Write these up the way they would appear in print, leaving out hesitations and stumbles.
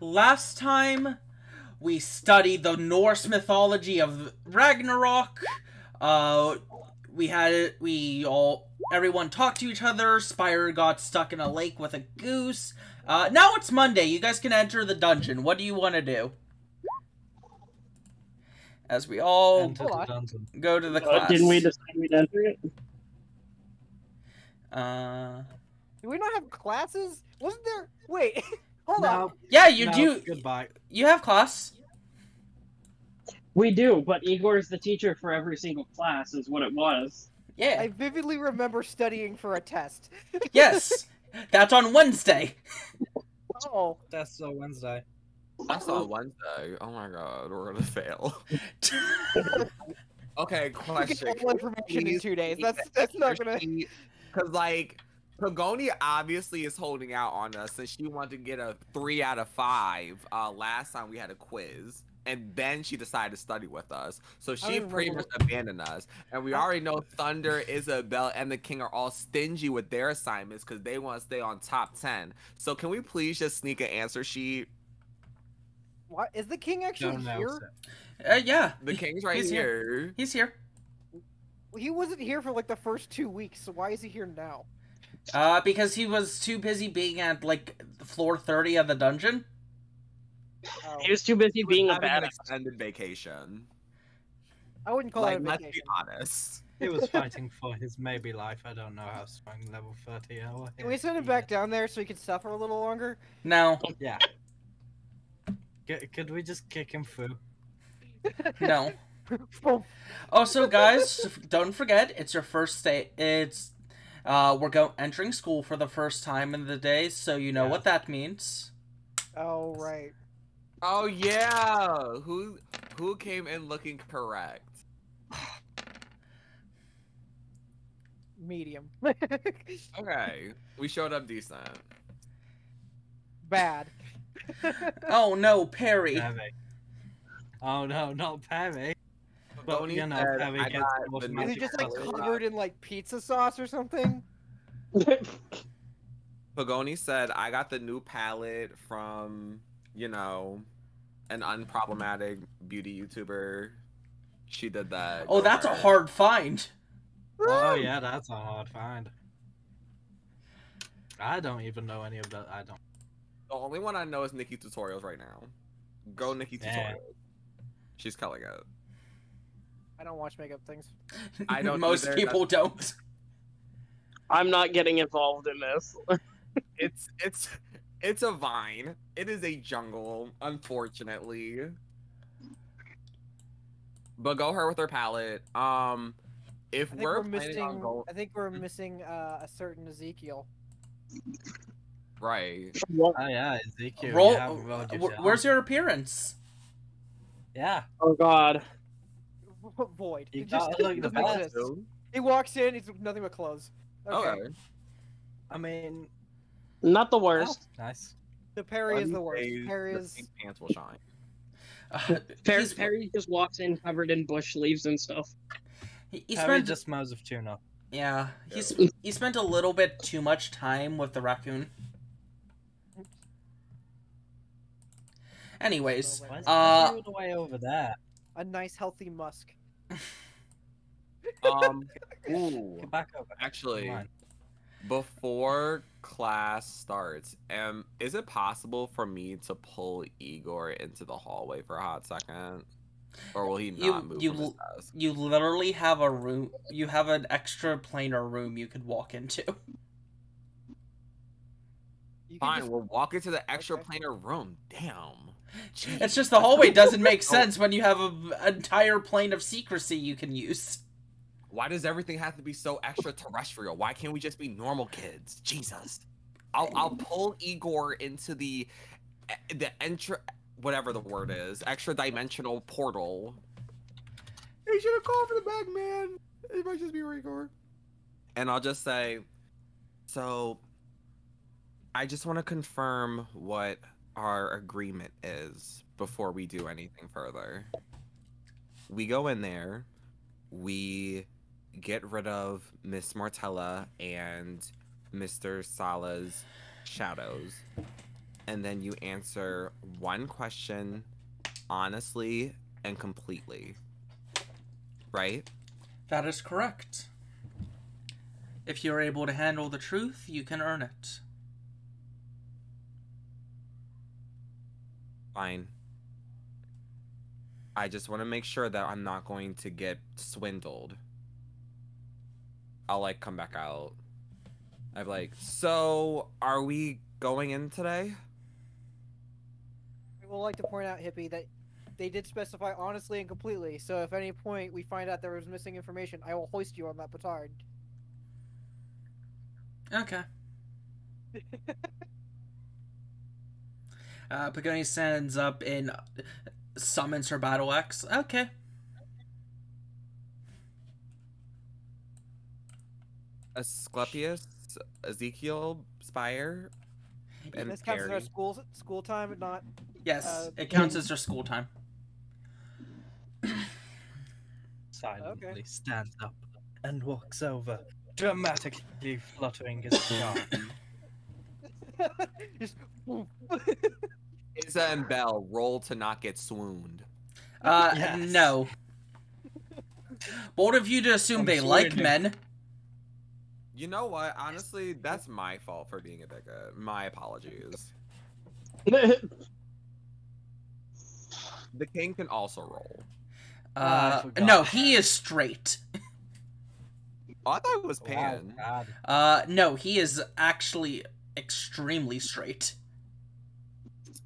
Last time, we studied the Norse mythology of Ragnarok. Everyone talked to each other. Spire got stuck in a lake with a goose. Now it's Monday. You guys can enter the dungeon. What do you want to do? As we all go to the class. Didn't we decide we'd enter it? Do we not have classes? Wasn't there? Wait, hold on. Yeah, you do. Goodbye. You have class. We do, but Igor's the teacher for every single class, is what it was. Yeah. I vividly remember studying for a test. Yes, that's on Wednesday. Oh. That's Wednesday. That's on Wednesday. Oh my god, we're gonna fail. Okay, question. Get all information in 2 days. That's not gonna. Because like, Pagoni obviously is holding out on us, since she wanted to get a 3 out of 5 last time we had a quiz. And then she decided to study with us. So she pretty much abandoned us. And we already know Thunder, Isabel, and the King are all stingy with their assignments because they want to stay on top 10. So can we please just sneak an answer sheet? What? Is the King actually here? Yeah. The King's right here. He's here. Well, he wasn't here for like the first 2 weeks, so why is he here now? Because he was too busy being at like floor 30 of the dungeon. Oh. He was too busy being a having badass. an extended vacation. I wouldn't call it a Let's vacation. be honest. He was fighting for his maybe life. I don't know how strong level 30 are. Can we send him back down there so he can suffer a little longer? No. Yeah. Could we just kick him through? No. Also, guys, don't forget, it's your first day. It's we're entering school for the first time in the day, so you know what that means. Oh right. Oh yeah. Who came in looking correct? Medium. Okay. We showed up decent. Bad. Oh no, Perry. Perry. Oh no, not Perry. But Pagoni you know, said, Perry I gets got more the Is he magic just like color. covered in like pizza sauce or something? Pagoni said, I got the new palette from, you know, an unproblematic beauty YouTuber. She did that. Oh, that's a hard find. Oh yeah, that's a hard find. I don't even know any of that. I don't. The only one I know is Nikki Tutorials right now. Go Nikki Tutorials. She's killing it. I don't watch makeup things. I don't Most either. people don't. I'm not getting involved in this. It's a vine. It is a jungle, unfortunately. But go her with her palette. If we're planning on going, I think we're missing a certain Ezekiel. right. Oh yeah, Ezekiel. Where's your appearance? Yeah. Oh god. Void. You It just gotta look the best. exists. He walks in, he's nothing but clothes. Okay. Okay. I mean, Not the worst. oh, nice. The Perry is the One worst. day Perry the is. pink pants will shine. Perry just walks in covered in bush leaves and stuff. He Perry spent just smells of tuna. yeah. He spent a little bit too much time with the raccoon. Anyways, Why is he all the way over there? A nice healthy musk. Ooh. Get back over. Actually, Come on. before class starts, is it possible for me to pull Igor into the hallway for a hot second? Or will he not move from his desk? You literally have a room. You have an extra planar room you could walk into. Fine, we'll walk into the extra planar room. Damn. Jeez. It's just the hallway doesn't make sense when you have an entire plane of secrecy you can use. Why does everything have to be so extraterrestrial? Why can't we just be normal kids? Jesus. I'll pull Igor into the whatever the word is, extra dimensional portal. He should have called for the bag, man. It might just be Igor. And I'll just say, so I just want to confirm what our agreement is before we do anything further. We go in there, we get rid of Miss Martella and Mr. Sala's shadows, and then you answer one question honestly and completely. Right? That is correct. If you're able to handle the truth, you can earn it. Fine. I just want to make sure that I'm not going to get swindled. I'll, like, come back out. I'm like, so, are we going in today? I would like to point out, Hippie, that they did specify honestly and completely, so if at any point we find out there was missing information, I will hoist you on that petard. Okay. Pagoni stands up and summons her battle axe. Okay. Asclepius, Ezekiel, Spire, and This counts as Perry. our school time, not... Yes, it counts as her school time. Silently stands up and walks over, dramatically fluttering his scarf. Just... Isa and Belle roll to not get swooned. Yes. No. Bold of you to assume I'm they like swooning. men. You know what? Honestly, that's my fault for being a bigot. My apologies. The king can also roll. I forgot. No, he is straight. Oh, I thought it was Wow, Pan. God. No, he is actually extremely straight.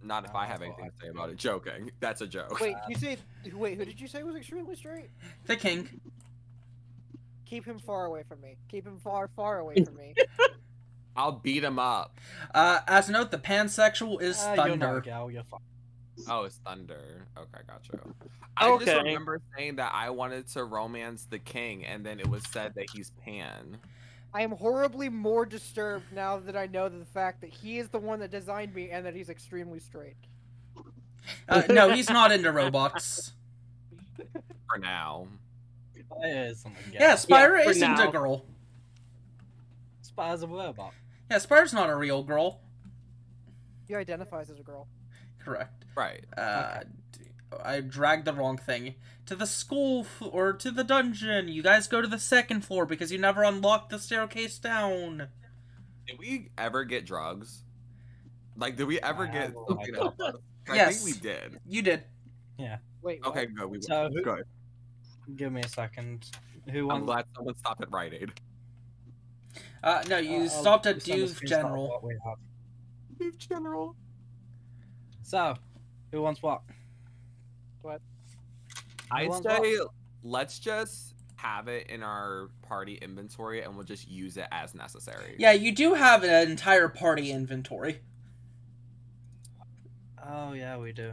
Not if I have anything to say about it. Joking. That's a joke. Wait, you say... Wait, who did you say was extremely straight? The king. Keep him far away from me. Keep him far, far away from me. I'll beat him up. As a note, the pansexual is You're Thunder. not, gal, you're fine. Oh, it's Thunder. Okay, gotcha. I just Okay. remember saying that I wanted to romance the king, and then it was said that he's Pan. I am horribly more disturbed now that I know the fact that he is the one that designed me and that he's extremely straight. No, he's not into robots. For now. Spire something, Yeah, Spyro for isn't now. a girl. Spire's a robot. Yeah, Spyro's not a real girl. He identifies as a girl. Correct. Right. I dragged the wrong thing. To the school, or to the dungeon. You guys go to the second floor because you never unlocked the staircase down. Did we ever get drugs? Like, did we ever get Oh, something to help us? I Yes. think we did. You did. Wait, what? Okay, good. We So, who- good. Give me a second. Who I'm wants... glad someone stopped at Rite Aid. No, you I'll stopped at send a Duve screenshot of General. what we have. Chief General. So, who wants what? I'd wants say let's just have it in our party inventory and we'll just use it as necessary. Yeah, you do have an entire party inventory. Oh, yeah, we do.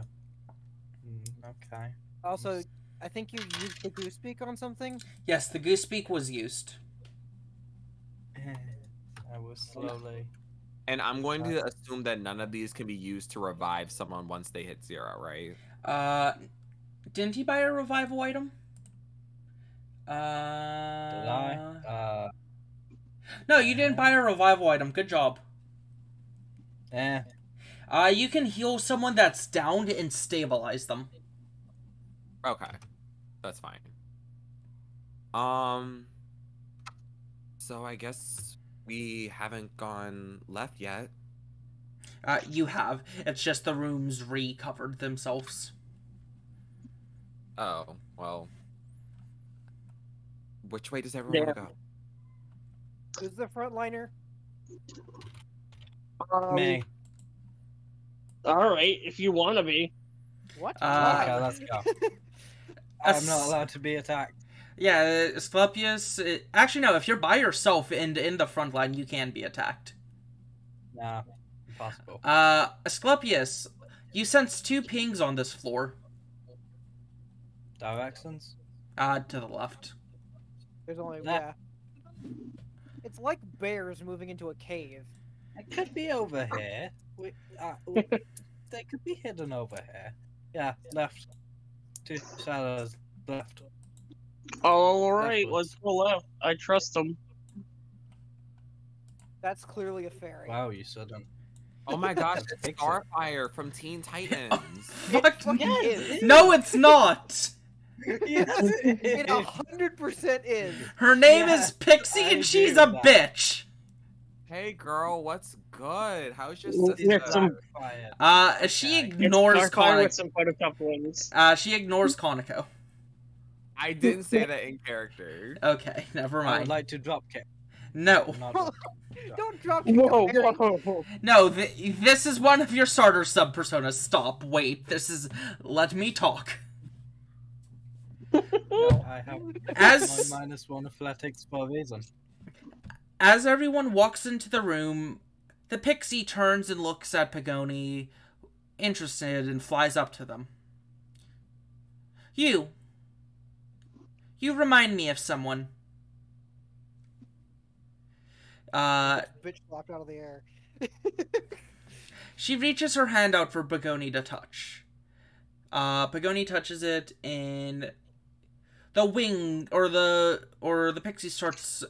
Okay. Also, I think you used the goose beak on something? Yes, the goose beak was used. I will slowly... And I'm going to assume that none of these can be used to revive someone once they hit 0, right? Didn't he buy a revival item? Did I? No, you didn't buy a revival item. Good job. Eh. You can heal someone that's downed and stabilize them. Okay. That's fine. So I guess we haven't gone left yet. You have. It's just the rooms recovered themselves. Oh, well. Which way does everyone want to go? Who's the frontliner? Me. Alright, if you want to be. What? Okay, Why? let's go. I'm not allowed to be attacked. Yeah, Asclepius... Actually, no, if you're by yourself in the front line, you can be attacked. Nah, impossible. Asclepius, you sense 2 pings on this floor. Directions? To the left. There's only Nah. yeah. It's like bears moving into a cave. It could be over here. They could be hidden over here. Yeah, left. 2 shadows left. Alright, Definitely. let's go left. I trust them. That's clearly a fairy. Wow, you sudden. Oh my gosh, it's Starfire from Teen Titans. What? Yes. No, it's not. Yes, It 100% is. Her name Yeah, is Pixie, I and she's agree a with that. bitch. Hey girl, what's good? How's your With sister? some- She Okay. ignores It's Starfire with Kaneko. some Buttercup wings. She ignores Kaneko. I didn't say that in character. Okay, never I would mind. like to drop kick. No, Not drop Don't drop Whoa, Harry. whoa. no. This is one of your starter sub personas. Stop. Wait. This is. Let me talk. No, I have As my -1 athletics for a reason. as everyone walks into the room, the pixie turns and looks at Pagoni, interested, and flies up to them. You remind me of someone. Bitch flopped out of the air. She reaches her hand out for Pagoni to touch. Pagoni touches it, and the wing or the pixie starts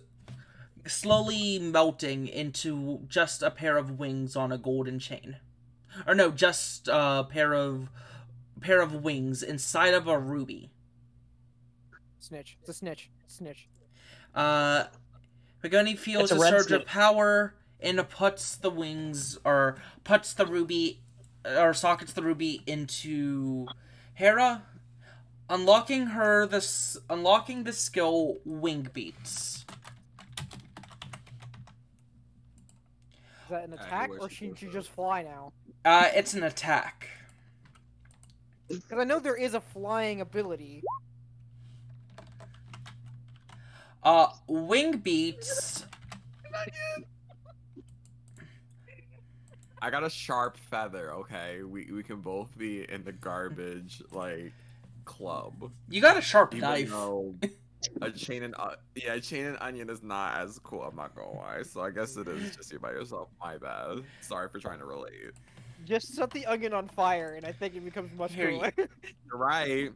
slowly melting into just a pair of wings on a golden chain. Or no, just a pair of wings inside of a ruby. Snitch. It's a snitch. Snitch. Pagoni feels It's a a red surge snake. of power and puts the wings, or puts the ruby, or sockets the ruby into Hera, unlocking the skill Wing Beats. Is that an attack, or should she just fly now? It's an attack. Because I know there is a flying ability. Wing Beats. I got a sharp feather, okay? We can both be in the garbage, like, club. You got a sharp Even knife. though a chain and onion is not as cool, I'm not gonna lie. So I guess it is just you by yourself. My bad. Sorry for trying to relate. Just set the onion on fire, and I think it becomes much Here you- cooler. You're right.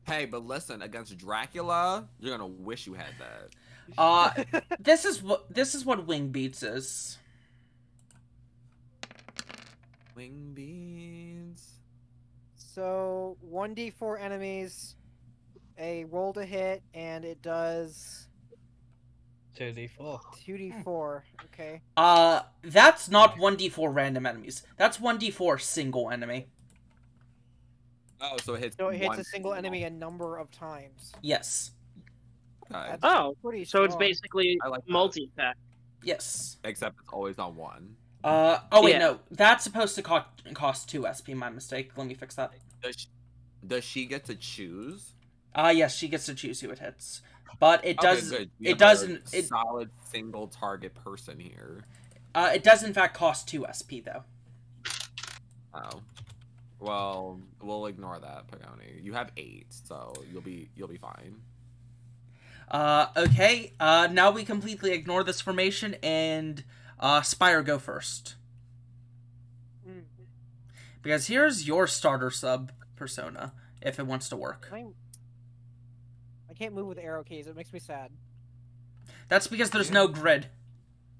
Hey, but listen, against Dracula, you're gonna wish you had that. This is what Wing Beats is. Wing beans. So 1d4 enemies, a roll to hit, and it does 2d4. 2d4. Okay. That's not 1d4 random enemies. That's 1d4 single enemy. Oh, so it hits. So it hits one a single enemy a number of times. Yes. Okay. That's Oh, pretty so it's strong. basically I like that. multi-attack. Yes. Except it's always on one. Oh wait, Yeah. no. That's supposed to cost 2 SP. My mistake. Let me fix that. Does she get to choose? Yes, she gets to choose who it hits, but it does. Okay, good. We It have a doesn't. It solid single target person here. it does in fact cost 2 SP though. Oh. Well, we'll ignore that, Pagoni. You have 8, so you'll be fine. Okay. Now we completely ignore this formation and Spire go first. Mm. Because here's your starter sub persona, if it wants to work. I can't move with arrow keys. It makes me sad. That's because there's no grid.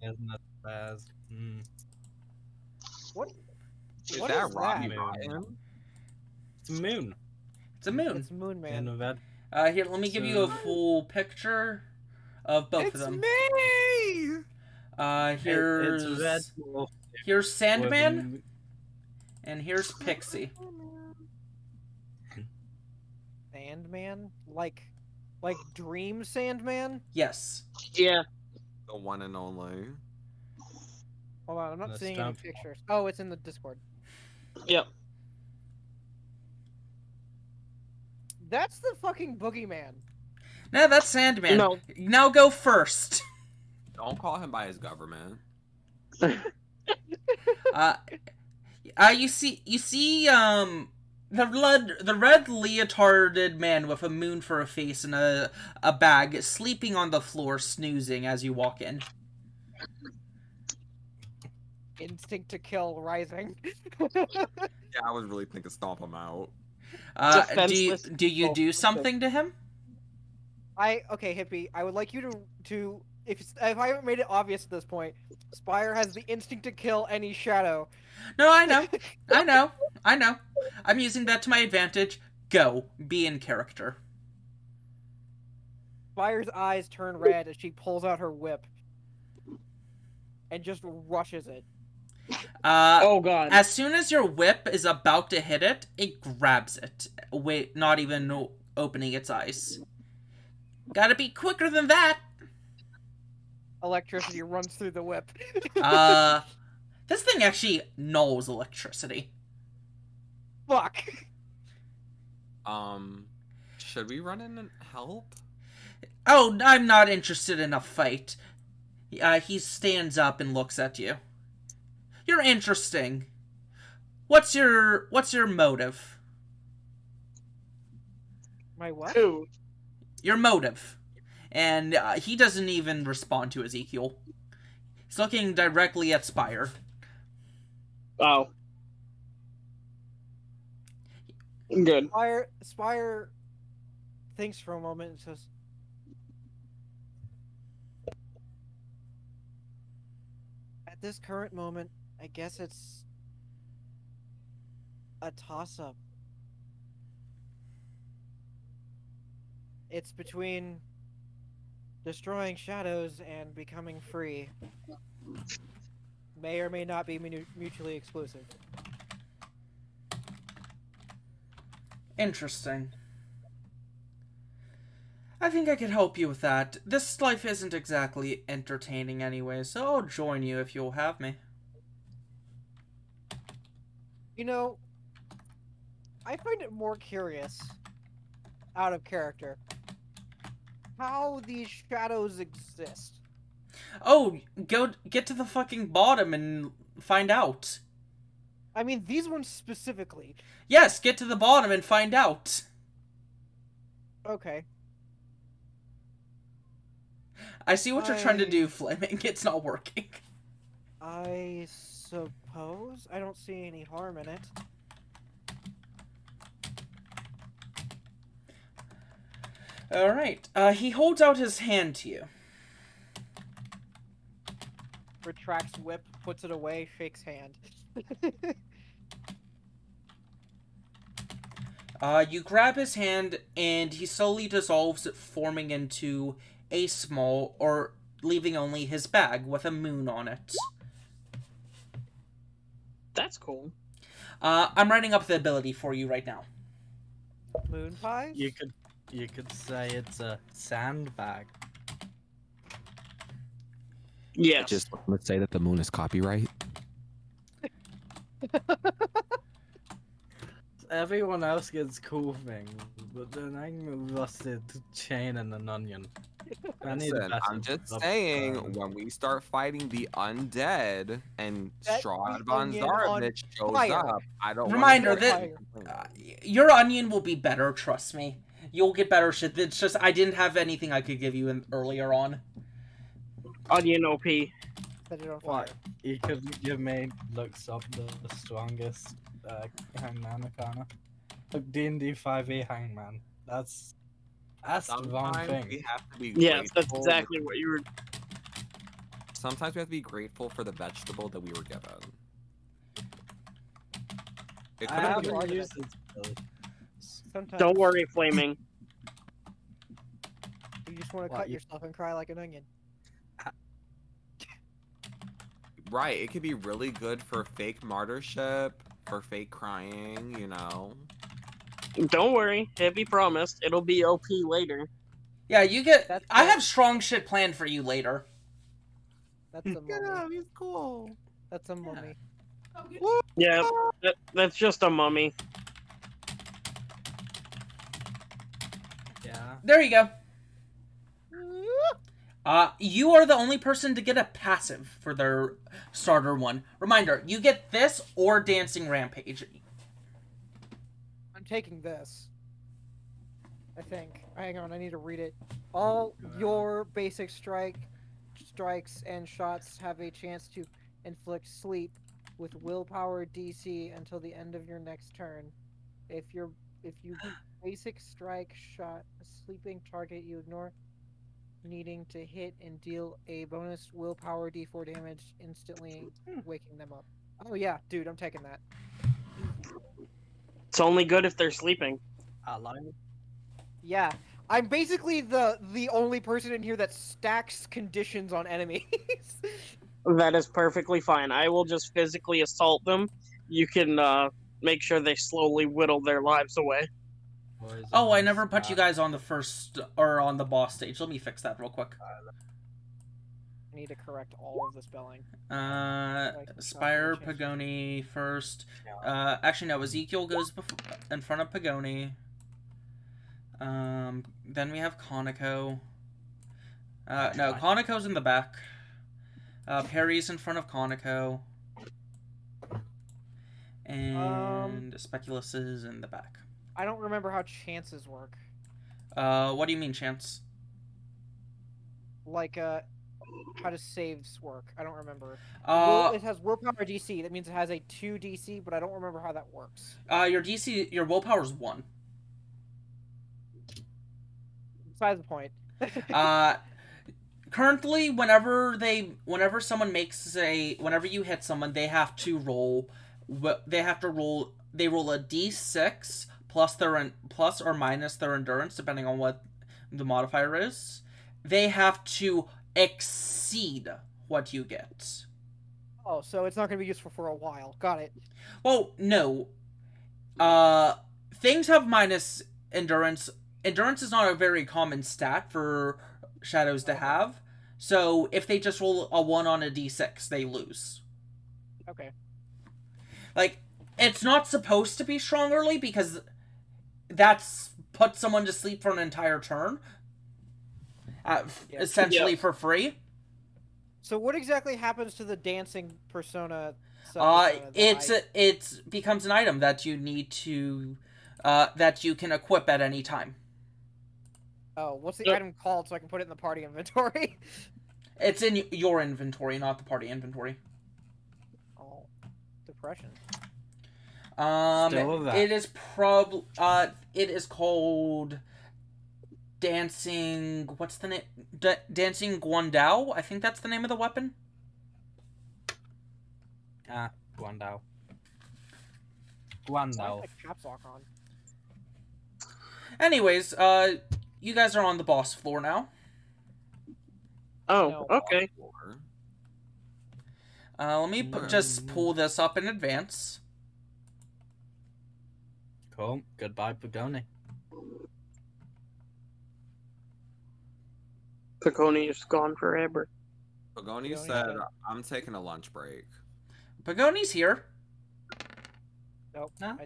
Isn't that bad? What? Is What that is Rocky that? Rotten? It's a moon. It's a moon. It's Moon In Man. red. Here, let me give you a full picture of both of them. me! Here's It's red. wolf here's with Sandman, and here's Pixie. Sandman? Like Dream Sandman? Yes. Yeah. The one and only. Hold on, I'm not Let's seeing any jump. pictures. Oh, it's in the Discord. Yep. That's the fucking boogeyman. No, that's Sandman. No. Now go first. Don't call him by his government. You see, the red leotarded man with a moon for a face and a bag sleeping on the floor, snoozing as you walk in. Instinct to kill rising. Yeah, I was really thinking stomp him out. Do you do something to him? Okay, Hippie, I would like you to if I haven't made it obvious at this point, Spire has the instinct to kill any shadow. No, I know. I know. I'm using that to my advantage. Go. Be in character. Spire's eyes turn red as she pulls out her whip and just rushes it. Oh god. As soon as your whip is about to hit it, it grabs it. Wait, not even opening its eyes. Gotta be quicker than that. Electricity runs through the whip. This thing actually knows electricity. Fuck. Should we run in and help? Oh, I'm not interested in a fight. He stands up and looks at you. You're interesting. What's your motive? My what? Who? Your motive. And he doesn't even respond to Ezekiel. He's looking directly at Spire. Oh. Good. Spire thinks for a moment and says, at this current moment, I guess it's a toss-up. It's between destroying shadows and becoming free. May or may not be mutually exclusive. Interesting. I think I could help you with that. This life isn't exactly entertaining anyway, so I'll join you if you'll have me. You know, I find it more curious, out of character, how these shadows exist. Oh, go get to the fucking bottom and find out. I mean, these ones specifically. Yes, get to the bottom and find out. Okay. I see what you're trying to do, Fleming. It's not working. I suppose. I don't see any harm in it. Alright, he holds out his hand to you. Retracts whip, puts it away, shakes hand. You grab his hand, and he slowly dissolves it, forming into a small, or leaving only his bag with a moon on it. That's cool. I'm writing up the ability for you right now. Moon pies? You could say it's a sandbag. Yes. I just want to say that the moon is copyright. Everyone else gets cool things, but then I rusted chain and an onion. Listen, I'm just saying, when we start fighting the undead and That Strahd the von onion on Zarovich shows fire. up, I don't Reminder want that your onion will be better, trust me. You'll get better shit. It's just I didn't have anything I could give you earlier on. Onion OP. Set it on fire. What? You could give me looks up the strongest hangman arcana. Look, D&D 5e hangman. That's the wrong Sometimes thing. we have to be Yes, that's grateful. exactly what you were. Sometimes we have to be grateful for the vegetable that we were given. It I could have haven't been used it still. Sometimes Don't worry, Flaming. you just want to What, cut you- yourself and cry like an onion. right. It could be really good for fake martyrship, for fake crying, you know. Don't worry. Heavy promised. It'll be OP later. Yeah, you get. That's I good. have strong shit planned for you later. That's a mummy. he's cool. That's a mummy. Yeah, that's just a mummy. Yeah. There you go. You are the only person to get a passive for their starter one. Reminder, you get this or Dancing Rampage. I'm taking this. I think. Hang on, I need to read it. All your basic strikes and shots have a chance to inflict sleep with willpower DC until the end of your next turn. If you basic strike shot a sleeping target, you ignore needing to hit and deal a bonus willpower d4 damage, instantly waking them up. Oh yeah, dude, I'm taking that. It's only good if they're sleeping. Outline. Yeah, I'm basically the only person in here that stacks conditions on enemies. That is perfectly fine. I will just physically assault them. You can make sure they slowly whittle their lives away. Oh, I never put you guys on the first or on the boss stage. Let me fix that real quick. I need to correct all of the spelling. Spire, Pagoni first. Actually, no. Ezekiel goes in front of Pagoni. Then we have Kaneko. No, Kaneko's in the back. Perry's in front of Kaneko. And Speculus is in the back. I don't remember how chances work. What do you mean, chance? Like, how does saves work? I don't remember. It has willpower DC. That means it has a 2 DC, but I don't remember how that works. Your DC, your willpower is 1. Besides the point. Currently, whenever someone makes whenever you hit someone, they have to roll. They roll a D6 plus or minus their endurance, depending on what the modifier is. They have to exceed what you get. Oh, so it's not going to be useful for a while. Got it. Well, no. Things have minus endurance. Endurance is not a very common stat for shadows to have. So if they just roll a 1 on a D6, they lose. Okay. Like, it's not supposed to be strong early because that's put someone to sleep for an entire turn. Essentially for free. So what exactly happens to the dancing persona? It becomes an item that you need to that you can equip at any time. Oh, what's the item called so I can put it in the party inventory? It's in your inventory, not the party inventory. Oh, depression. It is it is called Dancing. What's the name? Dancing Guandao. I think that's the name of the weapon. Guandao. Caps lock on. Anyways, you guys are on the boss floor now. Oh, okay. Let me just pull this up in advance. Cool. Goodbye, Pagoni. Pagoni is gone forever. Pagoni said, I'm taking a lunch break. Pagoni's here. Nope. No?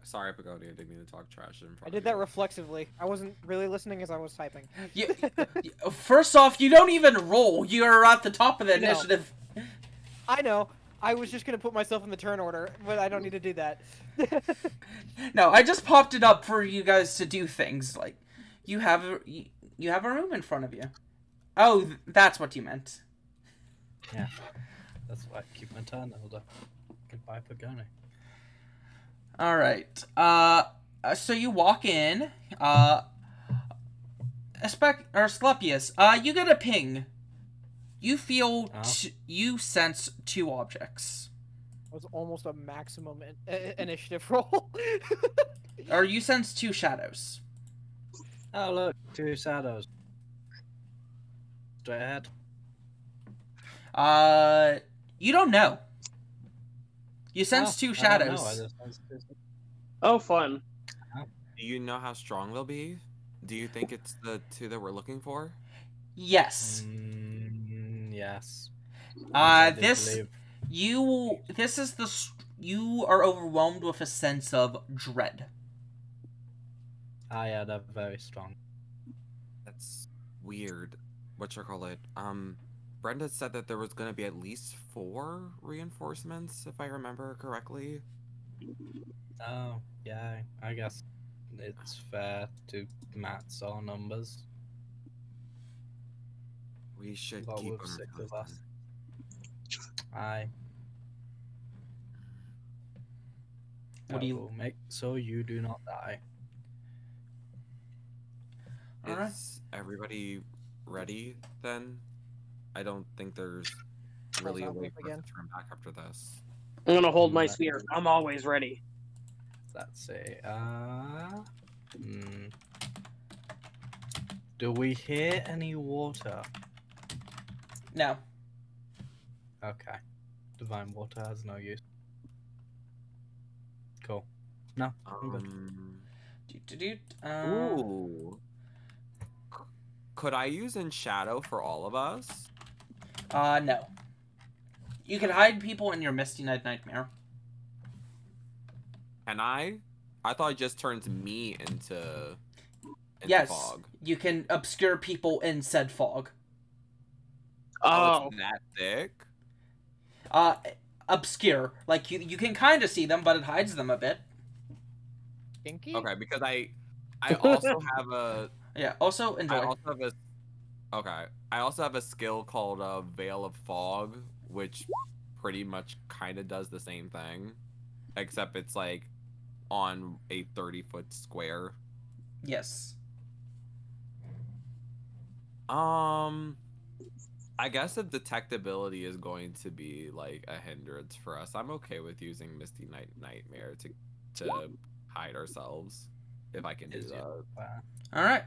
Sorry, Pagoni. I didn't mean to talk trash in front I did that reflexively. I wasn't really listening as I was typing. First off, you don't even roll. You're at the top of the initiative. I know. I was just going to put myself in the turn order, but I don't need to do that. No, I just popped it up for you guys to do things. Like, you have a room in front of you. Oh, that's what you meant. Yeah. That's why I keep my turn order. Goodbye, Pagoni. Alright. So you walk in. Asclepius, you get a ping. You feel... you sense 2 objects. That was almost a maximum initiative roll. Or you sense 2 shadows. Oh, look. 2 shadows. Straight ahead. You don't know. You sense 2 shadows. Oh, fun. Do you know how strong they'll be? Do you think it's the 2 that we're looking for? Yes. Yes. You are overwhelmed with a sense of dread. Yeah, they're very strong. That's weird. Whatchamacallit? Brenda said that there was going to be at least 4 reinforcements, if I remember correctly. Oh, yeah, I guess it's fair to match our numbers. We should Well, keep with them 6 in of us. constant. Aye. What do you... Will make so you do not die. Alright. Is everybody ready then? I don't think there's really a way for us to turn back after this. I'm gonna hold my spear. I'm always ready. Let's see. Do we hear any water? No. Okay. Divine water has no use. Cool. No, I'm good. Ooh. Could I use in shadow for all of us? No. You can hide people in your Misty Night Nightmare. And I thought it just turns me into Yes, fog. you can obscure people in said fog. Oh, it's that thick? Obscure. Like, you can kind of see them, but it hides them a bit. Kinky? Okay, because I also have a... Yeah, also enjoy. I also have a skill called Veil of Fog, which pretty much kind of does the same thing. Except it's, like, on a 30-foot square. Yes. I guess if detectability is going to be like a hindrance for us, I'm okay with using Misty Night Nightmare to hide ourselves. If I can do that. Alright.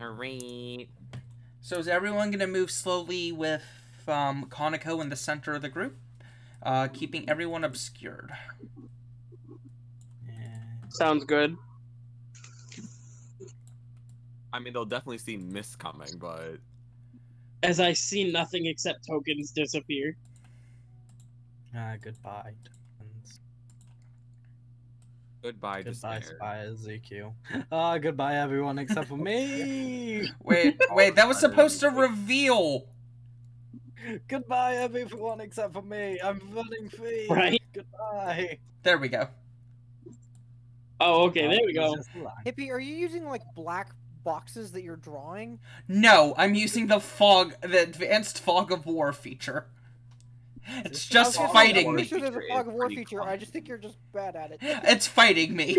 Alright. So is everyone gonna move slowly with Kaneko in the center of the group? Keeping everyone obscured. Sounds good. I mean, they'll definitely see mist coming, but... As I see nothing except tokens disappear. Goodbye, tokens. Goodbye, Goodbye, despair. Spy Ezekiel. Goodbye, everyone except for me! Wait, that was supposed to reveal! Goodbye, everyone except for me! I'm running free! Right? Goodbye! There we go. Oh, okay, there we go. Hippie, are you using like black boxes that you're drawing? No, I'm using the advanced fog of war feature. It's just fighting me. I'm sure there's a fog of war feature. I just think you're just bad at it. It's fighting me.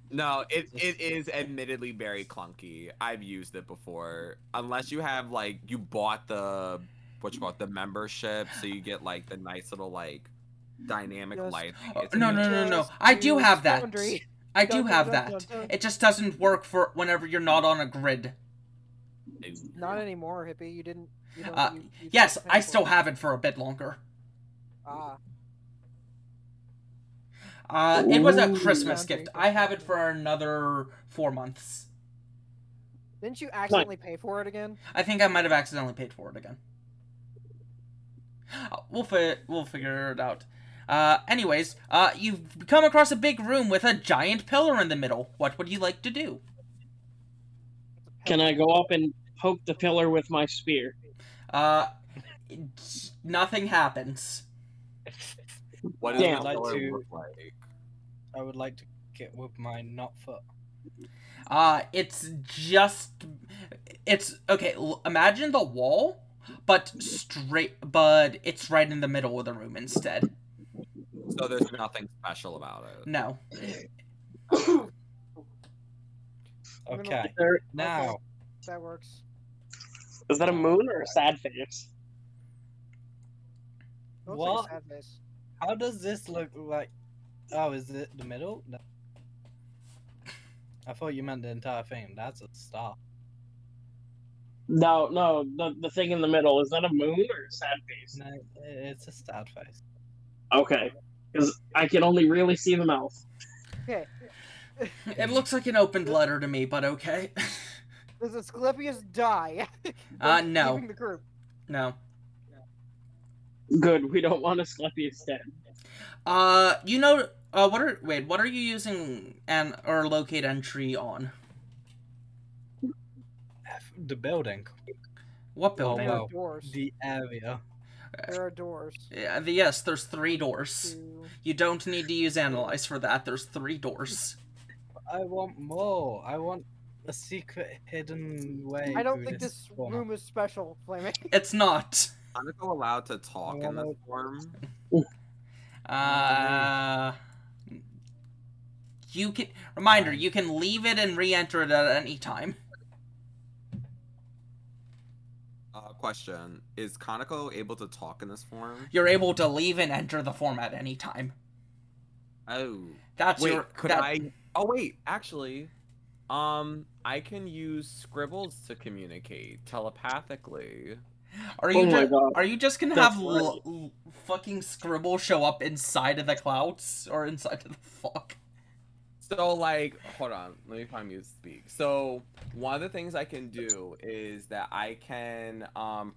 No, it is admittedly very clunky. I've used it before. Unless you have, like, you bought the, the membership, so you get, like, the nice little, like, dynamic light. No. I do have that. I do have that. It just doesn't work for whenever you're not on a grid. Not anymore, Hippie. You didn't. Yes, I still have it for a bit longer. It was a Christmas gift. I have it for another 4 months. Didn't you accidentally pay for it again? I think I might have accidentally paid for it again. We'll figure it out. Anyways, you've come across a big room with a giant pillar in the middle. What would you like to do? Can I go up and poke the pillar with my spear? Nothing happens. What does the pillar look like? I would like to get with my not foot. It's okay. Imagine the wall, but it's right in the middle of the room instead. So there's nothing special about it. No. Okay. Now. That works. Is that a moon or a sad face? What? Like how does this look like? Oh, is it the middle? No. I thought you meant the entire thing. That's a star. No, the thing in the middle, is that a moon or a sad face? No, it's a sad face. Okay, because I can only really see the mouth. Okay. It looks like an opened letter to me, but okay. Does Asclepius die? No. Leaving the group? No. Good, we don't want Asclepius dead. What are you using or locate entry on? The building. What building? There are doors. The area. There are doors. Yes, there's 3 doors. You don't need to use analyze for that. There's 3 doors. I want more. I want a secret hidden way. I don't think this room is special, Flaming. It's not. I'm not allowed to talk in this form. You can reminder, you can leave it and re-enter it at any time. Question: is Kaneko able to talk in this form? You're able to leave and enter the form at any time. Oh, that's wait. your. Could I? Oh wait, actually, I can use scribbles to communicate telepathically. Are you just gonna have fucking scribble show up inside of the clouds or inside of the fog? So, like, hold on, let me find mute speak. So, one of the things I can do is that I can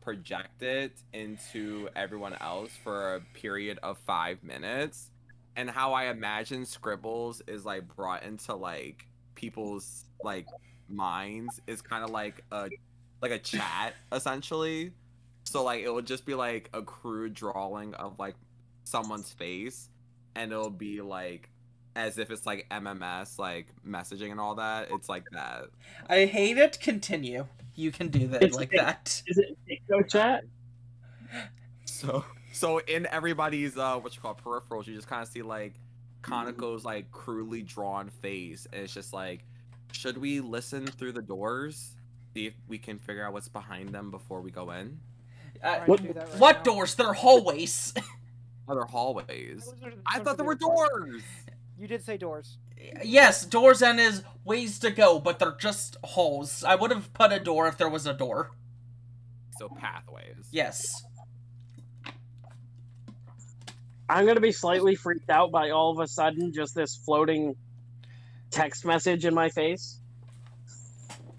project it into everyone else for a period of 5 minutes. And how I imagine scribbles is, like, brought into, like, people's, like, minds is kind of like a chat, essentially. So, like, it would just be, like, a crude drawing of, like, someone's face. And it'll be, like, as if it's like MMS, like messaging and all that. It's like that. I hate it. Continue. You can do that that. Is it TikTok chat? So in everybody's peripherals, you just kind of see like Kaneko's like crudely drawn face, and it's just like, should we listen through the doors, see if we can figure out what's behind them before we go in? What doors? They're hallways. Other hallways. I thought there were doors. You did say doors. Yes, doors and is ways to go, but they're just halls. I would have put a door if there was a door. So pathways. Yes. I'm gonna be slightly freaked out by all of a sudden just this floating text message in my face.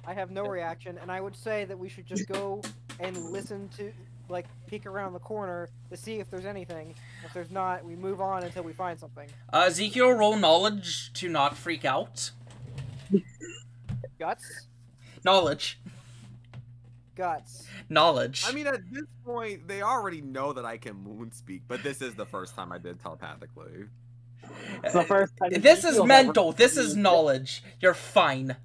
I have no reaction, and I would say that we should just go and listen to, like, peek around the corner to see if there's anything. If there's not, we move on until we find something. Ezekiel, roll knowledge to not freak out. Guts? Knowledge. Guts. Knowledge. I mean, at this point, they already know that I can moon speak, but this is the first time I did telepathically. It's the first time. This is mental. This is knowledge. You're fine.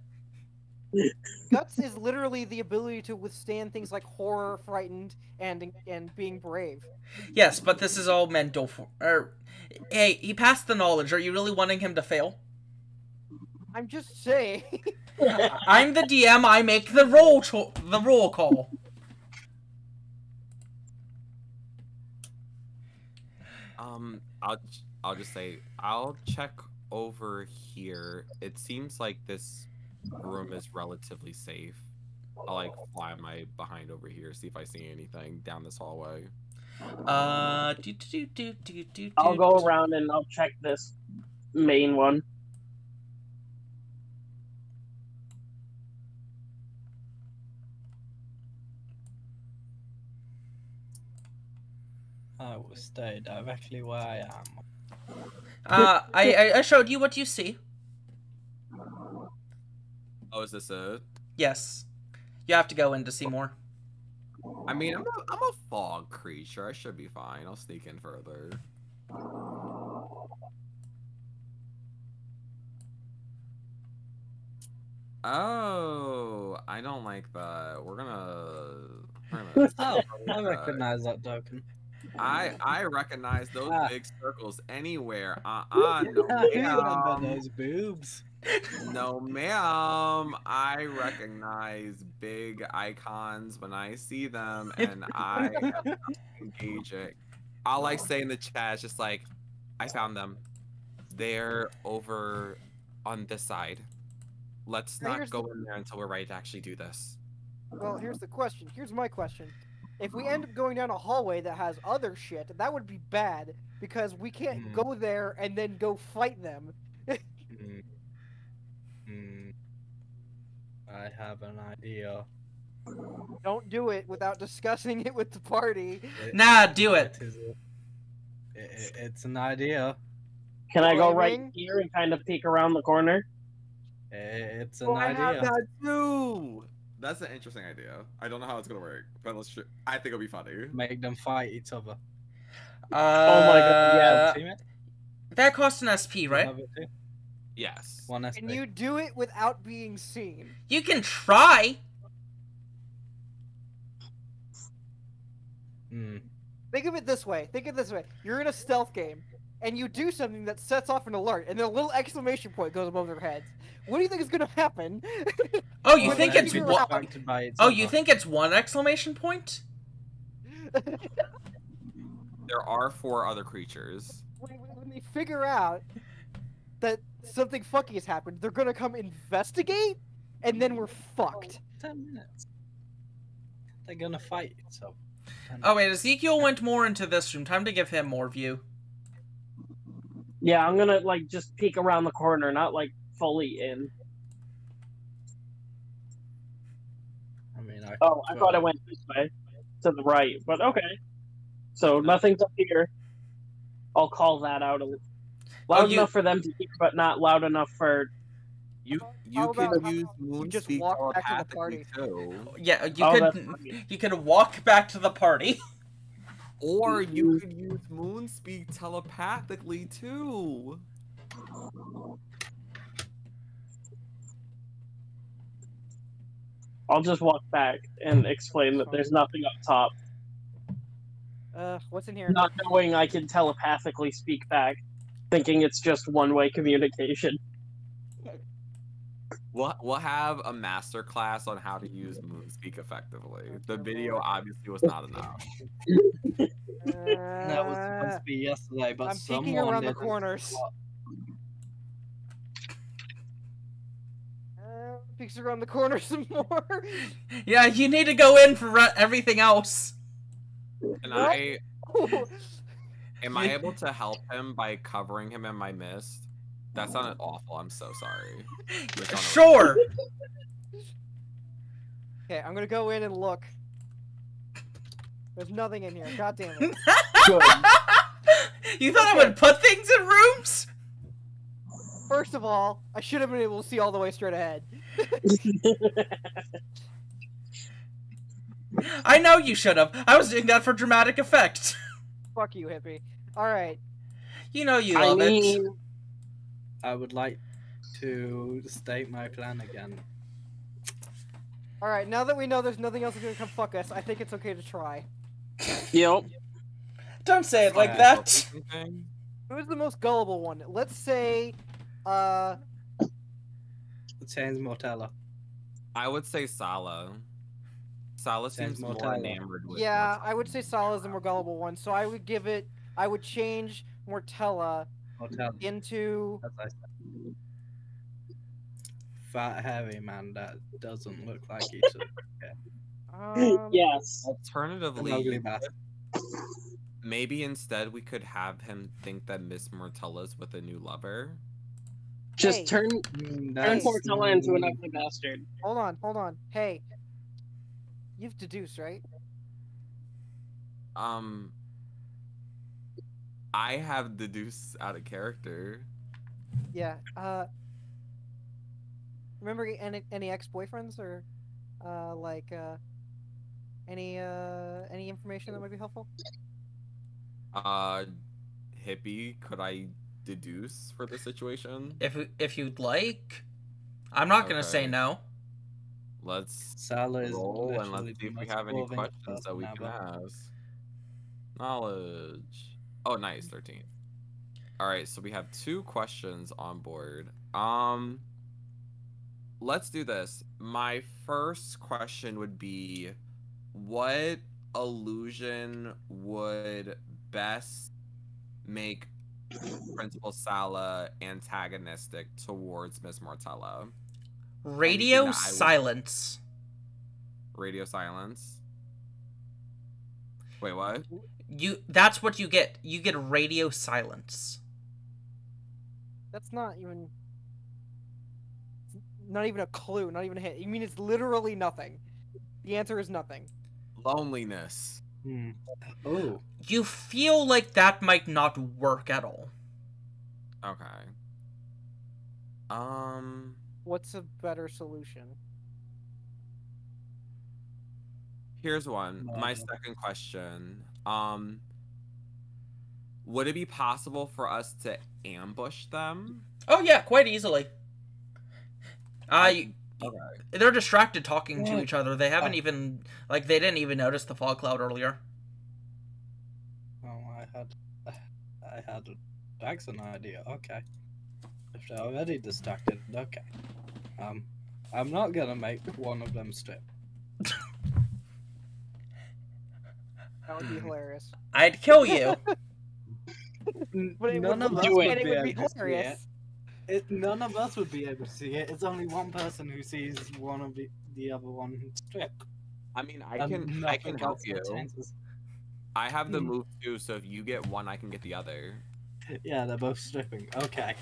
Guts is literally the ability to withstand things like horror, frightened, and being brave. Yes, but this is all mental. Hey, he passed the knowledge. Are you really wanting him to fail? I'm just saying. I'm the DM. I make the roll call. I'll just say I'll check over here. It seems like this room is relatively safe. I'll like fly my behind over here, see if I see anything down this hallway. I'll go around and I'll check this main one. I will stay directly where I am. I showed you what you see. Oh, is this it? Yes. You have to go in to see more. I mean, I'm a fog creature. I should be fine. I'll sneak in further. Oh, I don't like that. We're gonna Oh, I recognize that token. I recognize those big circles anywhere. No Remember those boobs? No, ma'am. I recognize big icons when I see them, and I am engaging. All I say in the chat is just like, I found them. They're over on this side. Let's not go in there until we're ready to actually do this. Well, here's the question. Here's my question. If we end up going down a hallway that has other shit, that would be bad, because we can't go there and then go fight them. I have an idea. Don't do it without discussing it with the party. Nah, do it. It's an idea. Can I go right here and kind of peek around the corner? It's an idea. I have that too. That's an interesting idea. I don't know how it's gonna work, but I think it'll be funny. Make them fight each other. Oh my god, yeah. That costs an SP, right? Yes. 1 SP. Can you do it without being seen? You can try. Think of it this way. You're in a stealth game. and you do something that sets off an alert, and then a little exclamation point goes above their heads. What do you think is gonna happen? Oh, you When think they it's figure one? out- Oh, you think it's one exclamation point? There are 4 other creatures. When they figure out that something fucky has happened, they're gonna come investigate, and then we're fucked. 10 minutes. They're gonna fight, so. Oh wait, Ezekiel went more into this room. Time to give him more view. Yeah, I'm gonna like just peek around the corner, not like fully in. I mean, I thought I went this way, to the right, but okay. So nothing's up here. I'll call that out. Loud enough for them to hear, but not loud enough for. You How can about- use you just Moonspeak walk back to the telepathically too. Yeah, that's funny. you could walk back to the party. Or you could use Moonspeak telepathically too. I'll just walk back and explain that there's nothing up top. What's in here? Not knowing I can telepathically speak back, thinking it's just one-way communication. We'll have a master class on how to use Moonspeak effectively. The video obviously was not enough. That was supposed to be yesterday, but I'm someone peeking around the didn't corners. swap. Peeks around the corner some more. Yeah, you need to go in for everything else. And Nope. am I able to help him by covering him in my mist? That sounded awful. I'm so sorry. Sure. Okay, I'm gonna go in and look. There's nothing in here. God damn it. Good. You thought I would put things in rooms? First of all, I should have been able to see all the way straight ahead. I know you should have. I was doing that for dramatic effect. Fuck you, hippie. Alright. You know you love it. I would like to state my plan again. Alright, now that we know there's nothing else that's gonna come fuck us, I think it's okay to try. Yep. Don't say it like that. Who's the most gullible one? Let's say, Let's change Mortella. I would say Sala. Sala seems more Mortella. enamored with. yeah, I would say Sala's the more gullible one, so I would give it, I would change Mortella Mortella. into, As I said. Fat, hairy man that doesn't look like he should. Yes. An Alternatively, ugly bastard. maybe instead we could have him think that Miss Mortella's with a new lover. Just Hey. turn That's- Portella into an ugly bastard. hold on, hey. You've deduced, right? I have deduced out of character. Yeah, remember any ex-boyfriends or, any information that might be helpful? Hippie, could I deduce for the situation? If you'd like. I'm not gonna say Okay. no. Let's Sala is roll and literally let's see if the we most have any boring questions that we person can ever. ask. Knowledge. Oh, nice, 13. All right, so we have 2 questions on board. Let's do this. My first question would be, what illusion would best make Principal Sala antagonistic towards Miss Mortella? Radio Anything that I would- silence. Radio silence. Wait, what? That's what you get. You get radio silence. That's not even a clue, not even a hint. You mean it's literally nothing. The answer is nothing. Loneliness. Oh, You feel like that might not work at all. Okay. What's a better solution? Here's one. My No. second question. Would it be possible for us to ambush them? Oh yeah, quite easily. Okay. They're distracted talking to Yeah. each other. They haven't even they didn't even notice the fog cloud earlier. oh, I had That's an idea. Okay. If they're already distracted, okay. I'm not gonna make one of them strip. That would be hilarious. I'd kill you. But it None would, of us it would would be be able to see it. hilarious. None of us would be able to see it. It's only one person who sees one of the other one strip. I mean, I can help you. Chances. I have the move too, so if you get one, I can get the other. Yeah, they're both stripping. Okay.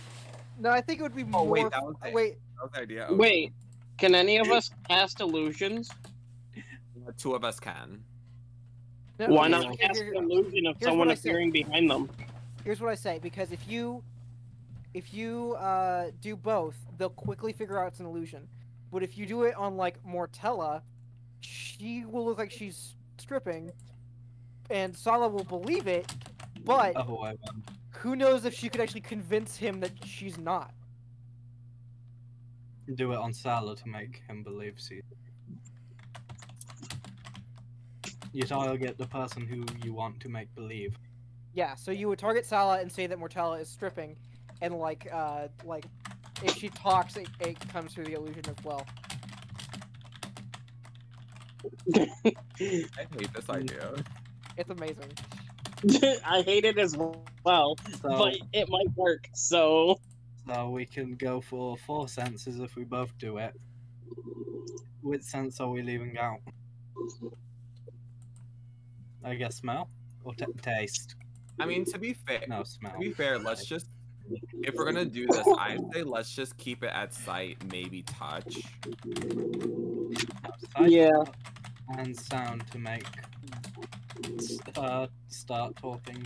No, I think it would be more. wait, that was it. Wait, That was the idea. Okay. Wait, can any of us cast illusions? Two of us can. no, Why here's- not here- cast here- an illusion of here's someone what I said. appearing behind them? Here's what I say, because if you do both, they'll quickly figure out it's an illusion. But if you do it on like Mortella, she will look like she's stripping, and Sala will believe it. But Other way around. who knows if she could actually convince him that she's not? Do it on Salah to make him believe she. You target the person who you want to make believe. Yeah, so you would target Sala and say that Mortella is stripping, and like if she talks, it comes through the illusion as well. I hate this idea. It's amazing. I hate it as well, but it might work, so... So we can go for 4 senses if we both do it. Which sense are we leaving out? I guess smell? Or taste? I mean, to be fair, No, smell. let's just, if we're gonna do this, I say let's just keep it at sight, maybe touch. Sight Yeah. And sound to make start talking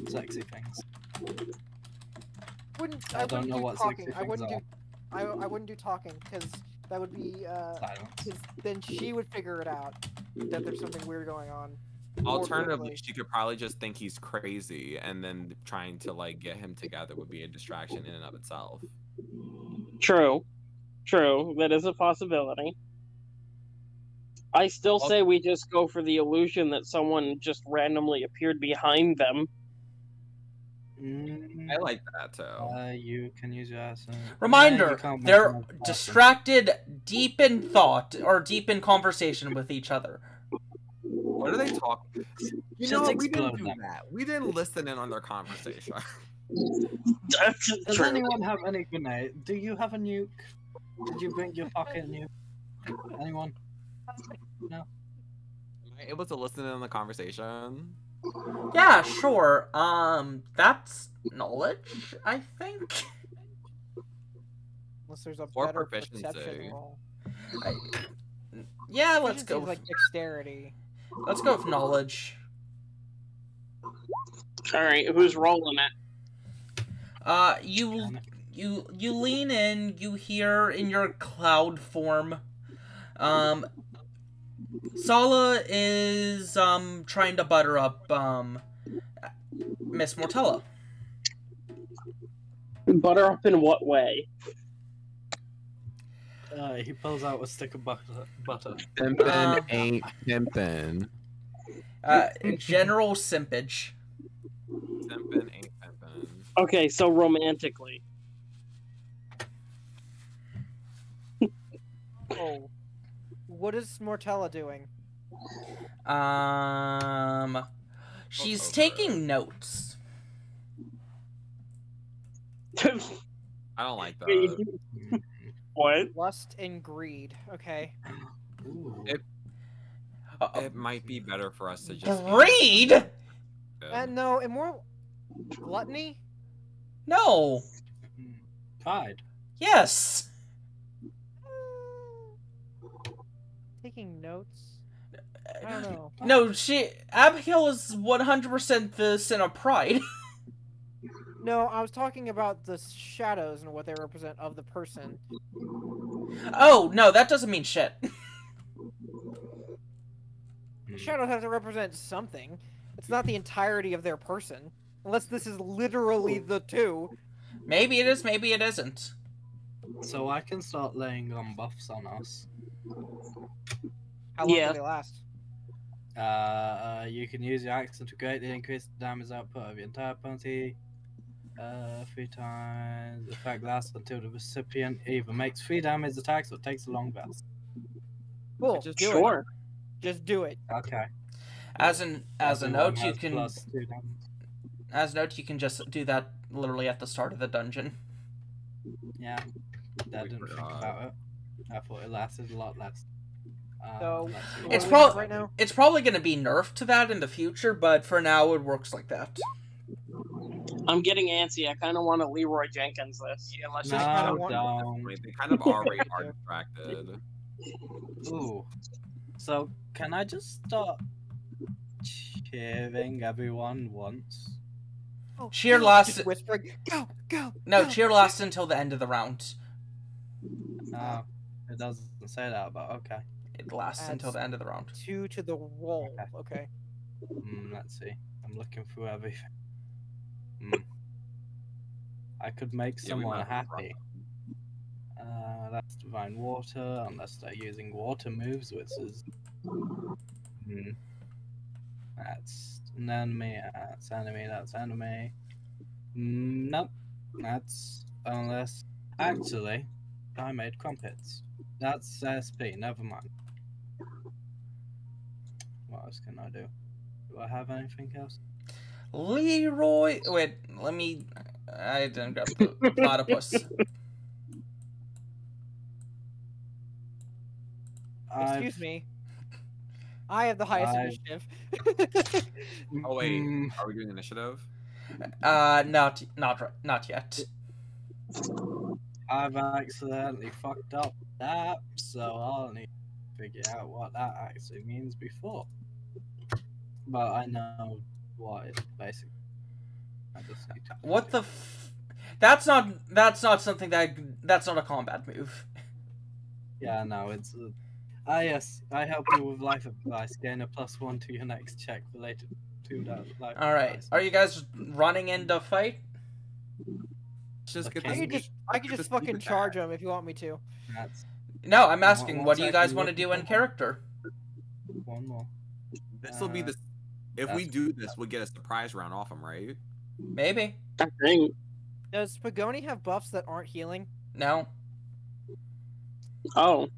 sexy things. I don't know what talking. sexy I wouldn't do. things I wouldn't do talking because that would be. Silence. 'Cause then she would figure it out that there's something weird going on. more Alternatively, quickly. she could probably just think he's crazy, and then trying to like get him together would be a distraction in and of itself. True. True. That is a possibility. I still say we just go for the illusion that someone just randomly appeared behind them. I like that too. You can use your ass. Reminder, they're distracted deep in thought or deep in conversation with each other. What are they talking? You Just know, we didn't explode do them. that. We didn't listen in on their conversation. That's Does true. anyone have any grenade? Do you have a nuke? Did you bring your fucking nuke? Anyone? No. Am I able to listen in on the conversation? Yeah, sure. That's knowledge, I think. Unless there's a Or better proficiency. perception roll. Yeah, let's Proficiency go. is like dexterity. Let's go with knowledge. Alright, who's rolling it? You lean in. You hear in your cloud form. Sala is trying to butter up Miss Mortella. Butter up in what way? He pulls out a stick of butter. Pimpin' ain't pimpin'. General simpage. Pimpin' ain't pimpin'. Okay, so romantically. Oh, what is Mortella doing? She's Okay. taking notes. I don't like that. What? Lust and greed. Okay. Ooh. It might be better for us to just. Greed? No, and more gluttony. No. Pride. Yes. Taking notes. I don't know. No, Abigail is 100% the sin of pride. No, I was talking about the shadows and what they represent of the person. Oh, no, that doesn't mean shit. Shadows have to represent something. It's not the entirety of their person. Unless this is literally the two. Maybe it is, maybe it isn't. So I can start laying on buffs on us. How long Yeah. do they last? You can use your action to greatly increase the damage output of your entire party. 3 times. The effect lasts until the recipient either makes 3 damage attacks or takes a long rest. Cool. Just do Sure. it. Just do it. Okay. As a Everyone note, you has can plus 2 damage. as a note you can just do that literally at the start of the dungeon. Yeah. I didn't think about it. I thought it lasted a lot less. So, let's see. what It's do we have probably right now. it's probably going to be nerfed to that in the future, but for now it works like that. I'm getting antsy. I kind of want to Leroy Jenkins this. Yeah, let's No, just kinda don't. They kind of already are distracted. Ooh. So, can I just start cheering everyone once? Oh, Cheer no, lasts- just whispering. Go, go. No, go. cheer lasts until the end of the round. No, it doesn't say that, but okay. It lasts until the end of the round. 2 to the roll. Okay. Let's see. I'm looking through everything. I could make Yeah, we someone might have to happy. That's divine water, unless they're using water moves, which is. That's an enemy. That's enemy. That's enemy. Nope. That's unless. Actually, I made crumpets. That's SP. Never mind. What else can I do? Do I have anything else? Leroy, wait, let me. I didn't grab the platypus. Excuse me. I have the highest I've- initiative. Oh wait, are we doing initiative? Not yet. I've accidentally fucked up that, so I'll need to figure out what that actually means before. But I know what it basically. I just need to. What the? That's not something that's not a combat move. Yeah, no, it's. Yes, I help you with life advice. Gain a +1 to your next check related to that life All right, advice. are you guys running into fight? Let's just get Okay. this. I could just fucking attack. charge him if you want me to. That's No, I'm asking. One What do you guys second, want to do in character? one more. This will be the. If we do this, we'll get a surprise round off him, right? Maybe. I think. Does Pagoni have buffs that aren't healing? No. Oh.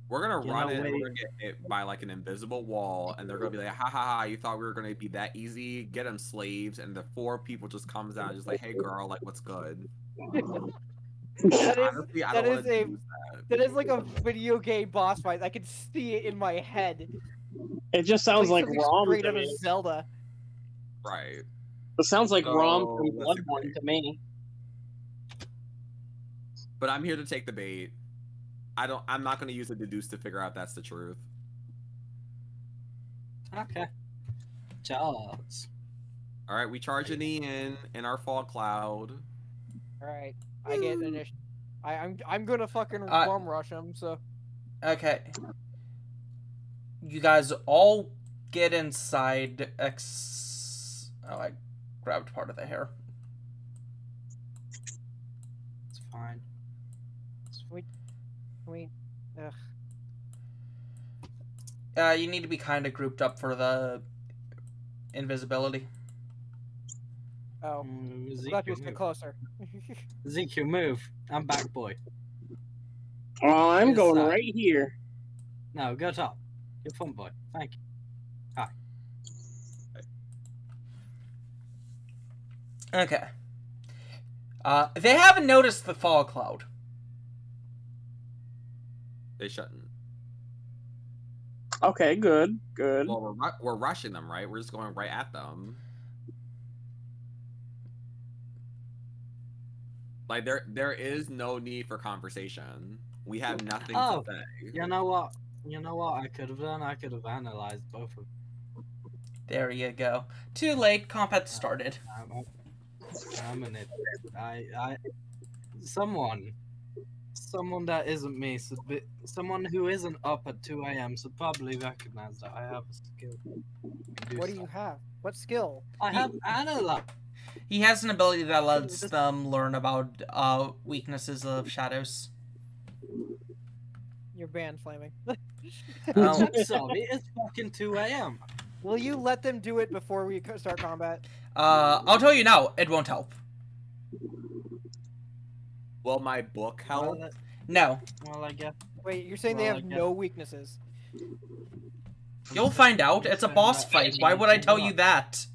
We're gonna You run know, it. wait. We're gonna get hit by like an invisible wall, and they're gonna be like, "Ha ha ha! You thought we were gonna be that easy? Get them slaves!" And the 4 people just comes out, just like, "Hey girl, like, what's good?" Honestly, I that don't is wanna a- do That is like a video game boss fight. I can see it in my head. It just sounds like something Rom straight to out of me. Zelda. Right. It sounds like Rom So, from let's Bloodborne agree. to me. But I'm here to take the bait. I'm not gonna use the deduce to figure out that's the truth. Okay. Charles. All right, we charge an in our fog cloud. Alright. I get initiative. I'm gonna fucking bum rush him, so. Okay. You guys all get inside Oh, I grabbed part of the hair. It's fine. Wait. Ugh. You need to be kind of grouped up for the invisibility. Oh. Ezekiel, Glad you get move. closer. Ezekiel, move. I'm back, boy. Oh, I'm Yes, going sir. right here. No, go top. You're fun, boy. Thank you. Okay. They haven't noticed the fog cloud. They shouldn't. Okay, good, good. Well, we're rushing them, right? We're just going right at them. Like there is no need for conversation. We have nothing Oh. to say. You know what? You know what I could have done? I could have analyzed both of There you go. Too late. Combat started. them. I'm an idiot. Someone that isn't me someone who isn't up at 2 a.m. should probably recognize that I have a skill. What do you have? What skill? I have analyze. He has an ability that lets them learn about weaknesses of shadows. You're banned, Flaming. Oh. Sorry, it's fucking 2 a.m. Will you let them do it before we start combat? I'll tell you now, it won't help. Will my book help? No. Well, I guess. Wait, you're saying they have no weaknesses? You'll find out. It's a boss fight. Why would I tell you that?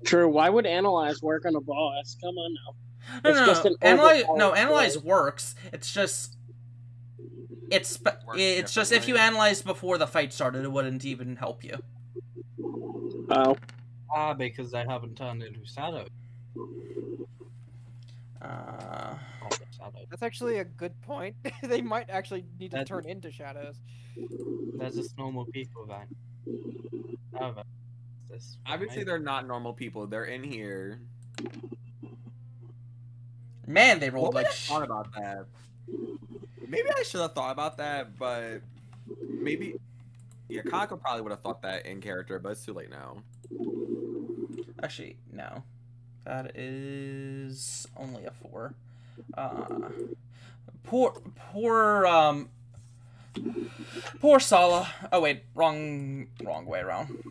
True. Why would analyze work on a boss? Come on now. No. Analyze works. It's just. It's just if you analyzed before the fight started, it wouldn't even help you. Oh. Because I haven't turned into shadow. That's actually a good point. They might actually need to turn into shadows. They're just normal people, then. Obviously, they're not normal people. They're in here. Man, they rolled like. I thought about that. Maybe I should have thought about that, but maybe. Yeah, Kaneko probably would have thought that in character, but it's too late now. Actually, no. That is only a 4. Poor Sala. Oh wait, wrong way around.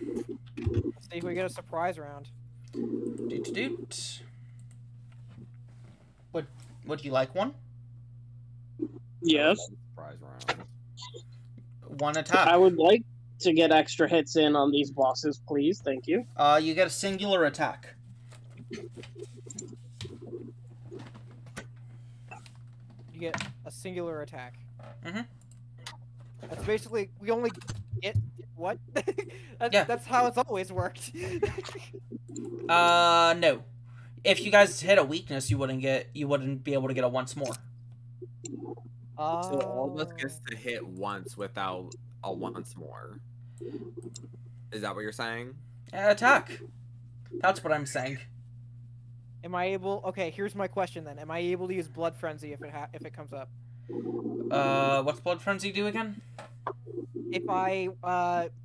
Let's see if we get a surprise round. Doot. Would you like one? Yes. Surprise round. One attack. I would like to get extra hits in on these bosses, please. Thank you. You get a singular attack. You get a singular attack. Mm-hmm. That's basically, we only get what? Yeah. That's how it's always worked. No. If you guys hit a weakness, you wouldn't be able to get a once more. So all of us gets to hit once without a once more. Is that what you're saying? Attack. That's what I'm saying. Am I able? Okay, here's my question then. Am I able to use Blood Frenzy if it comes up? What's Blood Frenzy do again? If I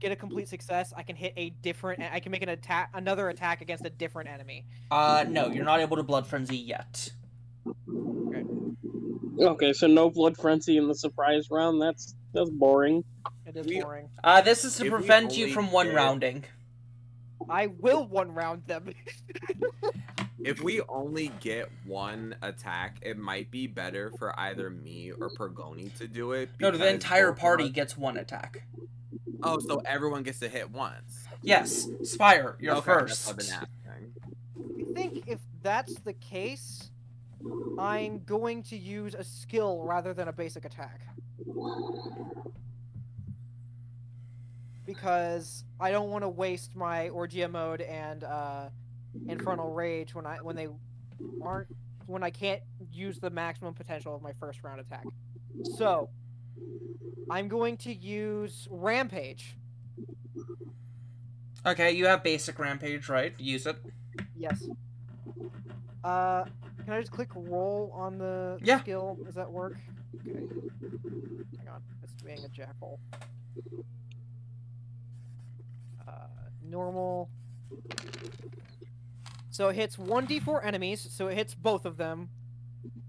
get a complete success, I can hit a different. I can make another attack against a different enemy. No, you're not able to Blood Frenzy yet. Okay, so no Blood Frenzy in the surprise round. That's boring. It is boring. This is to prevent you from one-rounding. I will one-round them. If we only get one attack, it might be better for either me or Pagoni to do it. No, the entire party gets one attack. Oh, so everyone gets to hit once. Yes, Spire, you're first. That's what I've been asking. I think if that's the case, I'm going to use a skill rather than a basic attack. Because I don't want to waste my Orgia mode and Infernal Rage when I can't use the maximum potential of my first round attack. So I'm going to use Rampage. Okay, you have basic Rampage, right? Use it. Yes. Can I just click roll on the skill? Does that work? Okay. Hang on. It's being a jackal. Normal. So it hits 1d4 enemies, so it hits both of them.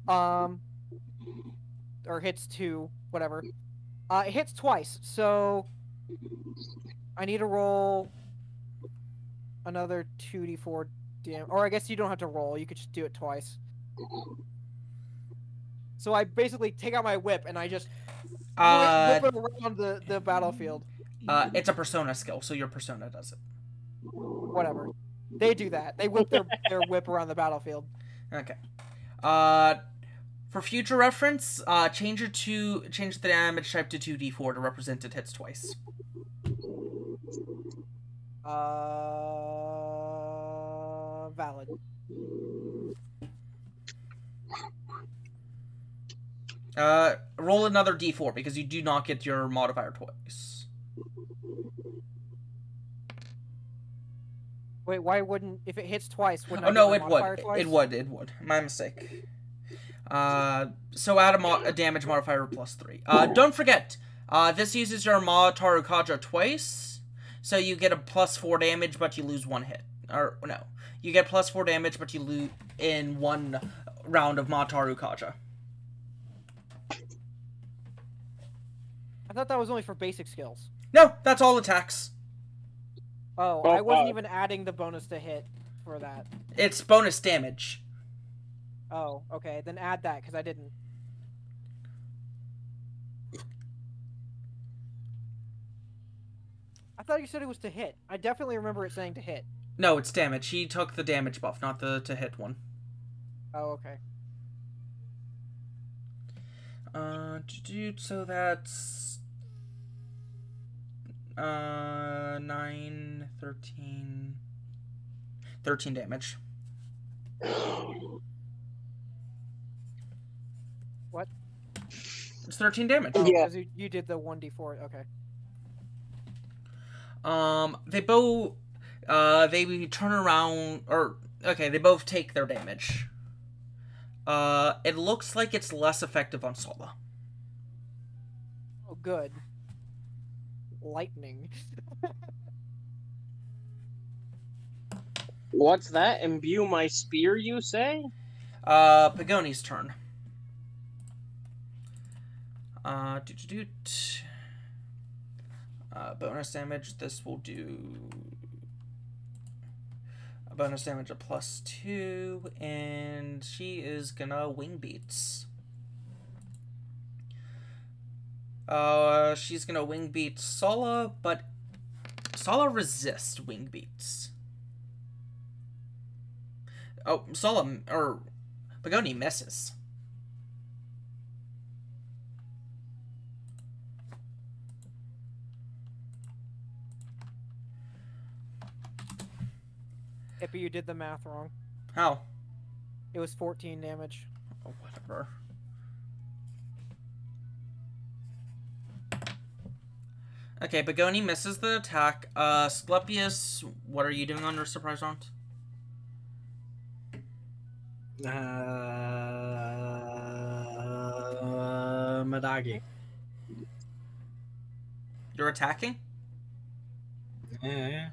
Or hits 2, whatever. It hits twice, so I need to roll another 2d4 damage. Or I guess you don't have to roll, you could just do it twice. So I basically take out my whip and I just whip it around the battlefield. It's a persona skill, so your persona does it. Whatever. They do that. They whip their whip around the battlefield. Okay. For future reference, change the damage type to 2d4 to represent it hits twice. Valid. Roll another d4 because you do not get your modifier twice. Wait, why wouldn't, if it hits twice, wouldn't I get it my would. modifier twice? It would. My mistake. So add a damage modifier +3. Don't forget, this uses your Ma Tarukaja twice, so you get a +4 damage, but you lose 1 hit. Or, no. You get +4 damage, but you lose in 1 round of Ma Tarukaja. I thought that was only for basic skills. No, that's all attacks. Oh, I wasn't even adding the bonus to hit for that. It's bonus damage. Oh, okay. Then add that, because I didn't. I thought you said it was to hit. I definitely remember it saying to hit. No, it's damage. He took the damage buff, not the to hit one. Oh, okay. So that's 9, 13... 13 damage. What? It's 13 damage. Oh, Yeah. because you did the 1d4. Okay. They both, they turn around, or, okay, they both take their damage. It looks like it's less effective on Sola. Oh, good. Lightning. What's that? Imbue my spear, you say? Pagoni's turn. Bonus damage, this will do a bonus damage of +2, and she is gonna wing beats. She's gonna wing beat Sola, but Sola resists wing beats. Oh, Sola, or Pagoni misses. Ippy, you did the math wrong. How? It was 14 damage. Oh, whatever. Okay, Pagoni misses the attack. Asclepius, what are you doing on your surprise round? Madagi. You're attacking? Yeah.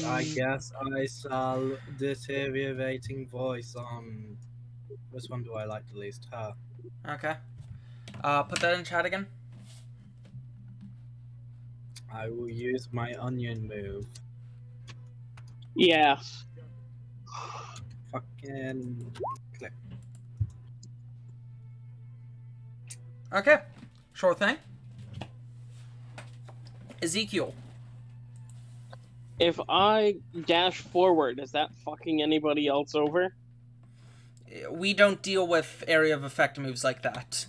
I guess I shall deteriorating voice on... Which one do I like the least? Her. Okay. Put that in chat again. I will use my onion move. Yeah. Fucking click. Okay. Sure thing. Ezekiel. If I dash forward, is that fucking anybody else over? We don't deal with area of effect moves like that.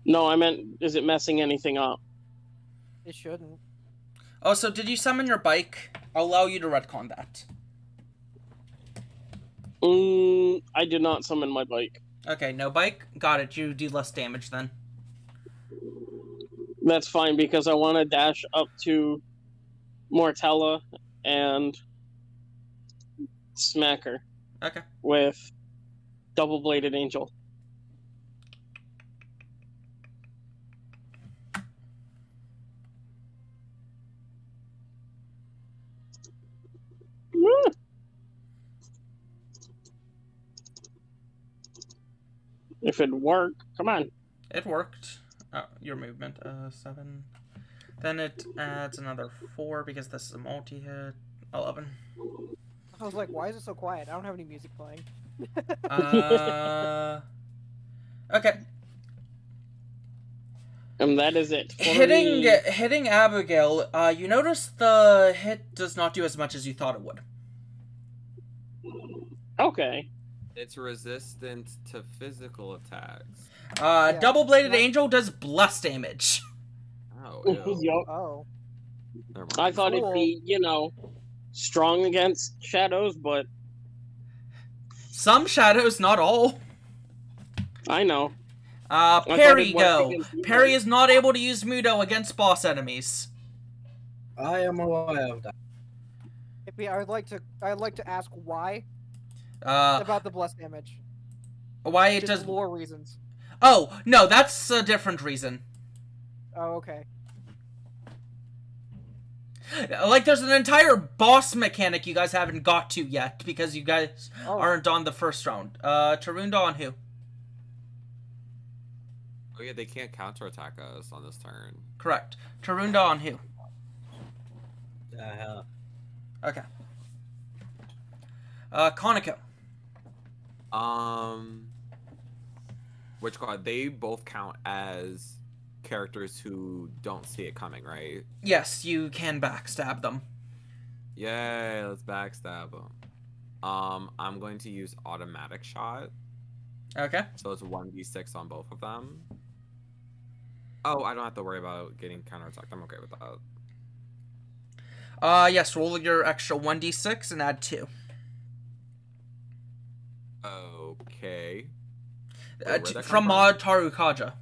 No, I meant, is it messing anything up? It shouldn't. Also, did you summon your bike? I'll allow you to retcon that. I did not summon my bike. Okay, no bike? Got it. You do less damage then. That's fine, because I want to dash up to Mortella and smack her. Okay. With double-bladed angel. If it worked, come on. It worked. Oh, your movement, 7. Then it adds another 4 because this is a multi-hit. 11. I was like, why is it so quiet? I don't have any music playing. Okay. And that is it. Hitting Abigail, you notice the hit does not do as much as you thought it would. Okay. It's resistant to physical attacks. Yeah. Double-bladed angel does bless damage. Oh, ew. Yup. Oh. Never mind. I thought Cool. it'd be, strong against shadows, but Some shadows, not all. I know. Parry it worked go. against you. Parry is not able to use Mudo against boss enemies. I am aware of that. Ippy, I'd like to ask why Uh, about the bless damage. why it Just does... lore reasons. Oh, no, that's a different reason. Oh, okay. Like, there's an entire boss mechanic you guys haven't got to yet, because you guys Oh. aren't on the first round. Tarunda on who? Oh yeah, they can't counterattack us on this turn. Correct. Tarunda on who? the hell? Okay. Kaneko. Which card? They both count as characters who don't see it coming, right? Yes, you can backstab them. Yay, let's backstab them. I'm going to use automatic shot. Okay. So it's 1d6 on both of them. Oh, I don't have to worry about getting counterattacked. I'm okay with that. Yes, roll your extra 1d6 and add 2. Okay. From Tarukaja.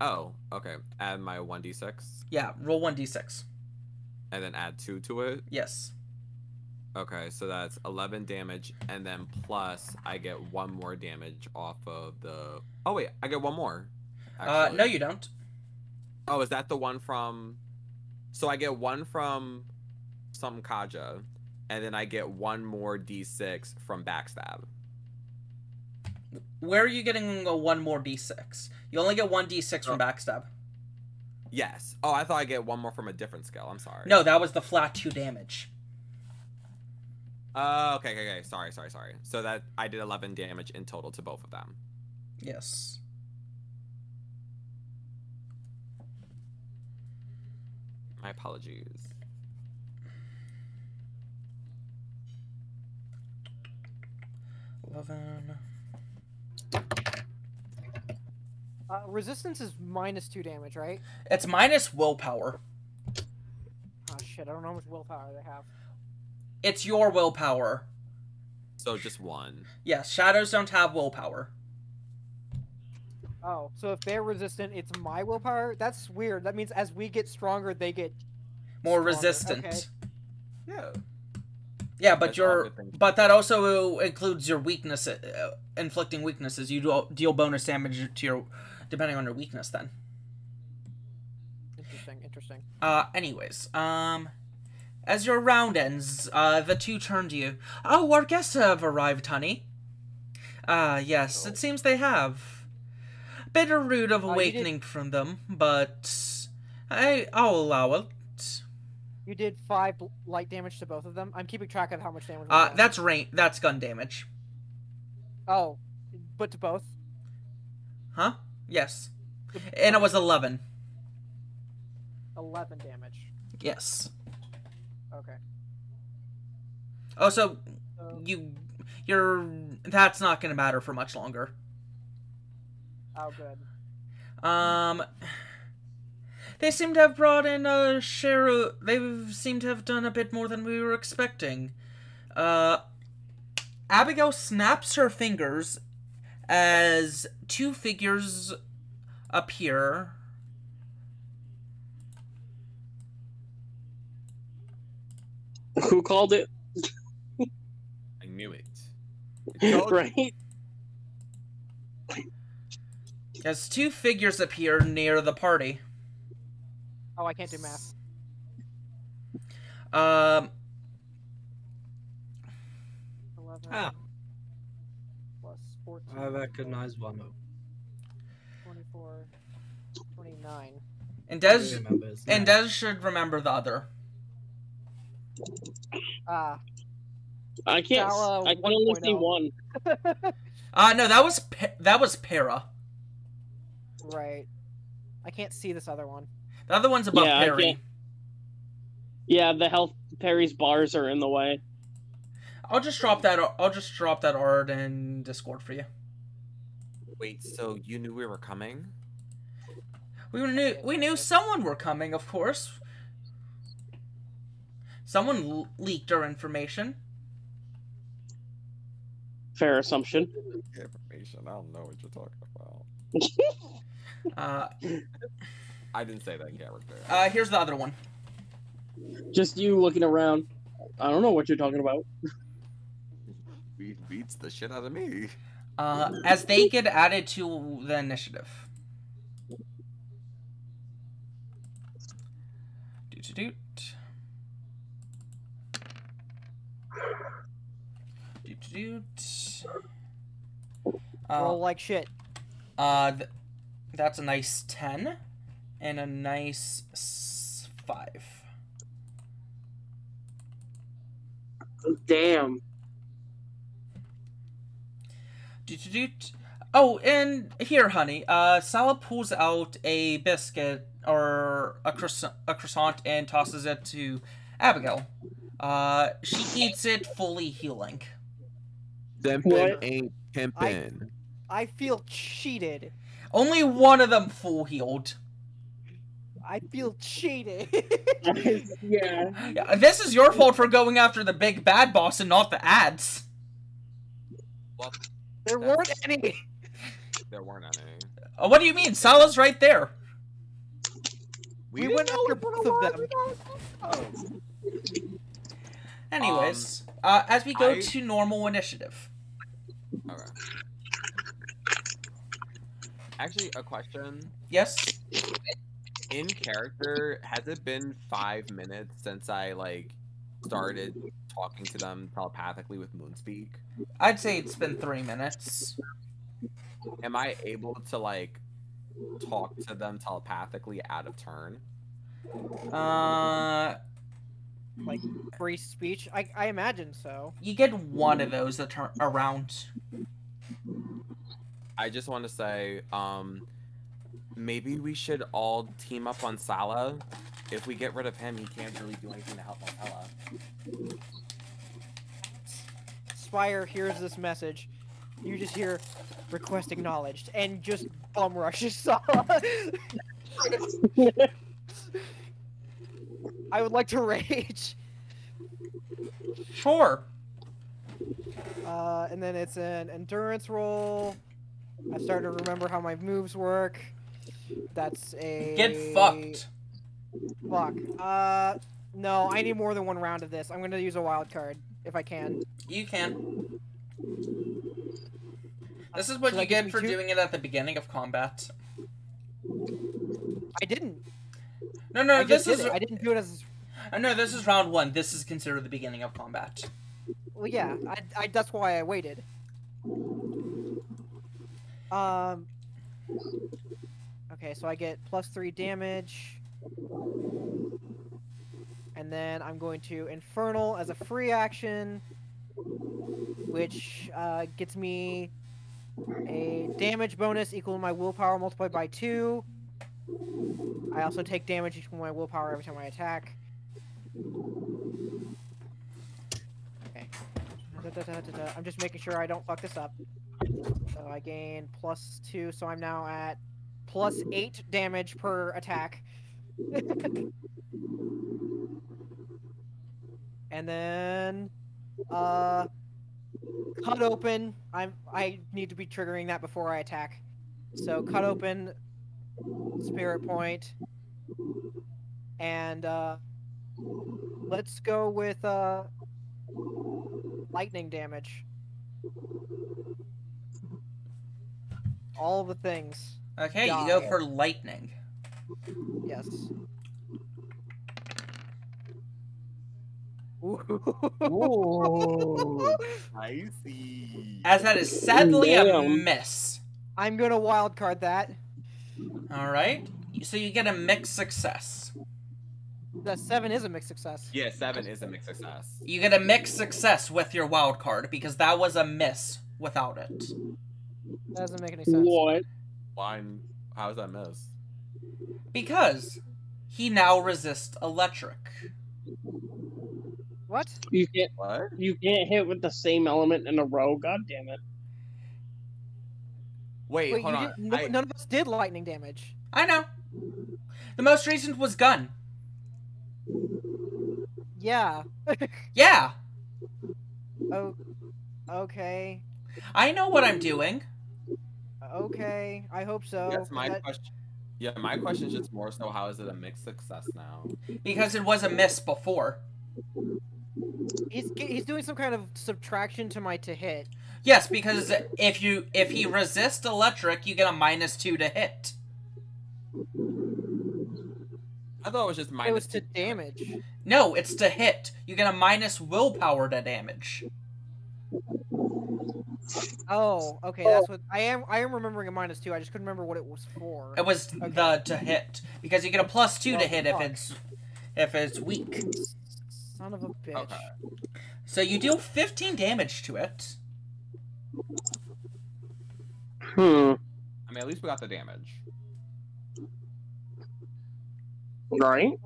Oh, okay. Add my 1d6. Yeah, roll 1d6. And then add 2 to it? Yes. Okay, so that's 11 damage, and then plus I get 1 more damage off of the... Oh, wait, I get 1 more. Actually. No, you don't. Oh, is that the one from... So I get 1 from some Kaja, and then I get 1 more d6 from Backstab. Where are you getting a 1 more d6? You only get 1 d6 from Backstab. Yes. Oh, I thought I get 1 more from a different skill. I'm sorry. No, that was the flat 2 damage. Okay. Sorry. So that I did 11 damage in total to both of them. Yes. My apologies. Resistance is -2 damage, right? It's minus willpower. Oh shit, I don't know how much willpower they have. It's your willpower. So just 1. Yes, shadows don't have willpower. Oh, so if they're resistant, it's my willpower? That's weird. That means as we get stronger, they get more stronger. resistant. Okay. Yeah. Yeah, but that also includes your weakness, inflicting weaknesses. You deal bonus damage to your, depending on your weakness. Then. Interesting. Anyways, as your round ends, the 2 turn to you. Oh, our guests have arrived, honey. Yes, It seems they have. Bit rude of awakening from them, but I'll allow it. You did 5 light damage to both of them. I'm keeping track of how much damage. That's gun damage. Oh, but to both? Huh? Yes. And it was 11. 11 damage. Yes. Okay. Oh, so that's not going to matter for much longer. Oh, good. They seem to have brought in a share. They seem to have done a bit more than we were expecting. Abigail snaps her fingers as 2 figures appear. Who called it? I knew it. Right? As 2 figures appear near the party. Oh, I can't do math. 11 plus 14. I recognize one of 24, 29. And Des should remember the other. I can't. I can only see 1. No, that was Para. Right. I can't see this other one. The other one's above Perry. Yeah, the health Perry's bars are in the way. I'll just drop that art in Discord for you. Wait, so you knew we were coming? We knew someone were coming, of course. Someone leaked our information. Fair assumption. Information. I don't know what you're talking about. I didn't say that in character. Here's the other one. Just you looking around. I don't know what you're talking about. Beats the shit out of me. As they get added to the initiative. Doot. Roll like shit. That's a nice 10 and a nice 5. Damn. Oh, and here, honey. Sala pulls out a biscuit or a croissant and tosses it to Abigail. She eats it, fully healing. Pimpin' ain't pimpin'. I feel cheated. Only one of them full healed. I feel cheated. Yeah. This is your fault for going after the big bad boss and not the ads. Well, There weren't any. there weren't any. What do you mean? Sala's right there. We went after both of them. Anyways, as we go to normal initiative. Okay. Actually, a question. Yes? In character, has it been 5 minutes since I, like, started talking to them telepathically with Moonspeak? I'd say it's been 3 minutes. Am I able to, like, talk to them telepathically out of turn? Like free speech? I imagine so. You get one of those around. I just want to say, maybe we should all team up on Sala. If we get rid of him, he can't really do anything to help Sala. Spire hears this message. You just hear request acknowledged and just bum rushes Sala. I would like to rage. Sure. And then it's an endurance roll. I started to remember how my moves work. That's a... Get fucked. Fuck. No, I need more than one round of this. I'm gonna use a wild card, if I can. You can. This is what you get for doing it at the beginning of combat. I didn't. No, this is... I didn't do it as... No, this is round 1. This is considered the beginning of combat. Well, yeah, that's why I waited. Okay, so I get +3 damage. And then I'm going to Infernal as a free action, which gets me a damage bonus equal to my willpower multiplied by 2. I also take damage equal to my willpower every time I attack. Okay. I'm just making sure I don't fuck this up. So I gain +2, so I'm now at +8 damage per attack. And then cut open. I need to be triggering that before I attack. So cut open, spirit point, and let's go with lightning damage. All the things. Okay, die. you go for lightning. Yes. Ooh. I see. As that is sadly a Damn. miss. I'm gonna wildcard that. Alright. So you get a mixed success. The 7 is a mixed success. Yeah, 7 is a mixed success. You get a mixed success with your wild card because that was a miss without it. That doesn't make any sense. What? Why? How's that miss? Because he now resists electric. What? You can't. What? You can't hit with the same element in a row. God damn it! Wait, hold on. None of us did lightning damage. I know. The most recent was gun. Yeah. Yeah. Oh. Okay. I know what I'm doing. Okay. I hope so. That's my question. Yeah, my question is just more so how is it a mixed success now? Because it was a miss before. He's doing some kind of subtraction to my to hit. Yes, because if he resists electric, you get a -2 to hit. I thought it was just minus. It was to damage. No, it's to hit. You get a minus willpower to damage. Oh, okay. That's what I am remembering a -2. I just couldn't remember what it was for. It was the to hit because you get a +2 to hit if it's weak. Son of a bitch. Okay. So you deal 15 damage to it. Hmm. I mean, at least we got the damage. Right?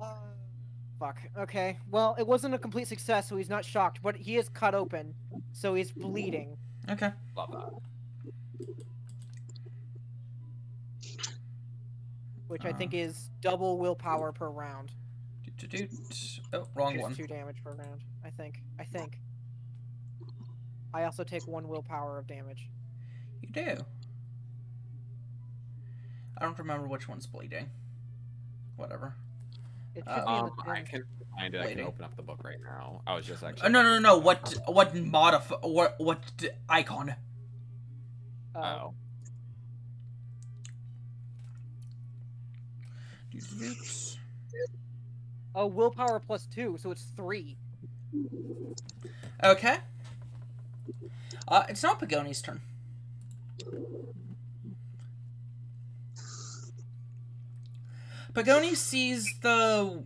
Fuck. Okay. Well, it wasn't a complete success, so he's not shocked, but he is cut open, so he's bleeding. Okay. Love that. Which I think is double willpower per round. Oh, wrong Just one. 2 damage per round, I think. I also take 1 willpower of damage. You do. I don't remember which one's bleeding. Whatever. It should be in the I can find it. I can open up the book right now. I was just actually. No. What icon? Oh. Oh, willpower plus 2, so it's 3. Okay. It's now Pagoni's turn. Pagoni sees the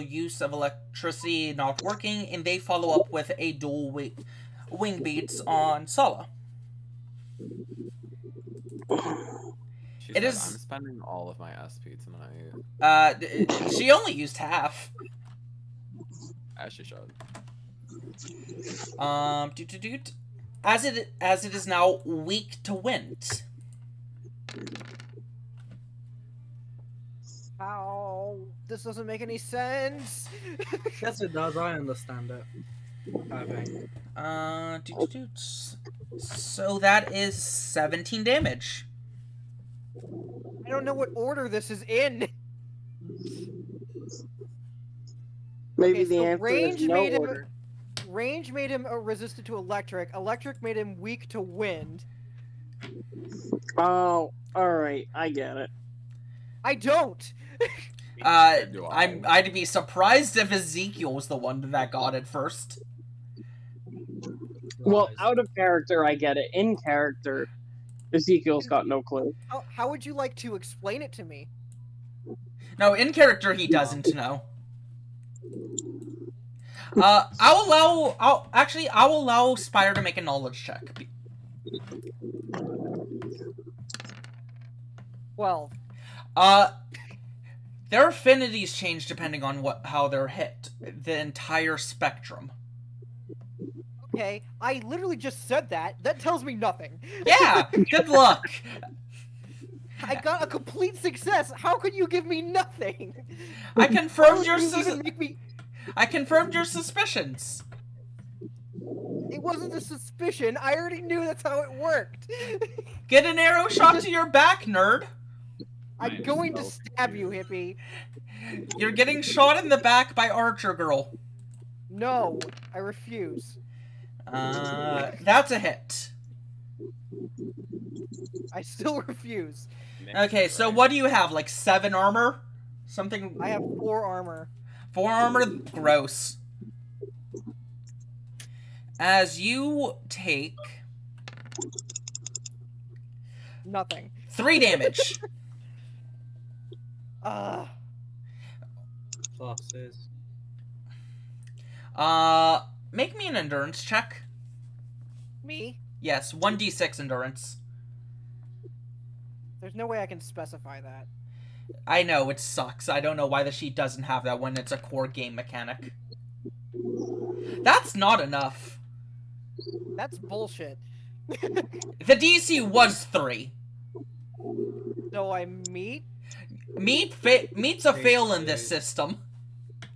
use of electricity not working, and they follow up with a dual wing beats on Sala. I'm spending all of my SP tonight. She only used half. As she should. As it is now weak to wind. Ow, this doesn't make any sense. Yes, it does. I understand it. I think. So that is 17 damage. I don't know what order this is in. Maybe Okay, the so answer range is no made order. Range made him resistant to electric. Electric made him weak to wind. Oh, alright, I get it. I don't. I'd be surprised if Ezekiel was the one that got it first. Well, out of character, I get it. In character, Ezekiel's got no clue. How would you like to explain it to me? No, in character he doesn't know. I'll allow Spire to make a knowledge check. 12. Their affinities change depending on how they're hit. The entire spectrum. Okay, I literally just said that. That tells me nothing. Yeah, good luck. I got a complete success. How could you give me nothing? I confirmed your I confirmed your suspicions. It wasn't a suspicion. I already knew that's how it worked. Get an arrow shot to your back, nerd. I'm going to stab you, hippie. You're getting shot in the back by Archer Girl. No, I refuse. That's a hit. I still refuse. Okay, so what do you have? Like 7 armor? Something? I have 4 armor. 4 armor? Gross. As you take... Nothing. 3 damage. Pluses. Make me an endurance check. Me? Yes, 1d6 endurance. There's no way I can specify that. I know, it sucks. I don't know why the sheet doesn't have that when it's a core game mechanic. That's not enough. That's bullshit. The DC was 3. So I meet? Meet's a fail in this system.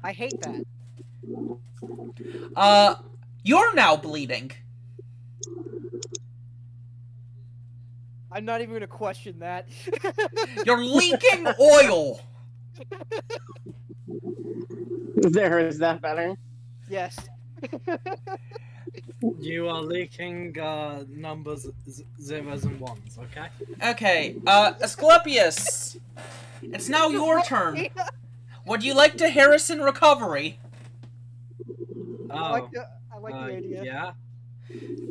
I hate that. You're now bleeding. I'm not even gonna question that. You're leaking oil! There, is that better? Yes. You are leaking numbers, zeros and ones, okay? Okay, Asclepius! It's now your turn. Would you like to Harrison recovery? I like the idea. Yeah.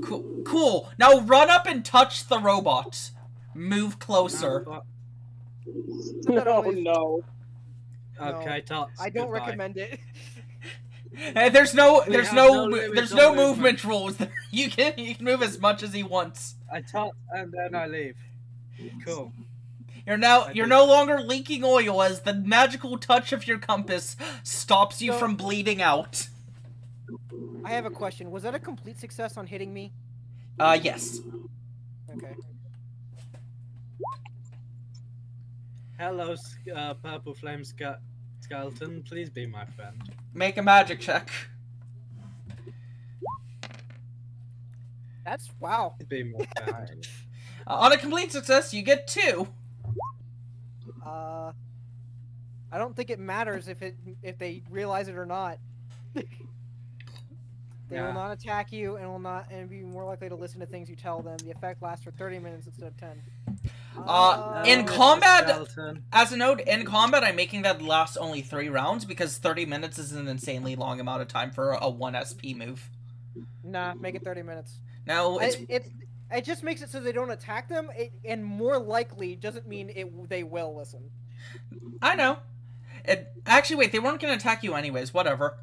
Cool. Now run up and touch the robot. Move closer. Oh no. Okay, Tots. I don't goodbye. recommend it. And there's no have no limits on movement rules. You can move as much as he wants. I tot and then I leave. Cool. You're no longer leaking oil as the magical touch of your compass stops you from bleeding out. I have a question. Was that a complete success on hitting me? Yes. Okay. Hello, Purple Flame Skeleton. Please be my friend. Make a magic check. That's wow. Please be my friend. On a complete success, you get 2. I don't think it matters if they realize it or not. They will not attack you and be more likely to listen to things you tell them. The effect lasts for 30 minutes instead of 10. In combat, as a note, in combat, I'm making that last only 3 rounds because 30 minutes is an insanely long amount of time for a 1 SP move. Nah, make it 30 minutes. Now, it just makes it so they don't attack them, and more likely doesn't mean they will listen. I know. Actually, wait, they weren't going to attack you anyways. Whatever.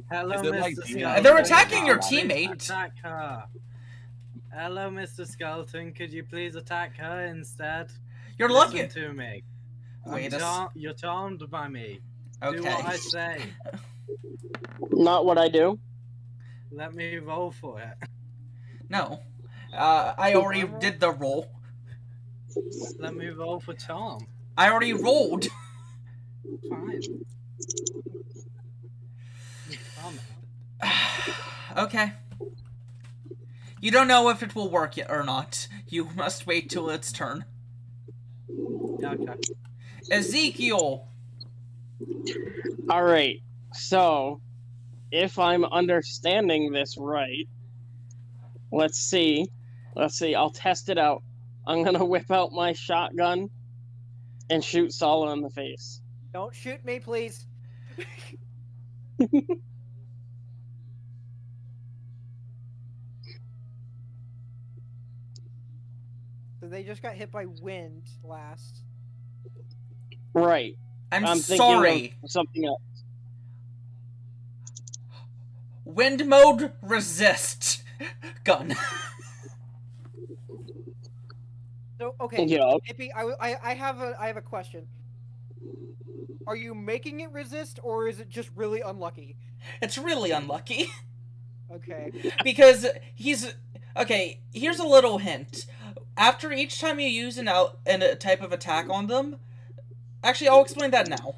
Hello, like, Mr. yeah, Skeleton. They're attacking your teammate. Attack her. Hello, Mr. Skeleton. Could you please attack her instead? You're Listen lucky. to me. Wait, You're charmed by me. okay. Do what I say. Not what I do. Let me roll for it. No. I already did the roll. Let me roll for charm. I already rolled. Fine. Okay. You don't know if it will work yet or not. You must wait till its turn. Okay. Ezekiel! Alright, so, if I'm understanding this right, let's see, I'll test it out. I'm gonna whip out my shotgun and shoot Sala in the face. Don't shoot me, please. So they just got hit by wind last. Right. I'm thinking sorry. of something else. Wind mode, resist. Gun. So okay, Yeah. Hippie, I have a question. Are you making it resist, or is it just really unlucky? It's really unlucky. Okay. Because he's... Okay, here's a little hint. After each time you use a type of attack on them... Actually, I'll explain that now.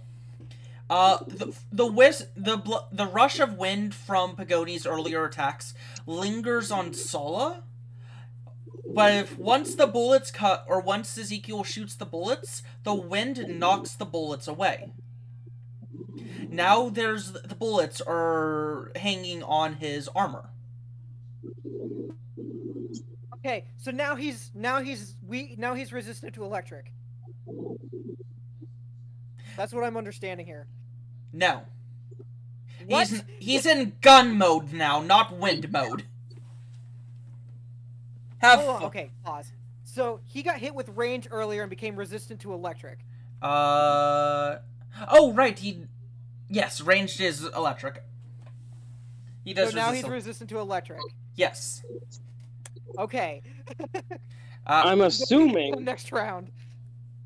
The rush of wind from Pagoni's earlier attacks lingers on Sala, but once the bullets cut, or once Ezekiel shoots the bullets, the wind knocks the bullets away. Now the bullets are hanging on his armor. Okay, so now he's resistant to electric. That's what I'm understanding here. No. What? He's in gun mode now, not wind mode. Hold on, okay, pause. So he got hit with range earlier and became resistant to electric. Oh, right, yes, ranged is electric. He does. So now he's resistant to electric. Yes. Okay. I'm assuming next round.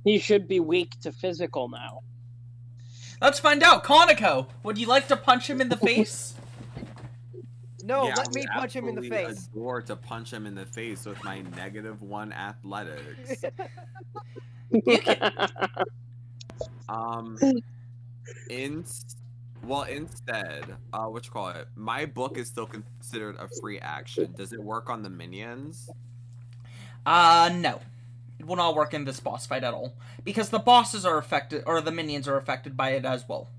he should be weak to physical now. Let's find out. Kaneko, would you like to punch him in the face? No, Yeah, let me punch him in the face. Adore to punch him in the face with my -1 athletics. Instead, what you call it? My book is still considered a free action. Does it work on the minions? No. It will not work in this boss fight at all. Because the bosses are affected, or the minions are affected by it as well.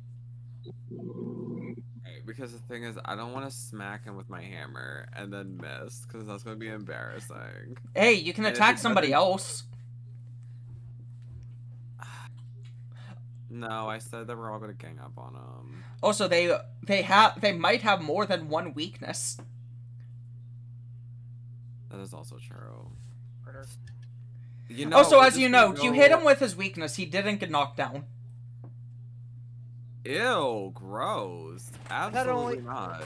Because the thing is, I don't want to smack him with my hammer and then miss, because that's going to be embarrassing. Hey, you can attack somebody else. No, I said that we're all going to gang up on him. Also, they might have more than one weakness. That is also true. Also, as you know, you hit him with his weakness, he didn't get knocked down. Ew, gross. Absolutely not.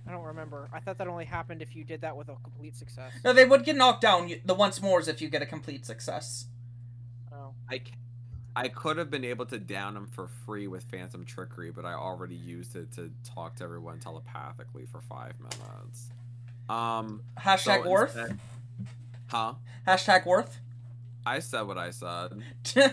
I don't remember. I thought that only happened if you did that with a complete success. No, they would get knocked down the once mores if you get a complete success. Oh. I could have been able to down him for free with Phantom Trickery, but I already used it to talk to everyone telepathically for 5 minutes. Hashtag so worth? instead... Huh? Hashtag worth? I said what I said. Do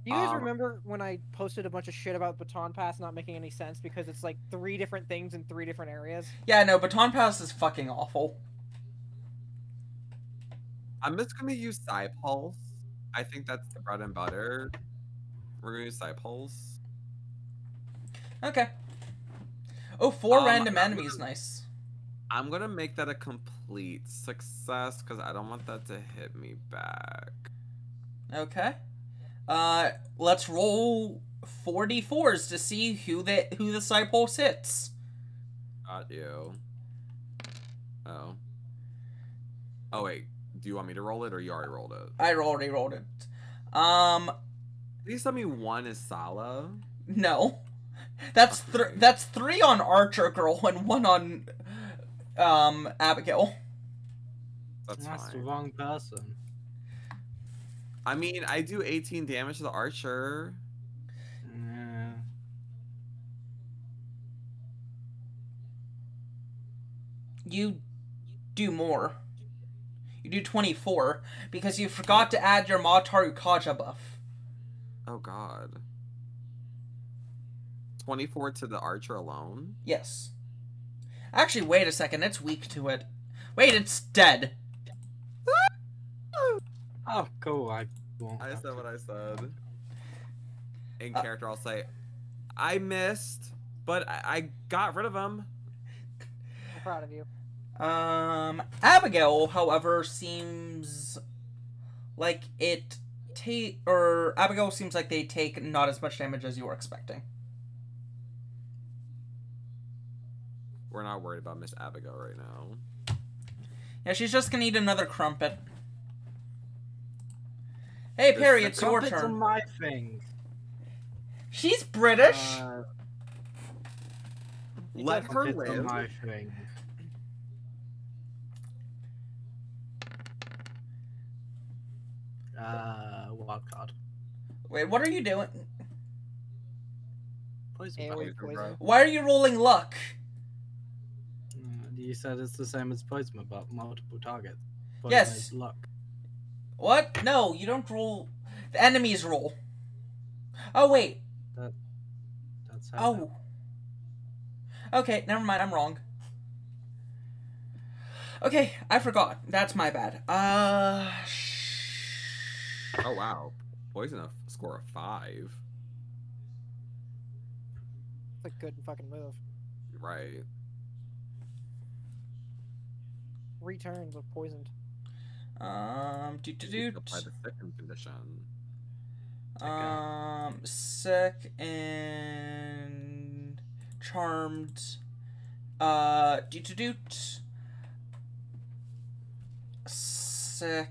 you guys remember when I posted a bunch of shit about Baton Pass not making any sense because it's like 3 different things in 3 different areas? Yeah, no, Baton Pass is fucking awful. I'm just gonna use Psi-Pulse. I think that's the bread and butter. We're gonna use Psi-Pulse. Okay. Oh, 4 random enemies, nice. I'm gonna make that a complete success because I don't want that to hit me back. Okay. Let's roll 4d4s to see who the Psi-Pulse hits. Got you. Oh. Oh wait. Do you want me to roll it or you already rolled it? I already rolled it. Please tell me 1 is Sala. No. That's 3 on Archer Girl and 1 on Abigail. That's fine. the wrong person. I mean, I do 18 damage to the Archer. Yeah. You do more. You do 24 because you forgot to add your Mataru Kaja buff. Oh god. 24 to the Archer alone? Yes. Actually, wait a second. It's weak to it. Wait, it's dead. Oh, cool. I said what I said. In character, I'll say, I missed, but I got rid of him. I'm proud of you. Abigail, however, seems like Abigail seems like they take not as much damage as you were expecting. We're not worried about Miss Abigail right now. Yeah, she's just gonna eat another crumpet. Hey, Perry, it's your turn. Are my thing. She's British. Let her It's live. my thing. Wild card. Wait, what are you doing? Poison. AoE poison. Why are you rolling luck? You said it's the same as poison, but multiple targets. Poison Yes. is luck. What? No, you don't roll. The enemies roll. Oh, wait. That's how. Oh. Okay, never mind. I'm wrong. Okay, I forgot. That's my bad. Oh, wow. Poison a score of 5. It's a good fucking move. Right. Return with poisoned. Apply the second condition. Sick and charmed. Sick.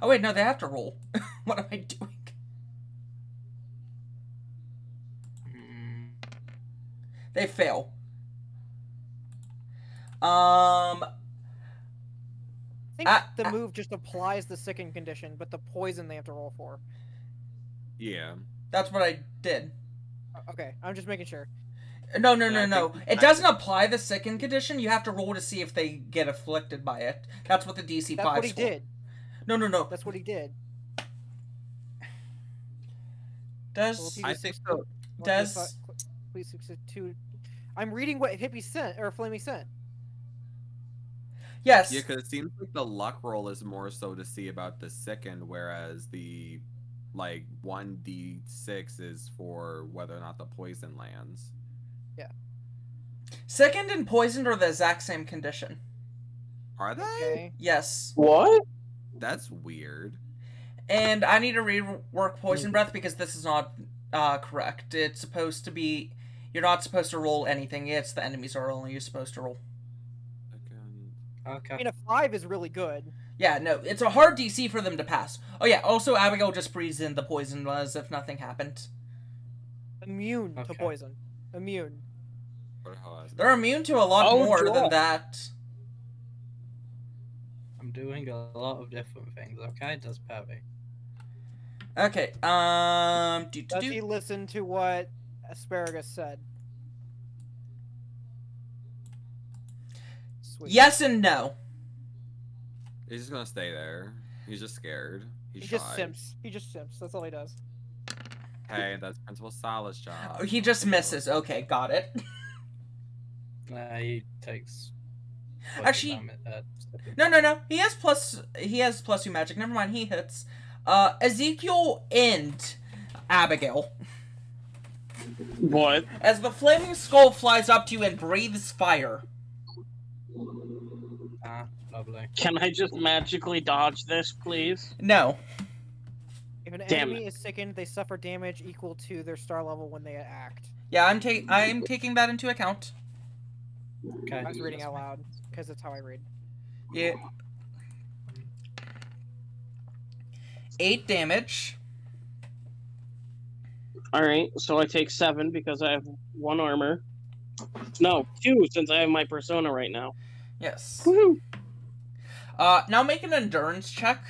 Oh wait, no, they have to roll. What am I doing? They fail. I think the move just applies the sicken condition, but the poison they have to roll for. Yeah. That's what I did. Okay, I'm just making sure. No. It doesn't apply the sicken condition. You have to roll to see if they get afflicted by it. That's what the DC 5 That's what he did. No. That's what he did. Does... I think so. Does... Please 2. I'm reading what Hippie sent, or Flamey sent. Yes. Yeah, because it seems like the luck roll is more so to see about the sicken, whereas the, 1d6 is for whether or not the poison lands. Yeah. Sickened and poisoned are the exact same condition. Are they? Okay. Yes. What? That's weird. And I need to rework Poison Breath because this is not correct. It's supposed to be... You're not supposed to roll anything. It's the enemies are only you're supposed to roll. Okay. I mean, a 5 is really good. Yeah, no, it's a hard DC for them to pass. Oh yeah, also Abigail just breathes in the poison as if nothing happened. Immune to poison. Immune. They're immune to a lot more than that. I'm doing a lot of different things, okay? Does Perry? Okay, Does he listen to what Asparagus said? Sweet. Yes and no. He's just gonna stay there. He's just scared. He just simps. He just simps. That's all he does. Hey, that's Principal Salah's job. He just misses. Okay, got it. He takes. Actually, no. He has +2 magic. Never mind. He hits. Ezekiel and Abigail. What? As the flaming skull flies up to you and breathes fire. Lovely. Can I just magically dodge this, please? No. If an enemy is sickened, they suffer damage equal to their star level when they act. Yeah, I'm taking that into account. Okay. I was reading out loud because that's how I read. Yeah. 8 damage. Alright, so I take 7 because I have 1 armor. No, 2 since I have my persona right now. Yes. Woohoo! Now make an endurance check.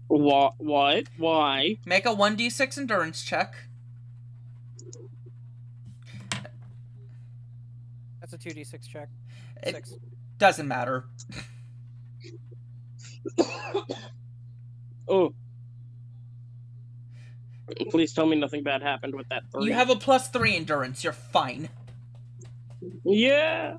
What? Why? Make a 1d6 endurance check. That's a 2d6 check. It 6. doesn't matter. Oh. Please tell me nothing bad happened with that 3. You have a +3 endurance. You're fine. Yeah.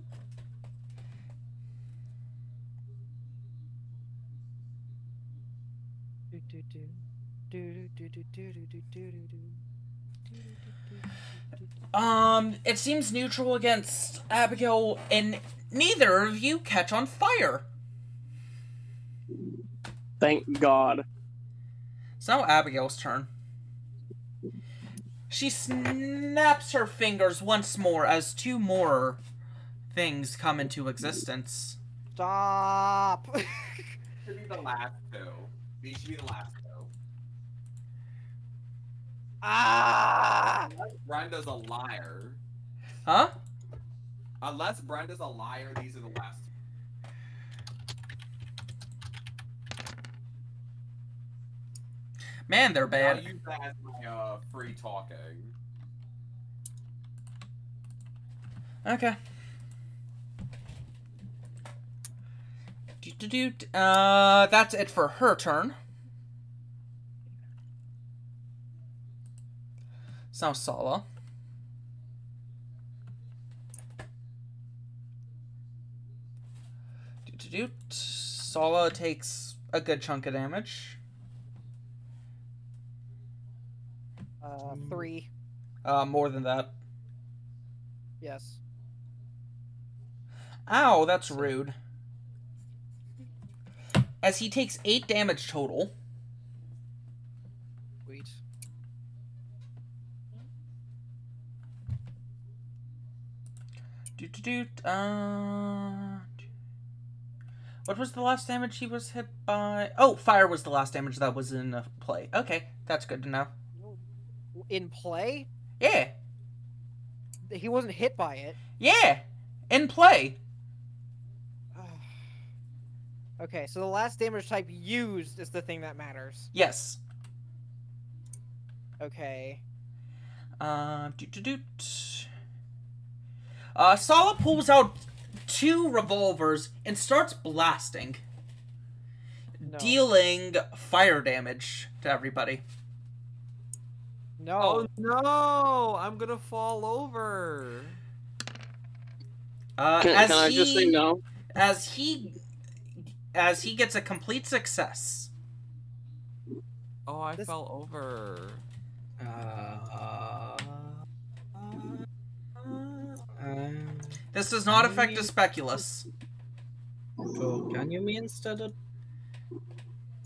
It seems neutral against Abigail, and neither of you catch on fire. Thank God. It's now Abigail's turn. She snaps her fingers once more as 2 more things come into existence. Stop! Should be the last 2. These should be the last 2. Ah! Unless Brenda's a liar. Huh? Unless Brenda's a liar, these are the last 2. Man, they're bad. I'll use that as my free talking. Okay. That's it for her turn. It's now Sala. Sala takes a good chunk of damage. 3. More than that. Yes. Ow, that's rude. As he takes 8 damage total. Sweet. What was the last damage he was hit by? Oh, fire was the last damage that was in play. Okay, that's good to know. In play? Yeah. He wasn't hit by it. Yeah, in play. Okay, so the last damage type used is the thing that matters. Yes. Okay. Sala pulls out 2 revolvers and starts blasting, dealing fire damage to everybody. No. Oh no! I'm gonna fall over. Can I just say no? As he gets a complete success. Oh, I fell over. This does not affect the speculous. Cool. Can you me instead of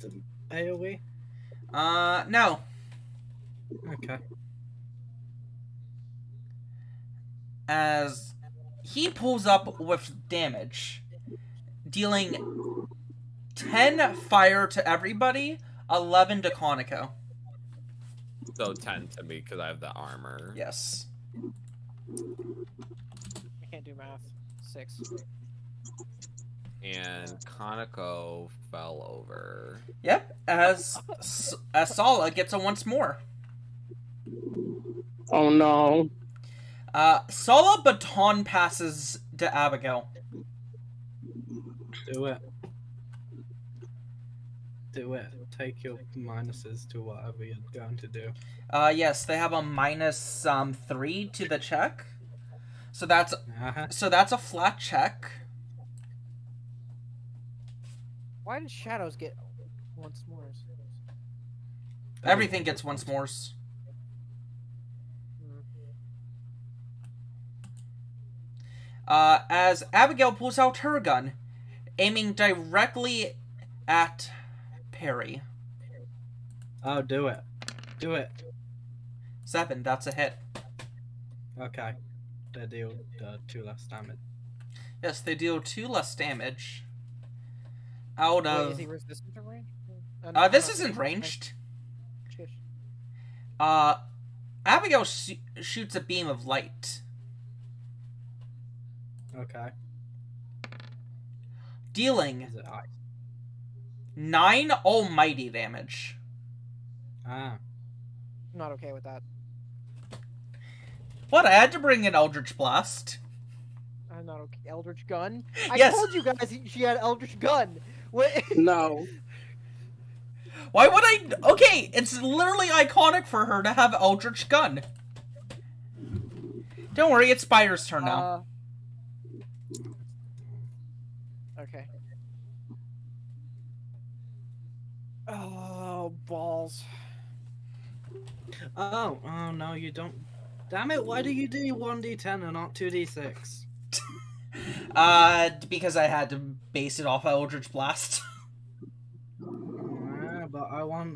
the AoE? No. Okay. As he pulls up with damage, dealing 10 fire to everybody, 11 to Kaneko. So 10 to me because I have the armor. Yes. I can't do math. 6. And Kaneko fell over. Yep, as Sala gets a once more. Oh no. Sala baton passes to Abigail. Do it. Do it. Take your minuses to whatever you're going to do. Yes, they have a minus 3 to the check. So that's a flat check. Why did shadows get once more? Everything gets once mores. As Abigail pulls out her gun, aiming directly at Perry. Oh, do it. Do it. 7, that's a hit. Okay. They deal 2 less damage. Yes, they deal 2 less damage. Out Wait, of... is he resistant to range? This isn't ranged. Abigail shoots a beam of light. Okay. Dealing Is it ice? 9 almighty damage. Ah. I'm not okay with that. What? I had to bring an Eldritch Blast. I'm not okay. Eldritch Gun? Yes. I told you guys she had Eldritch Gun. What? No. Why would I? Okay, it's literally iconic for her to have Eldritch Gun. Don't worry, it's Spider's turn now. Okay. Oh, balls. Oh no, you don't. Damn it, why do you do 1d10 and not 2d6? Because I had to base it off Eldritch Blast. But I want,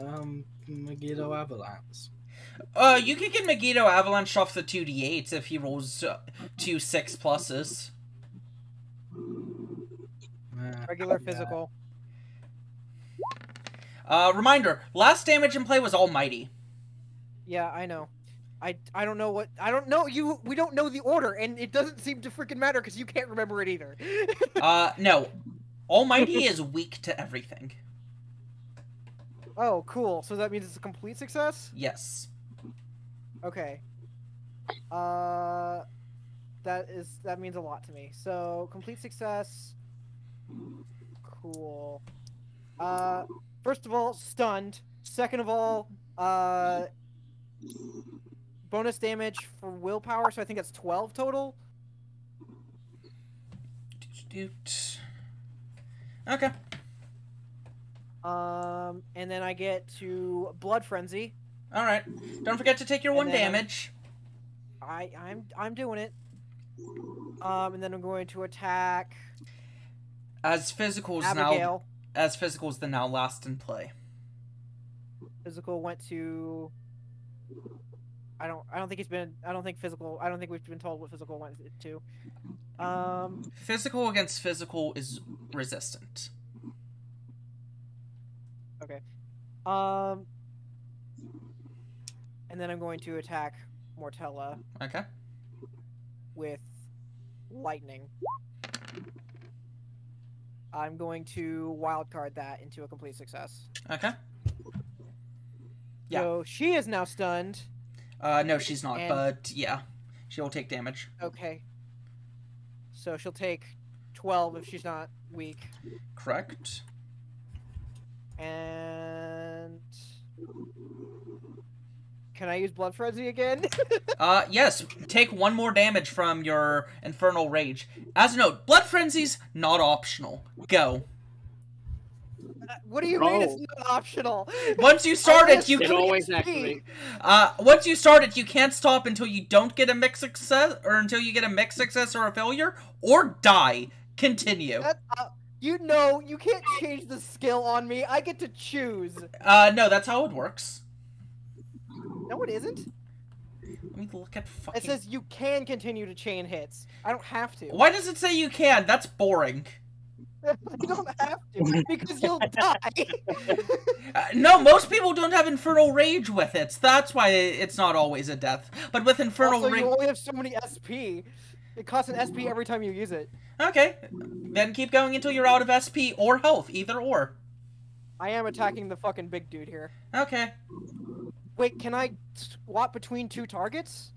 Megiddo Avalanche. You can get Megiddo Avalanche off the 2d8s if he rolls 2 6 pluses. Regular physical. Reminder, last damage in play was Almighty. Yeah, I know. I don't know what... I don't know. We don't know the order, and it doesn't seem to freaking matter because you can't remember it either. No. Almighty is weak to everything. Oh, cool. So that means it's a complete success? Yes. Okay. That means a lot to me. So, complete success. Cool. First of all, stunned. Second of all, bonus damage for willpower, so I think that's 12 total. Okay. And then I get to Blood Frenzy. All right. Don't forget to take your 1 damage. I'm doing it. And then I'm going to attack As physical's Abigail. As physical's the now last in play. Physical went to... I don't think we've been told what physical went to. Physical against physical is resistant. Okay. And then I'm going to attack Mortella. Okay. With lightning. I'm going to wildcard that into a complete success. Okay. Yeah. So she is now stunned. No, she's not, but yeah. She'll take damage. Okay. So she'll take 12 if she's not weak. Correct. And... Can I use Blood Frenzy again? Yes. Take 1 more damage from your Infernal Rage. As a note, Blood Frenzy's not optional. Go. What do you mean it's not optional? Once you start it, you can always activate. Once you start it, you can't stop until you don't get a mixed success, or until you get a mixed success or a failure, or die. Continue. You know, you can't change the skill on me. I get to choose. No, that's how it works. No, it isn't. Let me look at fucking... It says you can continue to chain hits. I don't have to. Why does it say you can? That's boring. You don't have to, because you'll die. No, most people don't have Infernal Rage with it. That's why it's not always a death. But with Infernal Also, Rage... you only have so many SP. It costs an SP every time you use it. Okay, then keep going until you're out of SP or health, either or. I am attacking the fucking big dude here. Okay. Wait, can I swap between 2 targets?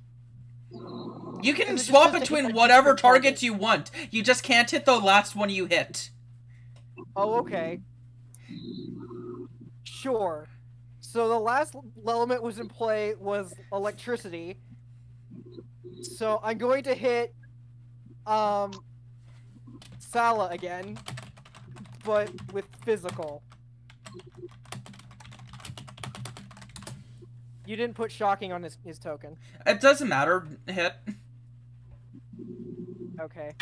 You can swap between whatever targets you want. You just can't hit the last one you hit. Oh, okay. Sure. So the last element was in play was electricity. So I'm going to hit Sala again, but with physical. You didn't put shocking on his token. It doesn't matter. Hit. Okay.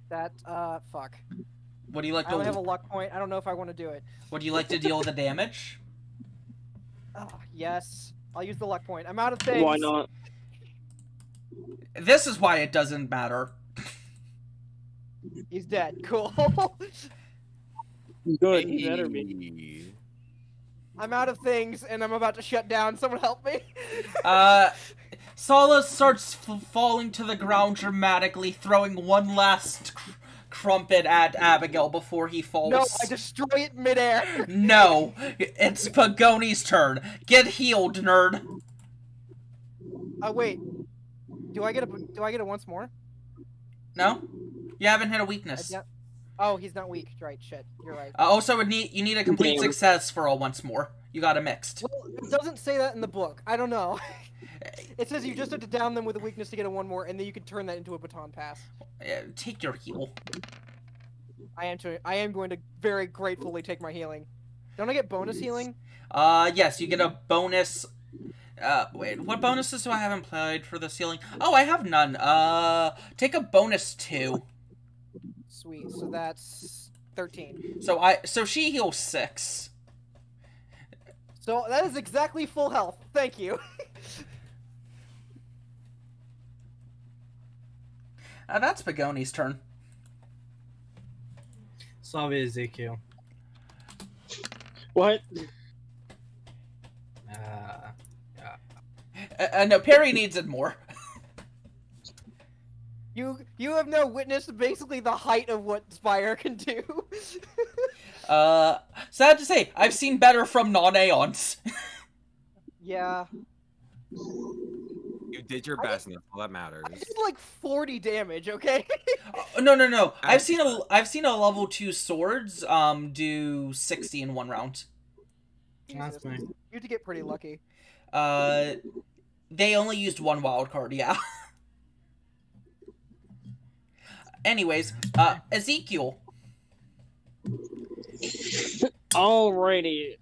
That, fuck. What do you like I to... don't have a luck point. I don't know if I want to do it. Would you like to deal the damage? Yes. I'll use the luck point. I'm out of things. Why not? This is why it doesn't matter. He's dead. Cool. Good. He better be. I'm out of things, and I'm about to shut down. Someone help me. Sala starts falling to the ground dramatically, throwing one last crumpet at Abigail before he falls. No, I destroy it midair. No, it's Pagoni's turn. Get healed, nerd. Wait. Do I get it once more? No? You haven't hit a weakness. Oh, he's not weak. Right, shit. You're right. Also, you need a complete success for a once more. You got a mixed. Well, it doesn't say that in the book. I don't know. It says you just have to down them with a weakness to get a one more, and then you can turn that into a baton pass. Take your heal. I am going to very gratefully take my healing. Don't I get bonus healing? Yes, you get a bonus. Wait, what bonuses do I have employed for this healing? Oh, I have none. Take a bonus 2. Sweet, so that's 13. So she heals 6. So that is exactly full health. Thank you. That's Pagoni's turn. Sorry, Ezekiel. What? No, Perry needs it more. You have now witnessed basically the height of what Spire can do. Sad to say, I've seen better from non-Aeons. Yeah. You did your best, and that's all that matters. I did like 40 damage, okay? No. I've seen a level 2 swords do 60 in one round. That's me. You have to get pretty lucky. They only used one wild card, yeah. Anyways, Ezekiel. Alrighty.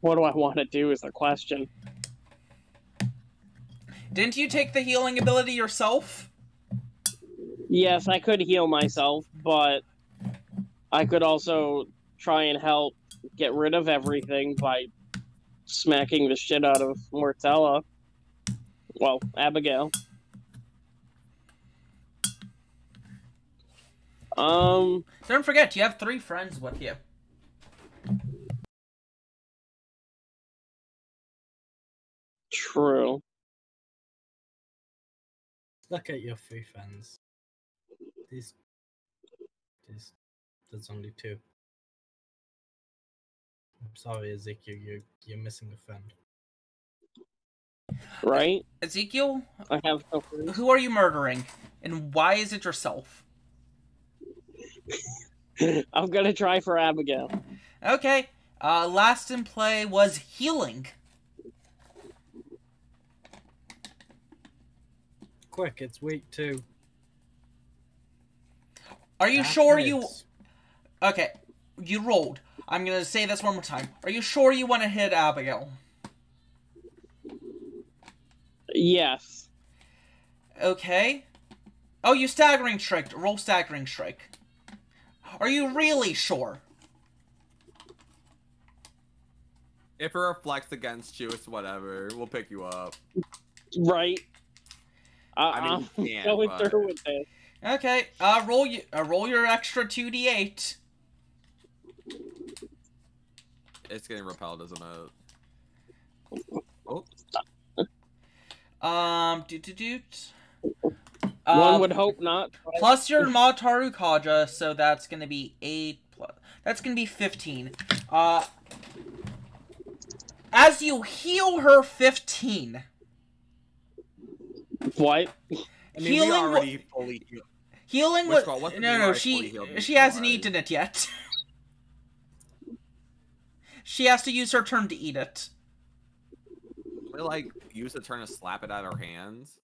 What do I want to do is the question. Didn't you take the healing ability yourself? Yes, I could heal myself, but I could also try and help get rid of everything by smacking the shit out of Mortella. Well, Abigail. Don't forget, you have 3 friends with you. True. Look at your 3 friends. There's only 2. I'm sorry, Ezekiel, you're missing a friend. Right? Ezekiel? I have no friends. Who are you murdering? And why is it yourself? I'm gonna try for Abigail. Okay. Last in play was healing. Quick, it's week 2. Are you sure you... Okay, you rolled. I'm gonna say this one more time. Are you sure you want to hit Abigail? Yes. Okay. Oh, you staggering strike. Roll staggering strike. Are you really sure? If it reflects against you, it's whatever. We'll pick you up. Right. I'm going through with this. Okay, roll your extra 2d8. It's getting repelled, isn't it? Oh. One would hope not. Plus your Mataru Kaja, so that's gonna be 8 plus. That's gonna be 15. As you heal her 15. What? I mean, healing we already fully healed. Healing was no. She hasn't eaten it yet. She has to use her turn to eat it. We like use the turn to slap it out of her hands.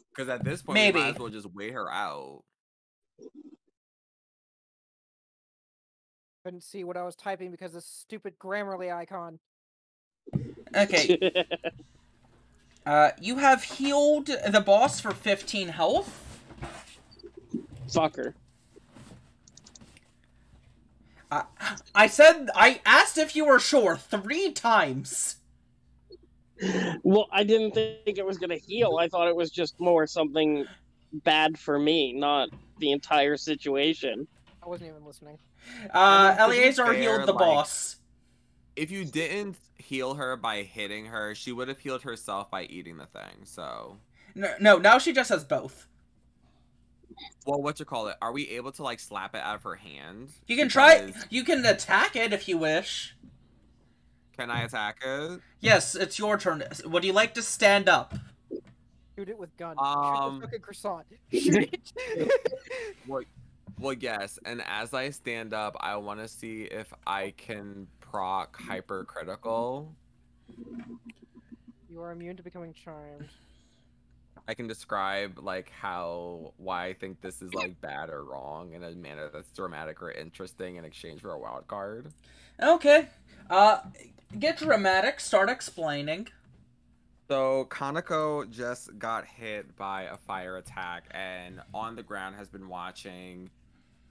Because at this point, maybe we might as well just wait her out. Couldn't see what I was typing because of this stupid Grammarly icon. Okay. You have healed the boss for 15 health. Fucker. I asked if you were sure 3 times. Well, I didn't think it was gonna heal. I thought it was just more something bad for me, not the entire situation. I wasn't even listening. Eleazar healed the boss. If you didn't heal her by hitting her, she would have healed herself by eating the thing, so... No, now she just has both. Well, are we able to, like, slap it out of her hand? You can try... You can attack it if you wish. Can I attack it? Yes, it's your turn. Would you like to stand up? Shoot it with gun. Shoot the fucking croissant. Shoot it. Well, yes, and as I stand up, I want to see if I can proc hypercritical. You are immune to becoming charmed. I can describe, like, why I think this is, like, bad or wrong in a manner that's dramatic or interesting in exchange for a wild card. Okay. Get dramatic. Start explaining. So, Kaneko just got hit by a fire attack and on the ground has been watching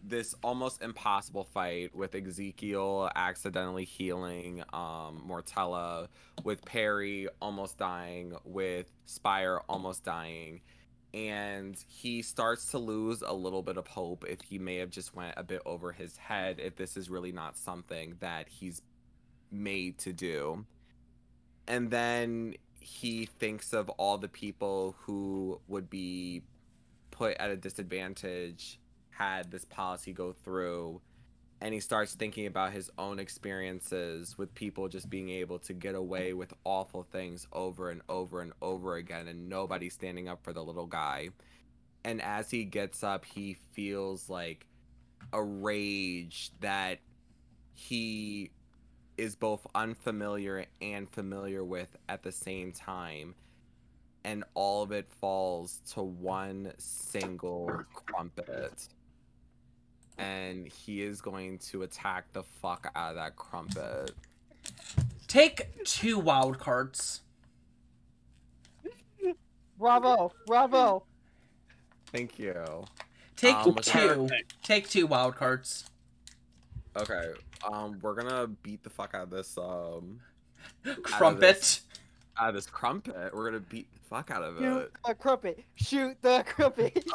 this almost impossible fight with Ezekiel accidentally healing Mortella, with Perry almost dying, with Spire almost dying, and he starts to lose a little bit of hope if he may have just went a bit over his head, if this is really not something that he's made to do. And then he thinks of all the people who would be put at a disadvantage had this policy go through, and he starts thinking about his own experiences with people just being able to get away with awful things over and over and over again, and nobody standing up for the little guy. And as he gets up, he feels like a rage that he is both unfamiliar and familiar with at the same time, and all of it falls to one single crumpet. And he is going to attack the fuck out of that crumpet. Take 2 wild cards. Bravo! Bravo! Thank you. Take 2. Take 2 wild cards. Okay. We're gonna beat the fuck out of this crumpet. Out of this crumpet. We're gonna beat the fuck out of it. Shoot the crumpet. Shoot the crumpet.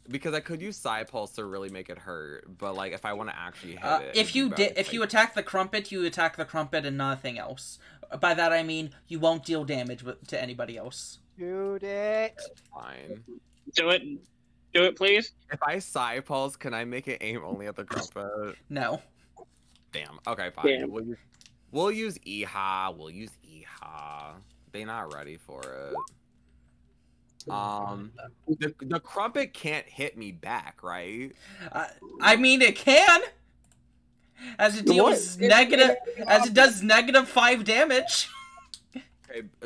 Because I could use Psy Pulse to really make it hurt, but like if I want to actually hit it, if you attack the crumpet, you attack the crumpet and nothing else. By that I mean you won't deal damage to anybody else. Shoot it. That's fine. Do it, please. If I Psy Pulse, can I make it aim only at the crumpet? No. Damn. Okay, fine. Damn. We'll use Hygh. We'll use Hygh. They're not ready for it. The crumpet can't hit me back, right? I mean, it can, as it deals negative, as it does -5 damage.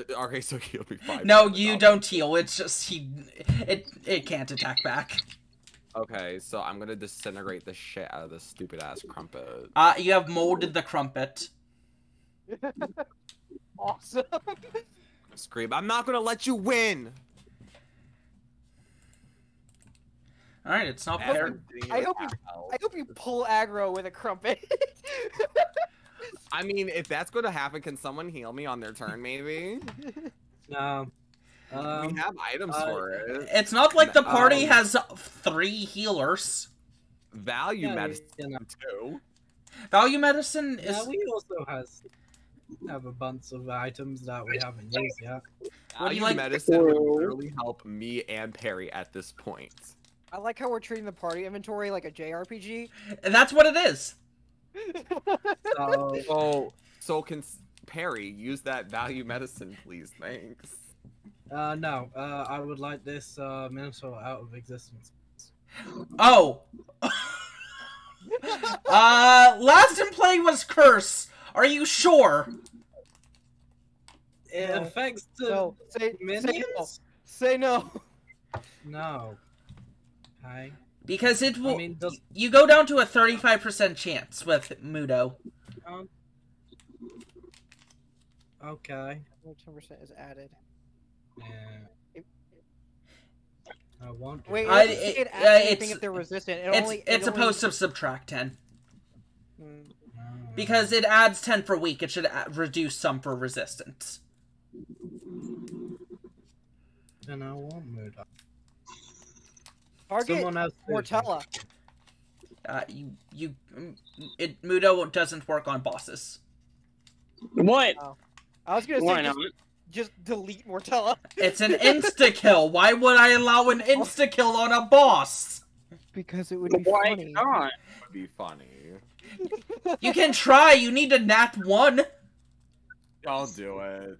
Okay, so he'll be fine. No, you don't heal. It's just it can't attack back. Okay, so I'm gonna disintegrate the shit out of this stupid ass crumpet. You have molded the crumpet. Awesome. Scream! I'm not gonna let you win. All right, it's not fair. I hope you pull aggro with a crumpet. I mean, if that's going to happen, can someone heal me on their turn, maybe? No. We have items for it. It's not like the party has 3 healers. Value medicine too. Value medicine is. Yeah, we also have a bunch of items that we haven't used yet. Value medicine would literally help me and Perry at this point. I like how we're treating the party inventory like a JRPG. And that's what it is. So can Perry use that value medicine, please? Thanks. No. I would like this Minotaur out of existence. Oh. Last in play was Curse. Are you sure? It affects the No. minions? Say no. No. Hi. Because it will. I mean, you go down to a 35% chance with Mudo. Okay. 10% is added. Yeah. I want. Wait, it adds anything if they're resistant. It's supposed to subtract 10. Mm. Because it adds 10 for weak, it should reduce some for resistance. Then I want Mudo. Target Mortella. Mudo doesn't work on bosses. What? Oh. I was gonna say just delete Mortella. It's an insta-kill. Why would I allow an insta-kill on a boss? Because it would be funny. Not? It would be funny. You can try. You need a nat 1. I'll do it.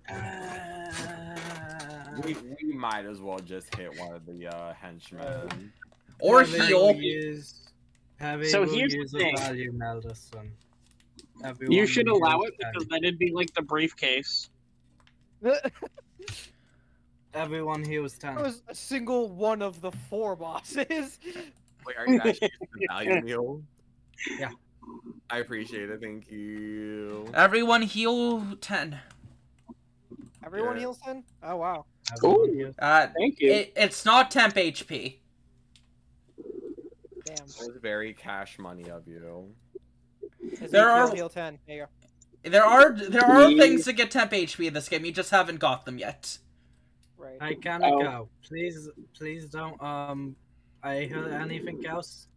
We might as well just hit one of the henchmen. Or heal. So here's the thing. Value medicine. You should allow it because then it'd be like the briefcase. Everyone heals 10. That was a single one of the 4 bosses. Wait, are you actually using the value meal? Yeah. I appreciate it, thank you. Everyone heal 10. Everyone heals 10? Oh, wow. Ooh, thank you. It's not temp HP. Damn. That was very cash money of you. There are heal 10. There you go. There are things to get temp HP in this game. You just haven't got them yet. Right. Hey, Kaneko, please don't I heard anything else?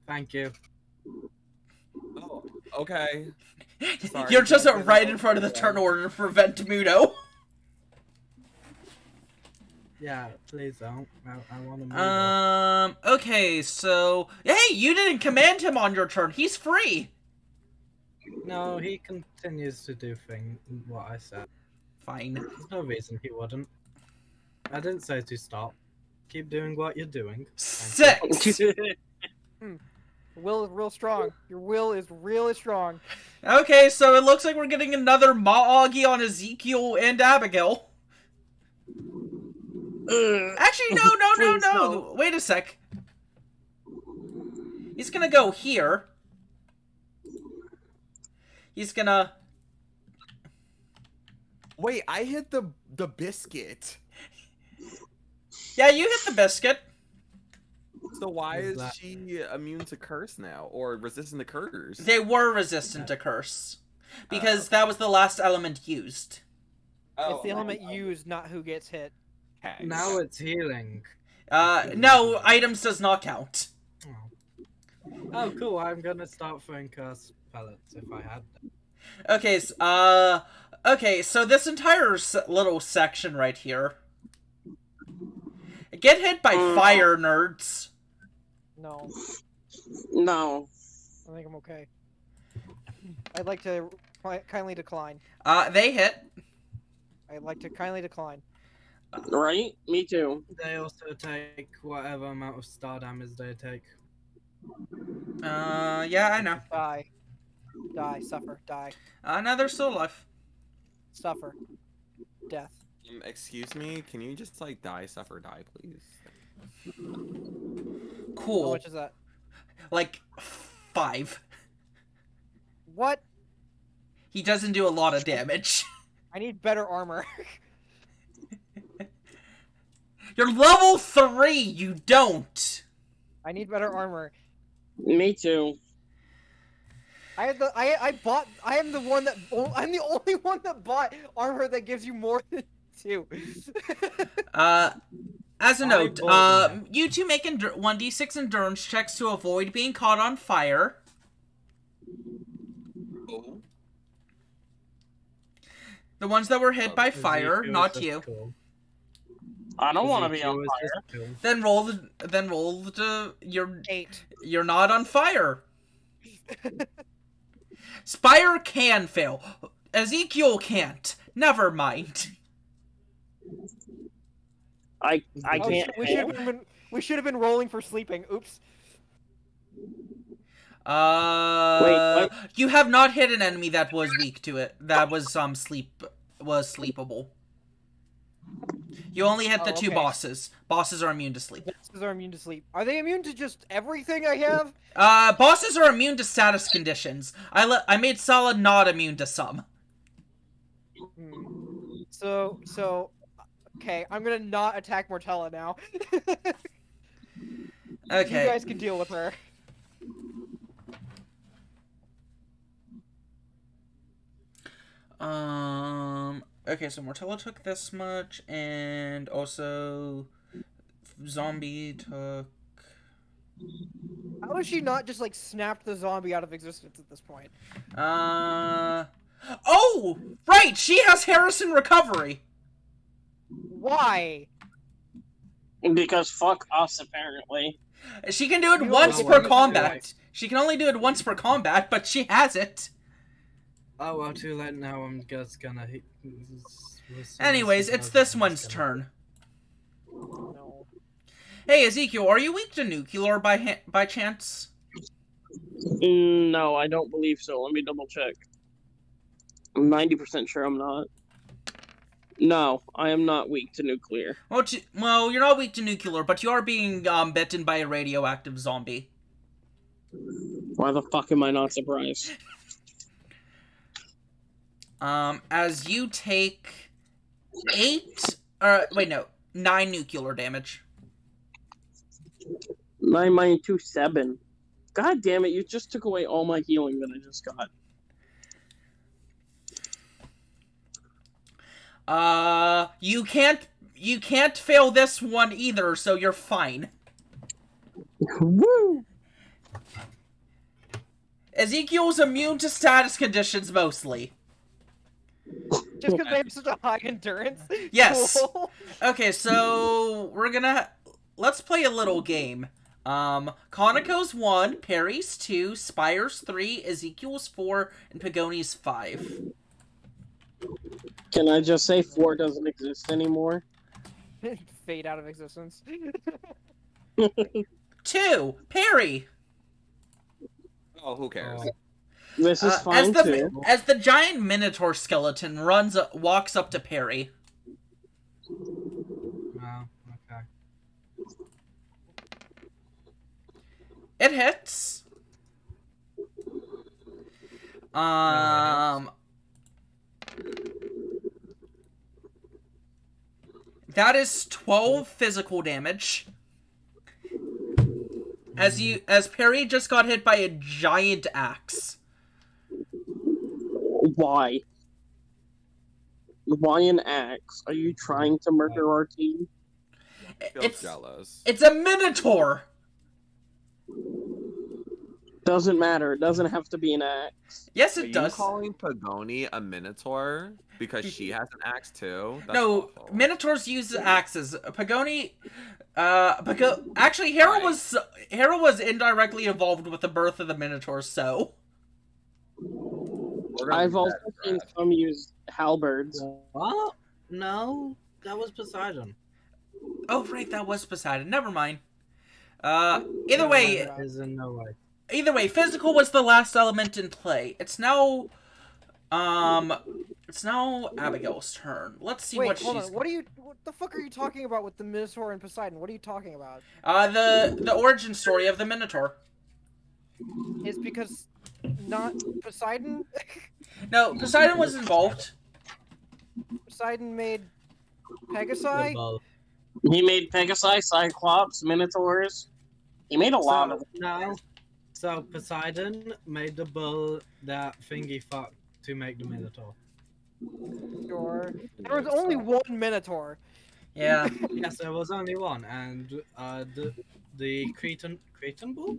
Thank you. Oh, okay. Sorry, You're just right in front of the turn order to prevent Mudo. Yeah, please don't. I want to move. Okay, so hey, you didn't command him on your turn. He's free. No, he continues to do what I said. Fine. There's no reason he wouldn't. I didn't say to stop. Keep doing what you're doing. 6. Will is real strong. Your will is really strong. Okay, so it looks like we're getting another Maagi on Ezekiel and Abigail. Actually, no. Wait a sec. He's gonna go here. He's gonna... Wait, I hit the biscuit. Yeah, you hit the biscuit. So why is she immune to curse now? Or resistant to curse? They were resistant to curse. Because that was the last element used. It's the element used, not who gets hit. Okay. Now it's healing. No, items does not count. Oh, cool. I'm gonna start throwing curse pellets if I had them. Okay, so this entire little section right here. Get hit by fire, nerds. No. No. I think I'm okay. I'd like to kindly decline. They hit. I'd like to kindly decline. Right? Me too. They also take whatever amount of star damage they take. Yeah, I know. Die. Die. Suffer. Die. No, they're still alive. Suffer. Death. Excuse me, can you just, like, die, suffer, die, please? Cool. How much is that? Like, 5. What? He doesn't do a lot of damage. I need better armor. You're level 3, you don't! I need better armor. Me too. I'm the only one that bought armor that gives you more than too. As a note, you two make 1d6 endurance checks to avoid being caught on fire. Oh. The ones that were hit by fire, not you. Cool. I don't want to be on fire. Cool. Then roll the you're 8. You're not on fire. Spire can fail. Ezekiel can't. Never mind. I can't. We should have been rolling for sleeping. Oops. Wait, you have not hit an enemy that was weak to it. That was sleepable. You only hit the two bosses. Bosses are immune to sleep. Bosses are immune to sleep. Are they immune to just everything I have? Bosses are immune to status conditions. I made Solid not immune to some. So, okay, I'm gonna not attack Mortella now. Okay. You guys can deal with her. Okay, so Mortella took this much, and also Zombie took... How has she not just, like, snapped the zombie out of existence at this point? Oh! Right! She has Harrison Recovery! Why? Because fuck us, apparently. She can do it once per combat. She can only do it once per combat, but she has it. Oh, well, too late now. I'm just gonna hit... Anyways, it's this one's turn. No. Hey, Ezekiel, are you weak to nuclear by chance? No, I don't believe so. Let me double check. I'm 90% sure I'm not. No, I am not weak to nuclear. Well, you're not weak to nuclear, but you are being bitten by a radioactive zombie. Why the fuck am I not surprised? As you take 9 nuclear damage. 9 minus 2, 7. God damn it, you just took away all my healing that I just got. You can't fail this one either, so you're fine. Woo! Ezekiel's immune to status conditions mostly. Just because they have such a high endurance? Yes. Cool. Okay, so let's play a little game. Kaneko's 1, Perry's 2, Spire's 3, Ezekiel's 4, and Pagoni's 5. Can I just say 4 doesn't exist anymore? Fade out of existence. 2, Perry! Oh, who cares? This is fine too. As the giant minotaur skeleton walks up to Perry. Oh, okay. It hits. That is 12 physical damage. As Perry just got hit by a giant axe. Why? Why an axe? Are you trying to murder our team? It's jealous. It's a minotaur. Doesn't matter. It doesn't have to be an axe. Yes, it Are does. you calling Pagoni a minotaur because she has an axe too? That's no, awful. minotaurs use axes. Pagoni, actually, Hera was indirectly involved with the birth of the minotaur. So I've also seen some use halberds. What? No, that was Poseidon. Oh right, that was Poseidon. Never mind. Either way, No way. Either way, physical was the last element in play. It's now Abigail's turn. Let's see what she's... Hold on. What the fuck are you talking about with the Minotaur and Poseidon? What are you talking about? The origin story of the Minotaur. Is because not Poseidon? No, Poseidon was involved. Poseidon made Pegasi? He made Pegasi, Cyclops, Minotaurs. He made a lot of them. No. So Poseidon made the bull that Thingy fucked to make the Minotaur. Sure. There was only one Minotaur. Yeah. Yes, there was only one, and the Cretan bull,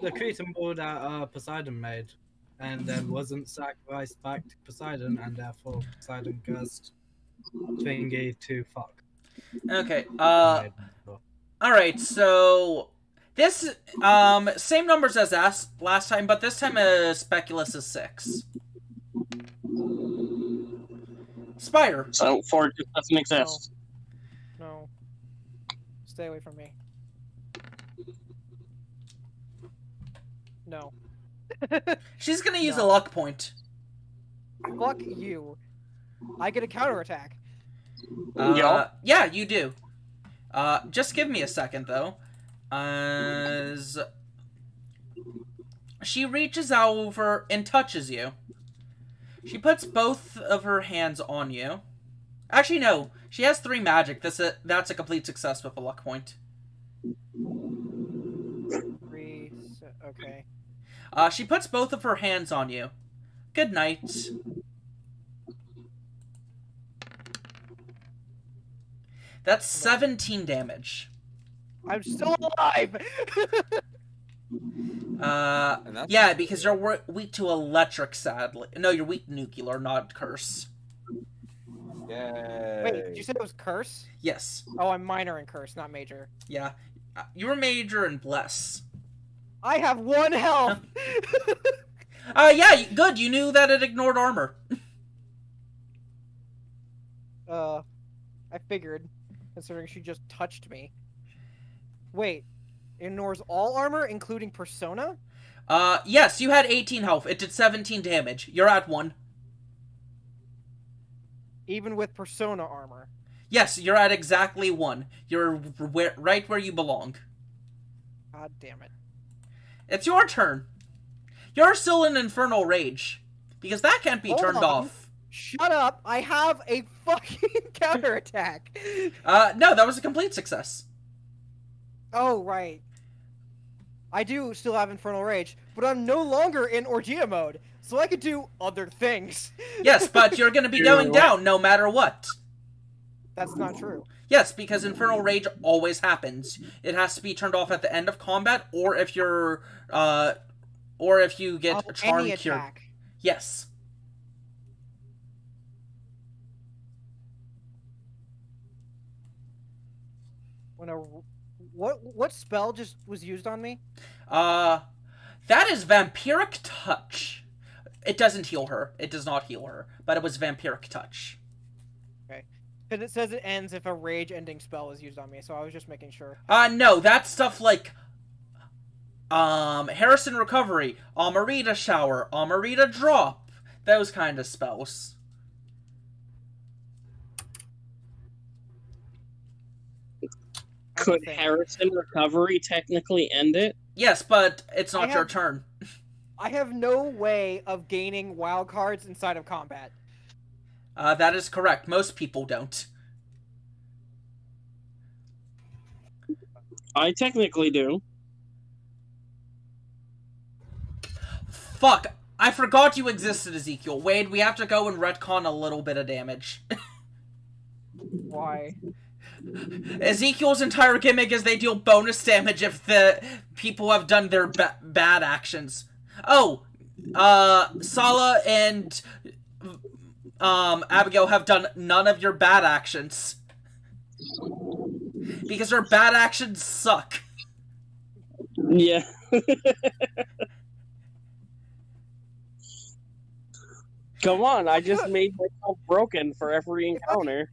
the Cretan bull that Poseidon made, and then wasn't sacrificed back to Poseidon, and therefore Poseidon cursed Thingy to fuck. Okay. All right. So this same numbers as last time, but this time Speculus is 6. Spire. So 4 just doesn't exist. No. Stay away from me. No. She's gonna use a luck point. Fuck you. I get a counterattack. Yeah, you do. Just give me a second, though. As she reaches over and touches you. She puts both of her hands on you. Actually, no. She has 3 magic. That's a complete success with a luck point. 3, okay. She puts both of her hands on you. Good night. That's 17 damage. I'm still alive! Yeah, because you're weak to electric, sadly. No, you're weak to nuclear, not curse. Yay. Wait, did you say it was curse? Yes. Oh, I'm minor in curse, not major. Yeah. You're major in bless. I have 1 health! Yeah, good. You knew that it ignored armor. I figured, considering she just touched me. Wait, ignores all armor, including persona? Yes, you had 18 health. It did 17 damage. You're at 1. Even with persona armor? Yes, you're at exactly 1. You're right where you belong. God damn it. It's your turn. You're still in Infernal Rage. Because that can't be turned off. Shut up! I have a fucking counterattack! No, that was a complete success. Oh, right. I do still have Infernal Rage, but I'm no longer in Orgia mode, so I could do other things. Yes, but you're gonna be going down no matter what. That's not true. Yes, because Infernal Rage always happens. It has to be turned off at the end of combat, or if you're, or if you get a charm cure. Yes. When what spell just was used on me? That is Vampiric Touch. It doesn't heal her. It does not heal her, but it was Vampiric Touch. Okay. Because it says it ends if a rage-ending spell is used on me, so I was just making sure. No, that's stuff like, Harrison Recovery, Amarita Shower, Amarita Drop, those kind of spells. Could Harrison Recovery technically end it? Yes, but it's not your turn. I have no way of gaining wild cards inside of combat. That is correct. Most people don't. I technically do. Fuck! I forgot you existed, Ezekiel. Wade, we have to go and retcon a little bit of damage. Why? Ezekiel's entire gimmick is they deal bonus damage if the people have done their bad actions. Oh, Sala and Abigail have done none of your bad actions. Because their bad actions suck. Yeah. Come on, I just made myself broken for every encounter.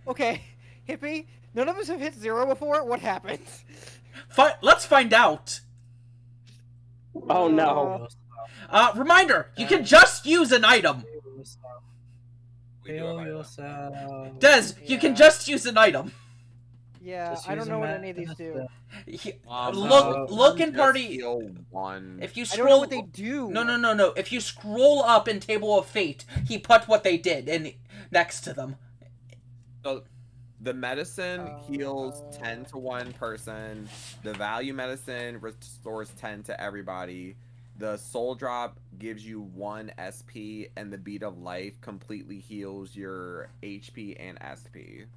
Okay, Hippie, none of us have hit 0 before. What happened? Let's find out. Oh no. Reminder, you can just use an item. Heal yourself. Des, you can just use an item. Yeah, I don't know what any of these do. Look in party. If you scroll, I don't know what they do. No. If you scroll up in Table of Fate, he put what they did in next to them. So, the medicine heals 10 to one person. The value medicine restores 10 to everybody. The soul drop gives you 1 SP, and the bead of life completely heals your HP and SP.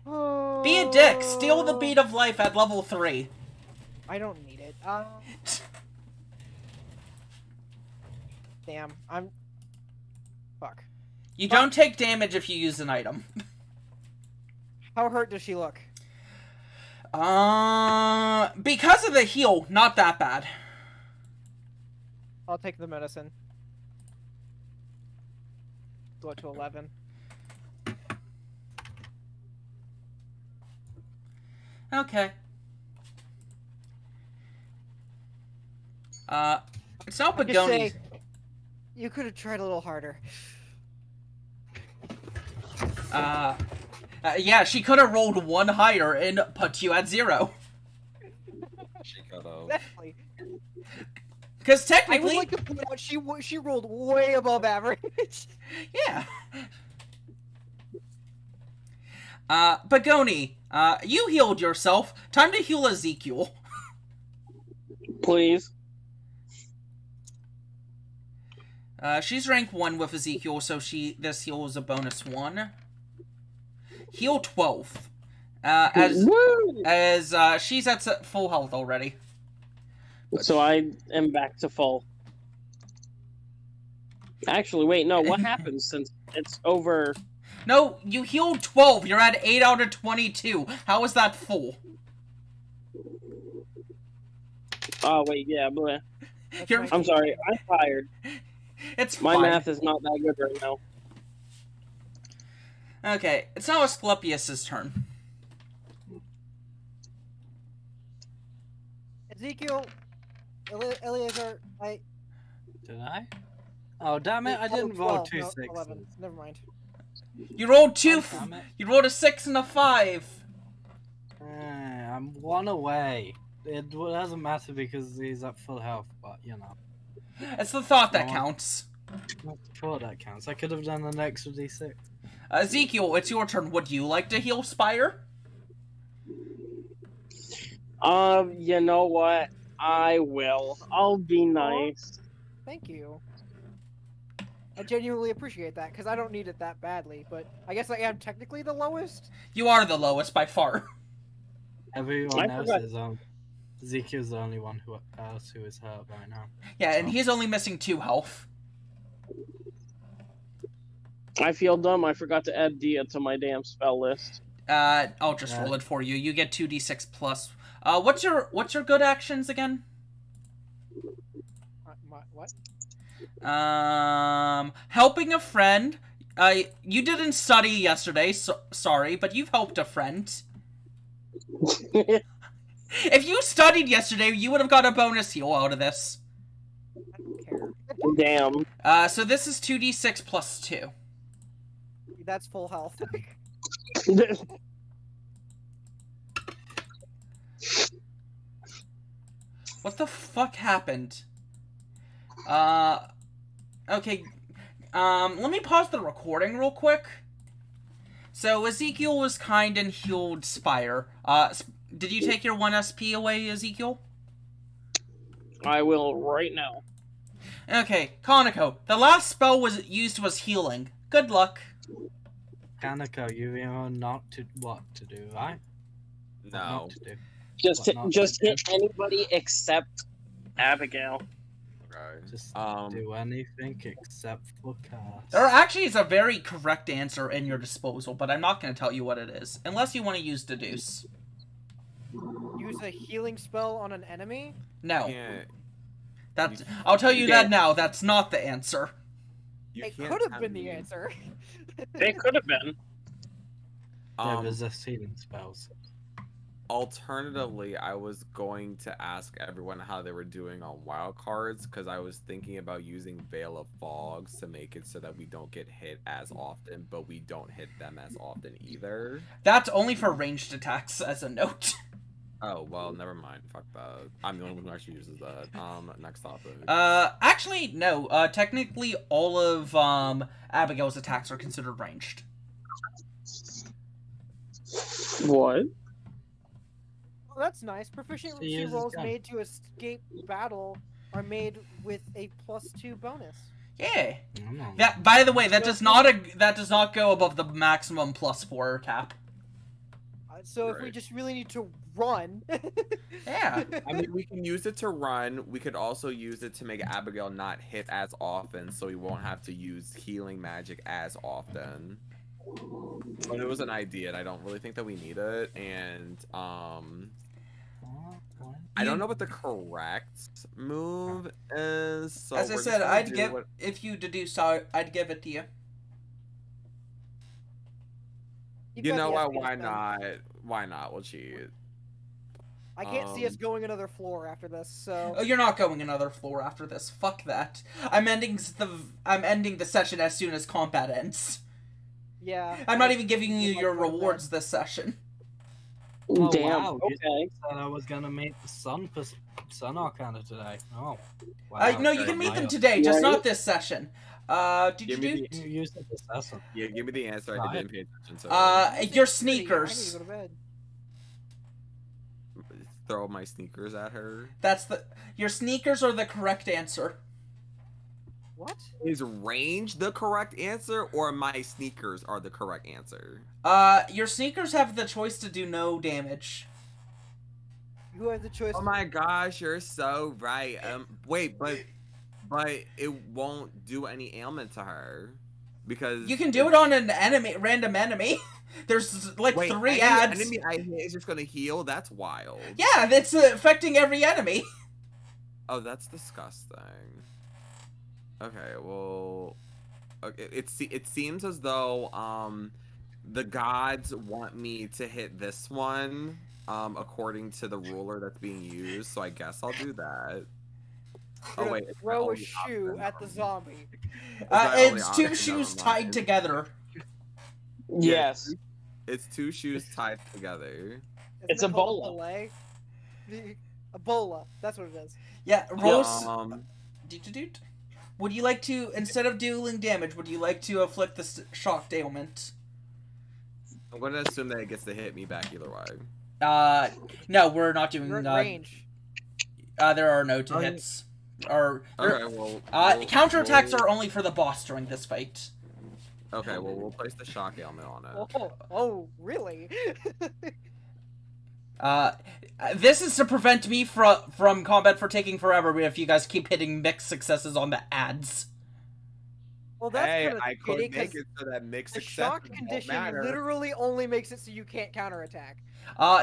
Oh. Be a dick. Steal the bead of life at level 3. I don't need it. Damn. Fuck. You don't take damage if you use an item. How hurt does she look? Because of the heal, not that bad. I'll take the medicine. Go to 11. Okay. It's not Pagoni. You could have tried a little harder. Yeah, she could have rolled 1 higher and put you at 0. She could have. Exactly. Because technically, I would like to point out she rolled way above average. Yeah. Pagoni, you healed yourself. Time to heal Ezekiel. Please. She's rank 1 with Ezekiel, so this heal is a bonus 1. Heal 12. As she's at full health already. So I am back to full. Actually, wait, no, what happens since it's over? No, you healed 12. You're at 8 out of 22. How is that full? Oh, wait, yeah, bleh. You're... I'm sorry, I'm tired. It's My fine. math is not that good right now. Okay, it's now Asclepius' turn. Ezekiel, Eleazar, Did I? Oh, damn it, I didn't roll 2 6s. 11. Never mind. You rolled 2. Damn it. You rolled a 6 and a 5. I'm 1 away. It doesn't matter because he's at full health, but you know. It's the thought that counts. Sure, that counts. I could have done an extra d6. Ezekiel, it's your turn. Would you like to heal Spire? You know what? I will. I'll be nice. Thank you. I genuinely appreciate that, because I don't need it that badly, but I guess I am technically the lowest? You are the lowest by far. Everyone else is, Ezekiel's the only one who is hurt right now. Yeah, and he's only missing 2 health. I feel dumb. I forgot to add Dia to my damn spell list. I'll just roll it for you. You get 2d6 plus. What's your good actions again? What? Helping a friend. You didn't study yesterday, so sorry, but you've helped a friend. If you studied yesterday, you would have got a bonus heal out of this. I don't care. Damn. So this is 2d6 plus 2. That's full health. What the fuck happened? Okay. Let me pause the recording real quick. So, Ezekiel was kind and healed Spire. Did you take your 1 SP away, Ezekiel? I will right now. Okay, Kaneko, the last spell used was healing. Good luck. Kaneko, you know not what to do, right? No. Not to do. Just hit anybody except Abigail. Okay. Just do anything except for cast. There actually is a very correct answer in your disposal, but I'm not going to tell you what it is. Unless you want to use Deduce. Use a healing spell on an enemy? No. Yeah. I'll tell you that now. That's not the answer. It could have been the answer. It could have been. Yeah, there's a healing spells. Alternatively, I was going to ask everyone how they were doing on wild cards, because I was thinking about using Veil of Fogs to make it so that we don't get hit as often, but we don't hit them as often either. That's only for ranged attacks, as a note. Oh, well, never mind. Fuck that. I'm the only one who actually uses that. Next topic. Actually, no. Technically, all of, Abigail's attacks are considered ranged. What? that's nice. Proficiency rolls made to escape battle are made with a +2 bonus. Yeah. That, by the way, that does not go above the maximum +4 cap. So if we just really need to run. Yeah. I mean, we can use it to run. We could also use it to make Abigail not hit as often, so we won't have to use healing magic as often. But it was an idea, and I don't really think that we need it. And I don't know what the correct move is. So as I said, if you deduce, I'd give it to you. You know what? Why not? Why not? We'll cheat. I can't see us going another floor after this, so. Oh, you're not going another floor after this. Fuck that. I'm ending the session as soon as combat ends. Yeah. I'm not even giving you your rewards this session. Oh, Damn. wow. Okay. You said I was gonna meet the Sun Arcana today. Oh. Wow. No, you can meet them today, just not this session. Did you do? You used it this session. Yeah, give me the answer. I didn't pay attention to it. Your sneakers. I need to go to bed. Throw my sneakers at her. Your sneakers are the correct answer. What? Is range the correct answer, or my sneakers are the correct answer? Your sneakers have the choice to do no damage. Who has the choice? Oh my gosh, you're so right. Wait, but it won't do any ailment to her because you can do it on an random enemy. There's like 3 ads. Enemy I hit is just gonna heal. That's wild. Yeah, that's affecting every enemy. Oh, that's disgusting. Okay, well, okay, it seems as though the gods want me to hit this one according to the ruler that's being used. So I guess I'll do that. Oh wait, throw a shoe at the zombie. It's 2 shoes tied together. Yes. It's 2 shoes tied together. It's Ebola. Ebola. That's what it is. Yeah, Rose. Would you like to, instead of dealing damage, would you like to afflict the shocked ailment? I'm going to assume that it gets to hit me back either way. No, we're not doing range. There are no hits. Okay, well, counterattacks are only for the boss during this fight. Okay, well, we'll place the shock ailment on it. Oh, really? This is to prevent me from combat for taking forever if you guys keep hitting mixed successes on the ads. Well, that's hey, kind of I could make it so that mixed success. The shock condition literally only makes it so you can't counterattack.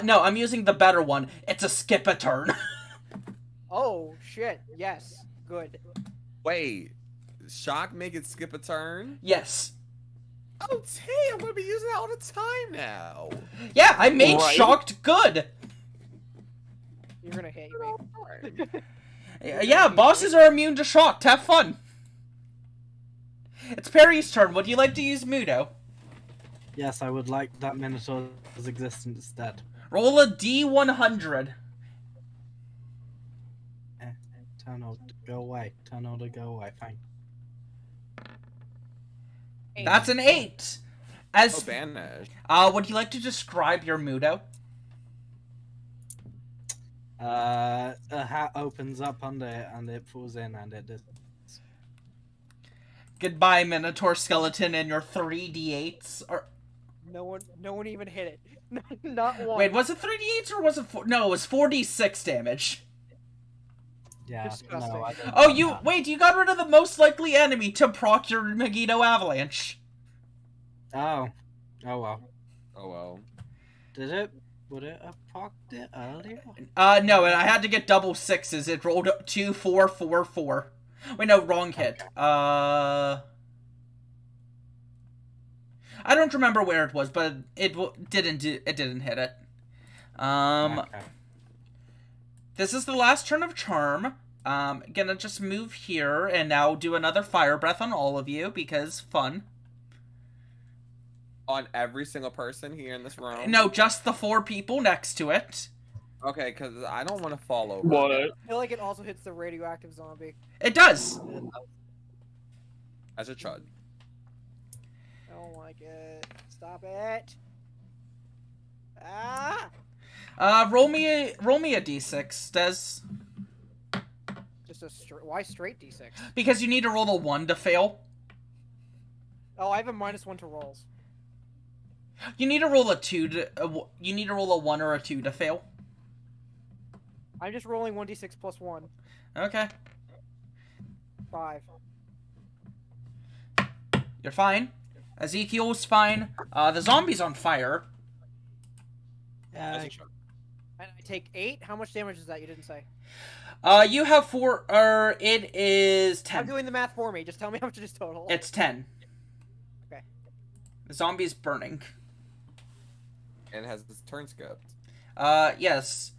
No, I'm using the better one. It's a skip a turn. Oh, shit. Yes. Good. Wait. Shock make it skip a turn? Yes. Oh, damn. I'm going to be using that all the time now. Yeah, I made shocked good. You're going to hate me. Yeah, bosses are immune to shocked. Have fun. It's Perry's turn. Would you like to use Mudo? Yes, I would like that Minotaur's existence instead. Roll a D100. Tunnel to go away. Tunnel to go away. Fine. That's an 8. Banish. Would you like to describe your Mudo? A hat opens up under it and it falls in and it does. Goodbye, Minotaur skeleton, and your 3d8s are. No one even hit it. Not one. Wait, was it 3d8s or was it 4? No, it was 4d6 damage. Yeah. No, wait, you got rid of the most likely enemy to proc your Megiddo Avalanche. Oh. Oh well. Oh well. Did it? Would it have procced it earlier? No, and I had to get double 6s. It rolled 2, 4, 4, 4. Wait, no, wrong hit. I don't remember where it was, but it didn't hit it. Okay. This is the last turn of Charm. Gonna just move here and now do another Fire Breath on all of you because fun. On every single person here in this room? No, just the 4 people next to it. Okay, because I don't want to fall over. What? I feel like it also hits the radioactive zombie. It does. As a chud. I don't like it. Stop it. Ah! Roll me a d6, Des. Just a why straight d6? Because you need to roll a 1 to fail. Oh, I have a -1 to rolls. You need to roll a 2 to. You need to roll a 1 or a 2 to fail. I'm just rolling 1d6 plus 1. Okay. 5. You're fine. Ezekiel's fine. The zombie's on fire. Yeah. And I take 8. How much damage is that? You didn't say. You have 4. It is 10. I'm doing the math for me. Just tell me how much it is total. It's 10. Okay. The zombie's burning. And has his turn skipped. Yes.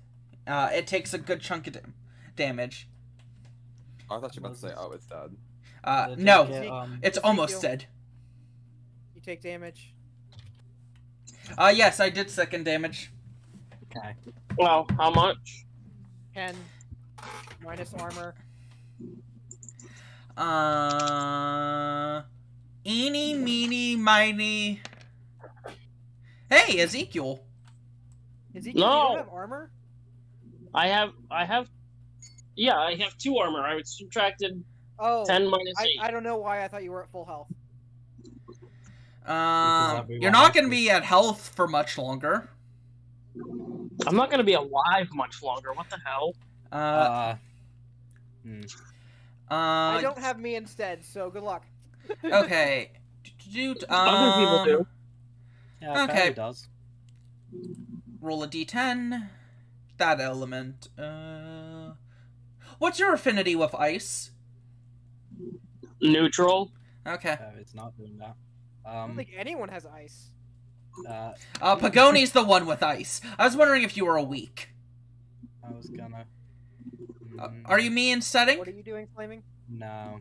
It takes a good chunk of damage. Oh, I thought you were about to say, oh, it's dead. No. It's almost dead. You take damage. Yes, I did second damage. Okay. Well, how much? 10 minus armor. Eeny, meeny, miny. Hey, Ezekiel. Ezekiel, No. you don't have armor? I have 2 armor. I would subtracted Oh, 10 minus 8. I don't know why I thought you were at full health. You're not going to be at health for much longer. I'm not going to be alive much longer. What the hell? I don't have me instead, so good luck. Okay. Other people do. Yeah, okay. Barry does. Roll a d10. That element. What's your affinity with ice? Neutral. Okay. It's not doing that. I don't think anyone has ice. Pagoni's the one with ice. I was wondering if you were weak. I was gonna. Are you me in setting? What are you doing, Flaming? No.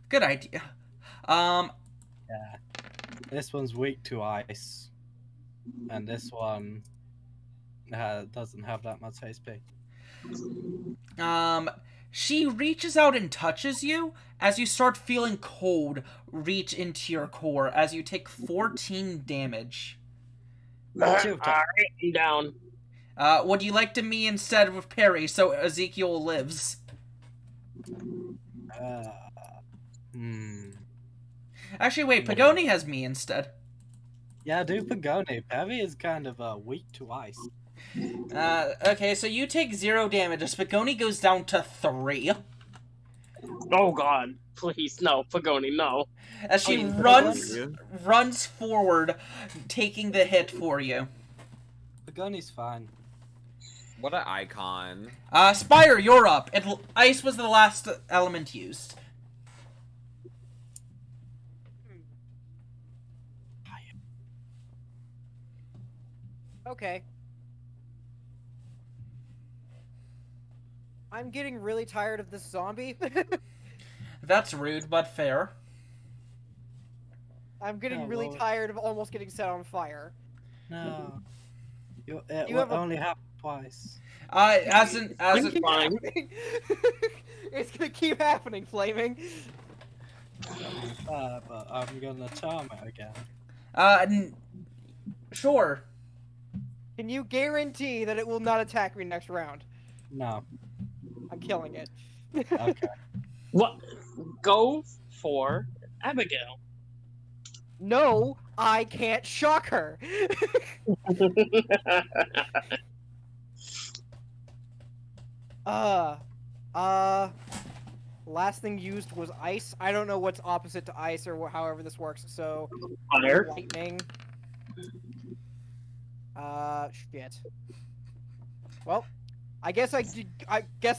Good idea. Yeah. This one's weak to ice, and this one doesn't have that much HP. She reaches out and touches you as you start feeling cold reach into your core as you take 14 damage. Alright, I'm down. Would you like to me instead of Perry so Ezekiel lives? Actually, wait, Pagoni has me instead. Yeah, do Pagoni. Perry is kind of weak to ice. Okay, so you take 0 damage as Pagoni goes down to 3. Oh god, please, no, Pagoni, no. As she runs forward, taking the hit for you. Pagoni's fine. What an icon. Spire, you're up. Ice was the last element used. Okay. I'm getting really tired of this zombie. That's rude, but fair. I'm getting really tired of almost getting set on fire. No. It will only happen twice. It's gonna keep happening, Flaming. But I'm gonna charm it again. Sure. Can you guarantee that it will not attack me next round? No. I'm killing it. Okay. What? Go for Abigail. No, I can't shock her. Last thing used was ice. I don't know what's opposite to ice or however this works. So Fire. Lightning. Shit. Well, I guess I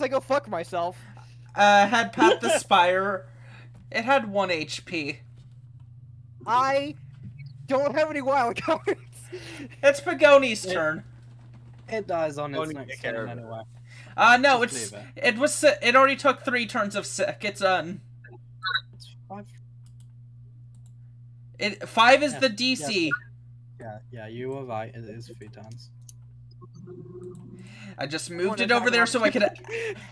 go fuck myself. Had Pat the Spire. It had 1 HP. I don't have any wild cards. It's Pagoni's turn. It dies on its next turn anyway. No, it already took 3 turns of sick. It's done. It's 5. 5 is the DC. Yeah, you were right. It is 3 turns. I just moved it over there so I could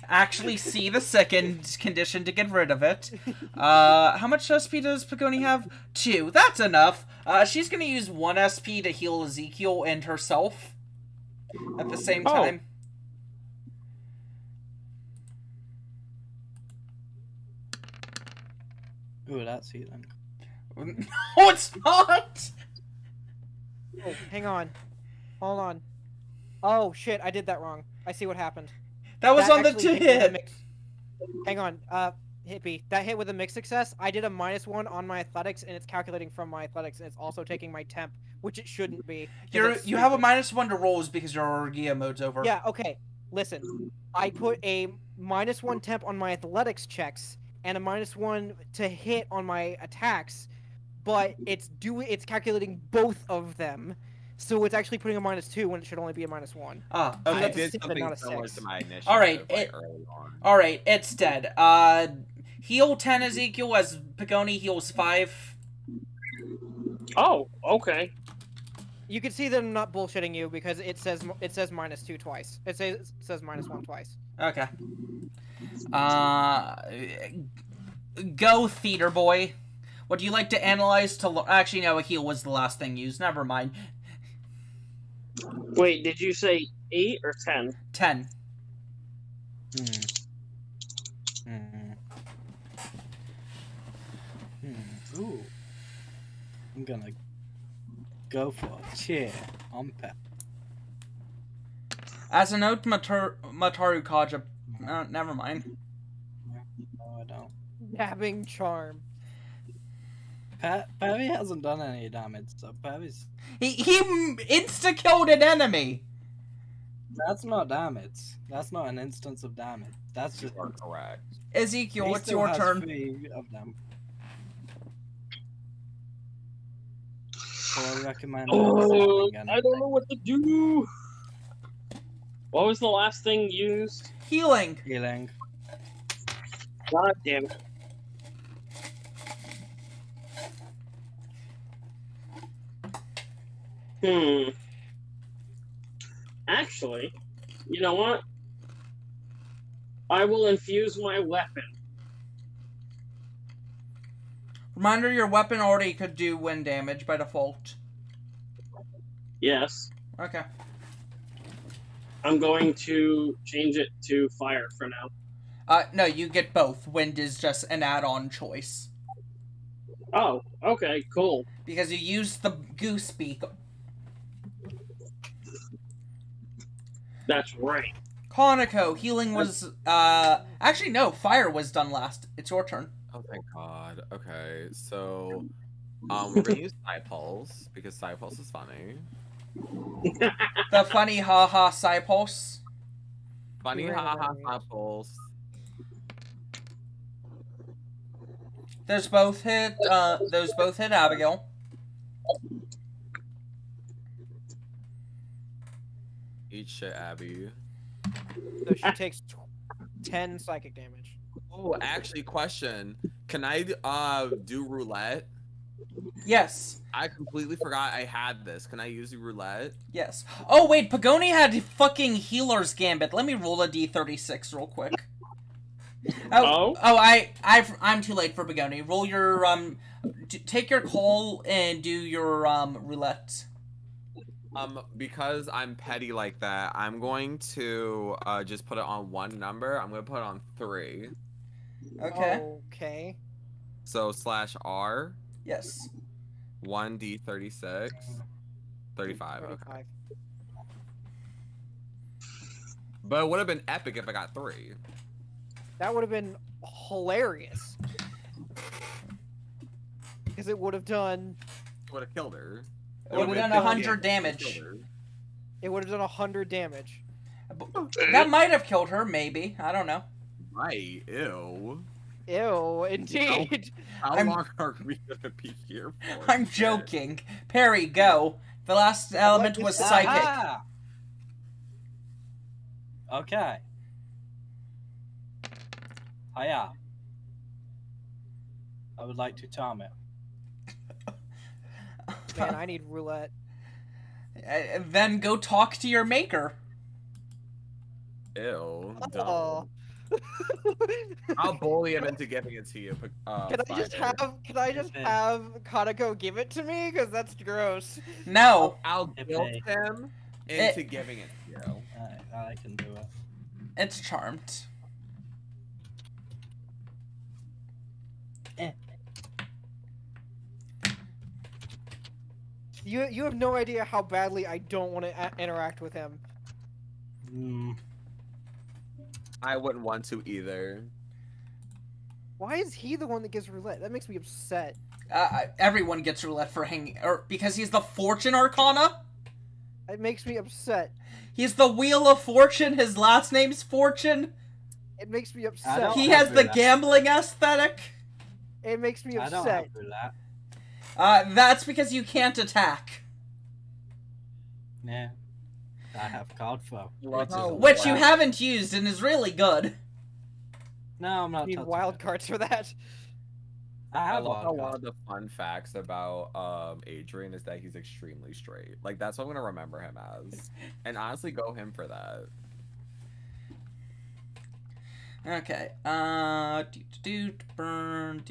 actually see the second condition to get rid of it. How much SP does Pagoni have? 2. That's enough. She's gonna use 1 SP to heal Ezekiel and herself at the same time. Ooh, that's healing. No, it's not! Oh, hang on. Hold on. Oh, shit, I did that wrong. I see what happened. That was on the 2 hit! Hang on, Hippie. That hit with a mixed success. I did a -1 on my athletics, and it's calculating from my athletics, and it's also taking my temp, which it shouldn't be. You have a -1 to rolls because your Orgia mode's over. Yeah, okay. Listen, I put a -1 temp on my athletics checks, and a -1 to hit on my attacks, but it's calculating both of them. So it's actually putting a -2 when it should only be a -1. Ah, okay. I did something similar to my initiative. Alright, it's dead. Heal 10 Ezekiel as Pagoni heals 5. Oh, okay. You can see that I'm not bullshitting you because it says -2 twice. It says -1 twice. Okay. Go, theater boy. Would you like to analyze to... Actually, no, a heal was the last thing used. Never mind. Wait, did you say 8 or 10? 10. Ooh. I'm gonna go for a chair on pet. As a note, Mataru Kaja... never mind. No, I don't. Dabbing charm. Perry hasn't done any damage, so Perry's... He insta-killed an enemy! That's not damage. That's not an instance of damage. That's just... correct. Ezekiel, it's still your has turn. 3 of them. So I recommend... I don't know what to do! What was the last thing used? Healing. Healing. God damn it. Actually, you know what? I will infuse my weapon. Reminder, your weapon already could do wind damage by default. Yes. Okay. I'm going to change it to fire for now. No, you get both. Wind is just an add-on choice. Oh, okay, cool. Because you use the goose beak. That's right. Kaneko, healing was, actually no, fire was done last. It's your turn. Oh, thank God. Okay, so, we're gonna use Psypulse, because Psypulse is funny. The funny haha Psypulse. Funny haha Psypulse. Those both hit Abigail. Eat shit, Abby. So she takes 10 psychic damage. Oh, actually, question. Can I, do roulette? Yes. I completely forgot I had this. Can I use the roulette? Yes. Oh, wait, Pagoni had fucking Healer's Gambit. Let me roll a d36 real quick. I'm too late for Pagoni. Roll your, take your call and do your, roulette. Because I'm petty like that, I'm going to, just put it on one number. I'm gonna put it on 3. Okay. Okay. So, /R. Yes. 1d36. 35, okay. But it would have been epic if I got 3. That would have been hilarious. Because it would have done... Would have killed her. It would have done 100 damage. It would have done 100 damage. That might have killed her, maybe. I don't know. Right, ew. Ew, indeed. How long are we gonna be here for? I'm joking. Perry, go. The last element was psychic. Aha! Okay. Hiya. I would like to charm it. Man, I need roulette. Then go talk to your maker. Ew. Oh. I'll bully him into giving it to you. Can I just have Kaneko give it to me? Because that's gross. No. I'll guilt him into giving it to you. I can do it. It's charmed. You have no idea how badly I don't want to interact with him. I wouldn't want to either. Why is he the one that gives roulette? That makes me upset. Everyone gets roulette for hanging, or because he's the Fortune Arcana. It makes me upset. He's the Wheel of Fortune. His last name's Fortune. It makes me upset. He has the gambling aesthetic. It makes me upset. I don't have roulette. That's because you can't attack. Yeah. I have card flow. Which you haven't used and is really good. No, I'm not. You need wild cards for that. I love how one of the fun facts about Adrian is that he's extremely straight. Like, that's what I'm gonna remember him as. And honestly, go him for that. Okay. Burn.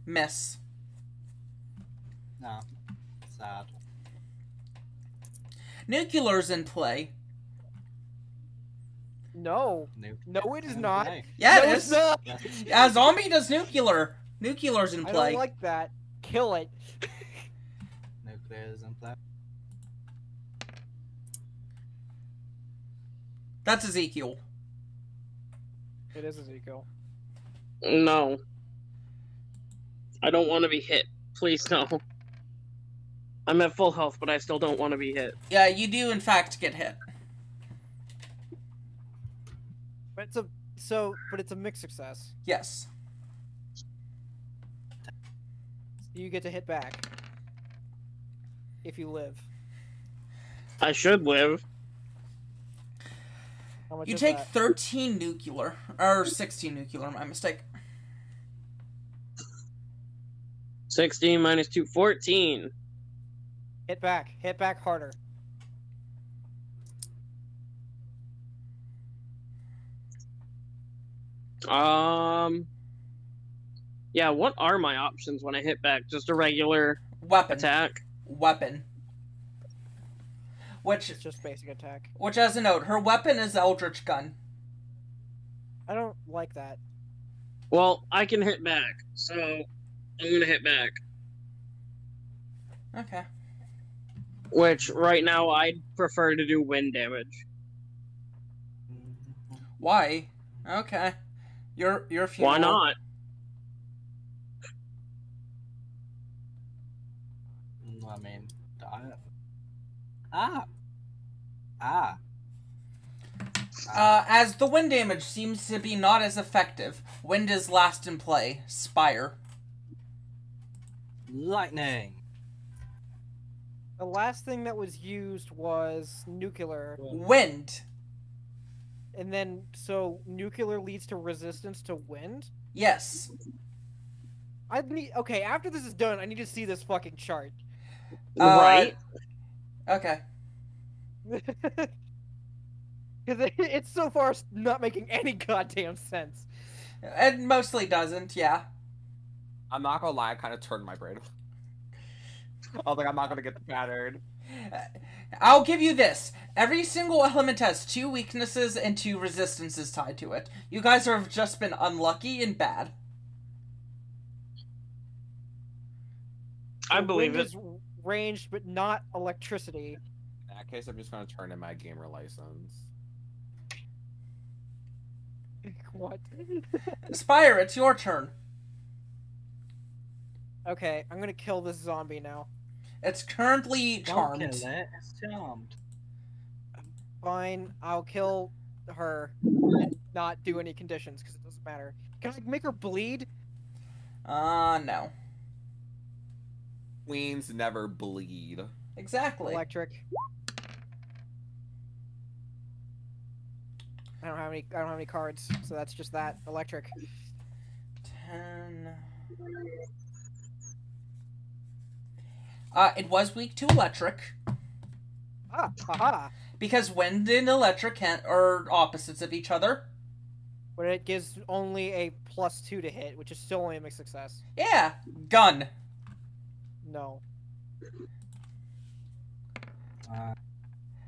Miss. No. Sad. Nuclear's in play. No. No, it is not. Yeah, no, it is not. Yeah, zombie does nuclear. Nuclear's in play. I don't like that. Kill it. Nuclear's in play. That's Ezekiel. It is Ezekiel. No. I don't want to be hit. Please, no. I'm at full health, but I still don't want to be hit. Yeah, you do in fact get hit. But it's a mixed success. Yes. You get to hit back. If you live. I should live. How much You is take that? 13 nuclear. Or 16 nuclear, my mistake. 16 minus 2, 14. Hit back. Hit back harder. Yeah, what are my options when I hit back? Just a regular Weapon. attack? Weapon. Which, It's just basic attack. which, as a note, her weapon is Eldritch Gun. I don't like that. Well, I can hit back, so I'm gonna hit back. Okay. Which, right now, I'd prefer to do wind damage. Why? Okay. You're funeral. Why not? I mean, As the wind damage seems to be not as effective, wind is last in play. Spire. Lightning. The last thing that was used was nuclear. Wind. And then, so nuclear leads to resistance to wind? Yes. Okay, after this is done, I need to see this fucking chart. Right? Okay. Because it's so far not making any goddamn sense. It mostly doesn't, yeah. I'm not gonna lie, I kind of turned my brain. I was like, I'm not gonna get the pattern. I'll give you this. Every single element has 2 weaknesses and 2 resistances tied to it. You guys have just been unlucky and bad. I believe wind it. is ranged, but not electricity. In that case, I'm just gonna turn in my gamer license. What? Spire, it's your turn. Okay, I'm gonna kill this zombie now. It's currently charmed. Don't kill it. It's charmed. Fine, I'll kill her and not do any conditions because it doesn't matter. Can I make her bleed? No. Queens never bleed. Exactly. Electric. I don't have any cards, so that's just that. Electric. 10. It was weak to electric. Ah, haha. Because wind and electric are opposites of each other. But it gives only a +2 to hit, which is still only a mixed success. Yeah, gun. No.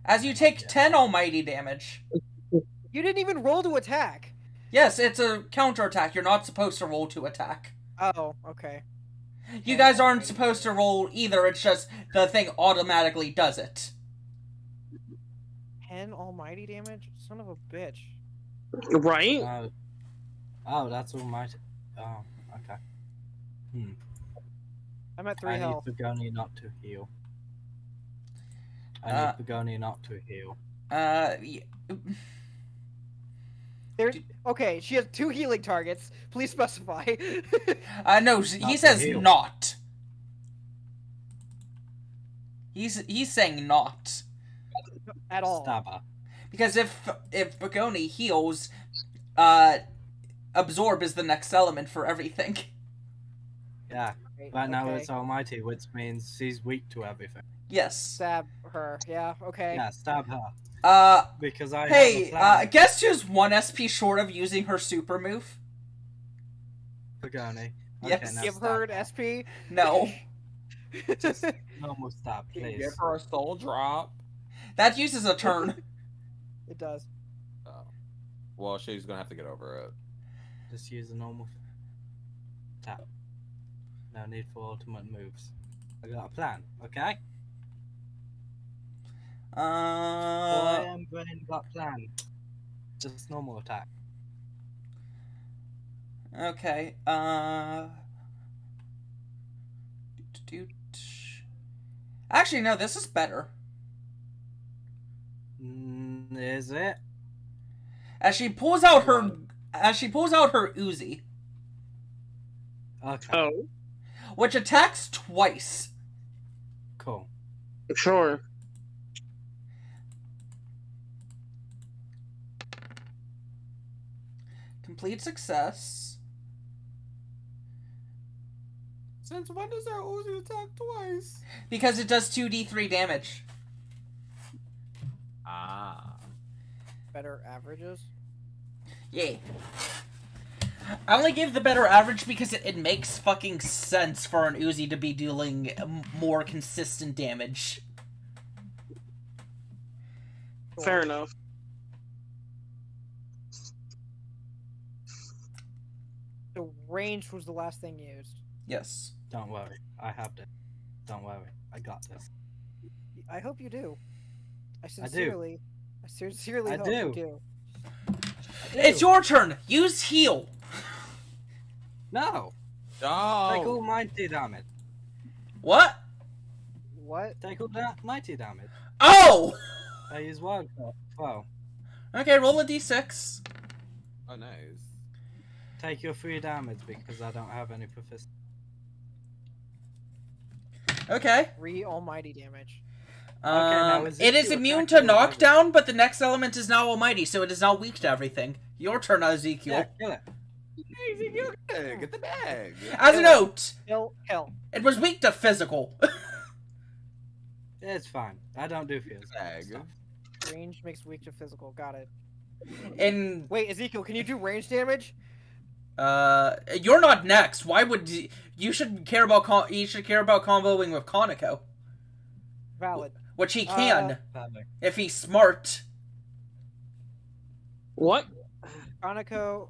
As you take 10 almighty damage. You didn't even roll to attack. Yes, it's a counterattack. You're not supposed to roll to attack. Oh, okay. You guys aren't supposed to roll either. It's just the thing automatically does it. 10 almighty damage? Son of a bitch. Right? Oh, that's almighty. Oh, okay. I'm at 3 I health. need Pagoni not to heal. I need Pagoni not to heal. Okay, she has 2 healing targets. Please specify. No, he says not. He's saying not. At all. Stab her. Because if Pagoni heals, absorb is the next element for everything. Yeah. Right now it's almighty, which means she's weak to everything. Yes. Stab her. Yeah, okay. Yeah, stab her. Because I hey, have a plan. guess who's 1 SP short of using her super move? Pagoni. Yes. Give her an SP? No. Just normal stab, please. Give her a soul drop. That uses a turn. It does. Oh. Well, she's gonna have to get over it. Just use a normal tap. No need for ultimate moves. I got a plan, okay? I am brain got plan. Just normal attack. Okay, actually, no, this is better. Is it? As she pulls out her Uzi, Okay. Oh, which attacks twice. Cool. sure. Complete success. Since when does our Uzi attack twice? Because it does 2d3 damage. Ah. Better averages? Yay. I only gave the better average because it makes fucking sense for an Uzi to be dealing more consistent damage. Fair enough. The range was the last thing used. Yes. Don't worry. I have this. Don't worry. I got this. I hope you do. I sincerely I hope do. you do. It's your turn! Use heal! No! Oh. Take almighty damage. What? What? Take almighty damage. Oh! I use wild throw. Okay, roll a d6. Oh, nice. Take your 3 damage because I don't have any proficiency. Okay. 3 almighty damage. now is It it is you immune attacking to or knockdown, but the next element is now almighty, so it is now weak to everything. Your turn, Ezekiel. Yeah, kill it. Ezekiel, get the bag. As a note, Kill. it was weak to physical. It's fine. I don't do feels. Bag. Range makes weak to physical. Got it. In Wait, Ezekiel, can you do range damage? you're not next. Why would you should care about comboing with Kaneko, Valid. which he can Perfect. if he's smart. What? Kaneko,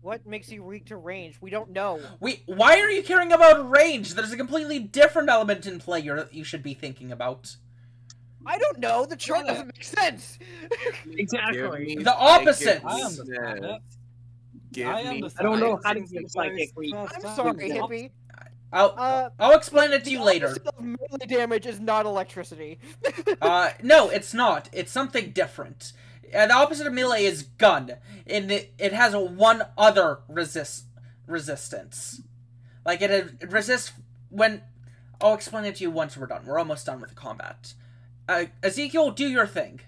what makes you weak to range? We don't know. Why are you caring about range? There's a completely different element in play you should be thinking about. I don't know. The chart doesn't make sense. Exactly. The opposite. I understand it. I understand. I don't know how to Since give the psychic very weak. first I'm time sorry, we got- hippie. I'll explain it to you later. The opposite of melee damage is not electricity. No, it's not. It's something different. The opposite of melee is gun. And it has a one other resistance. Like, it resists when... I'll explain it to you once we're done. We're almost done with the combat. Ezekiel, do your thing.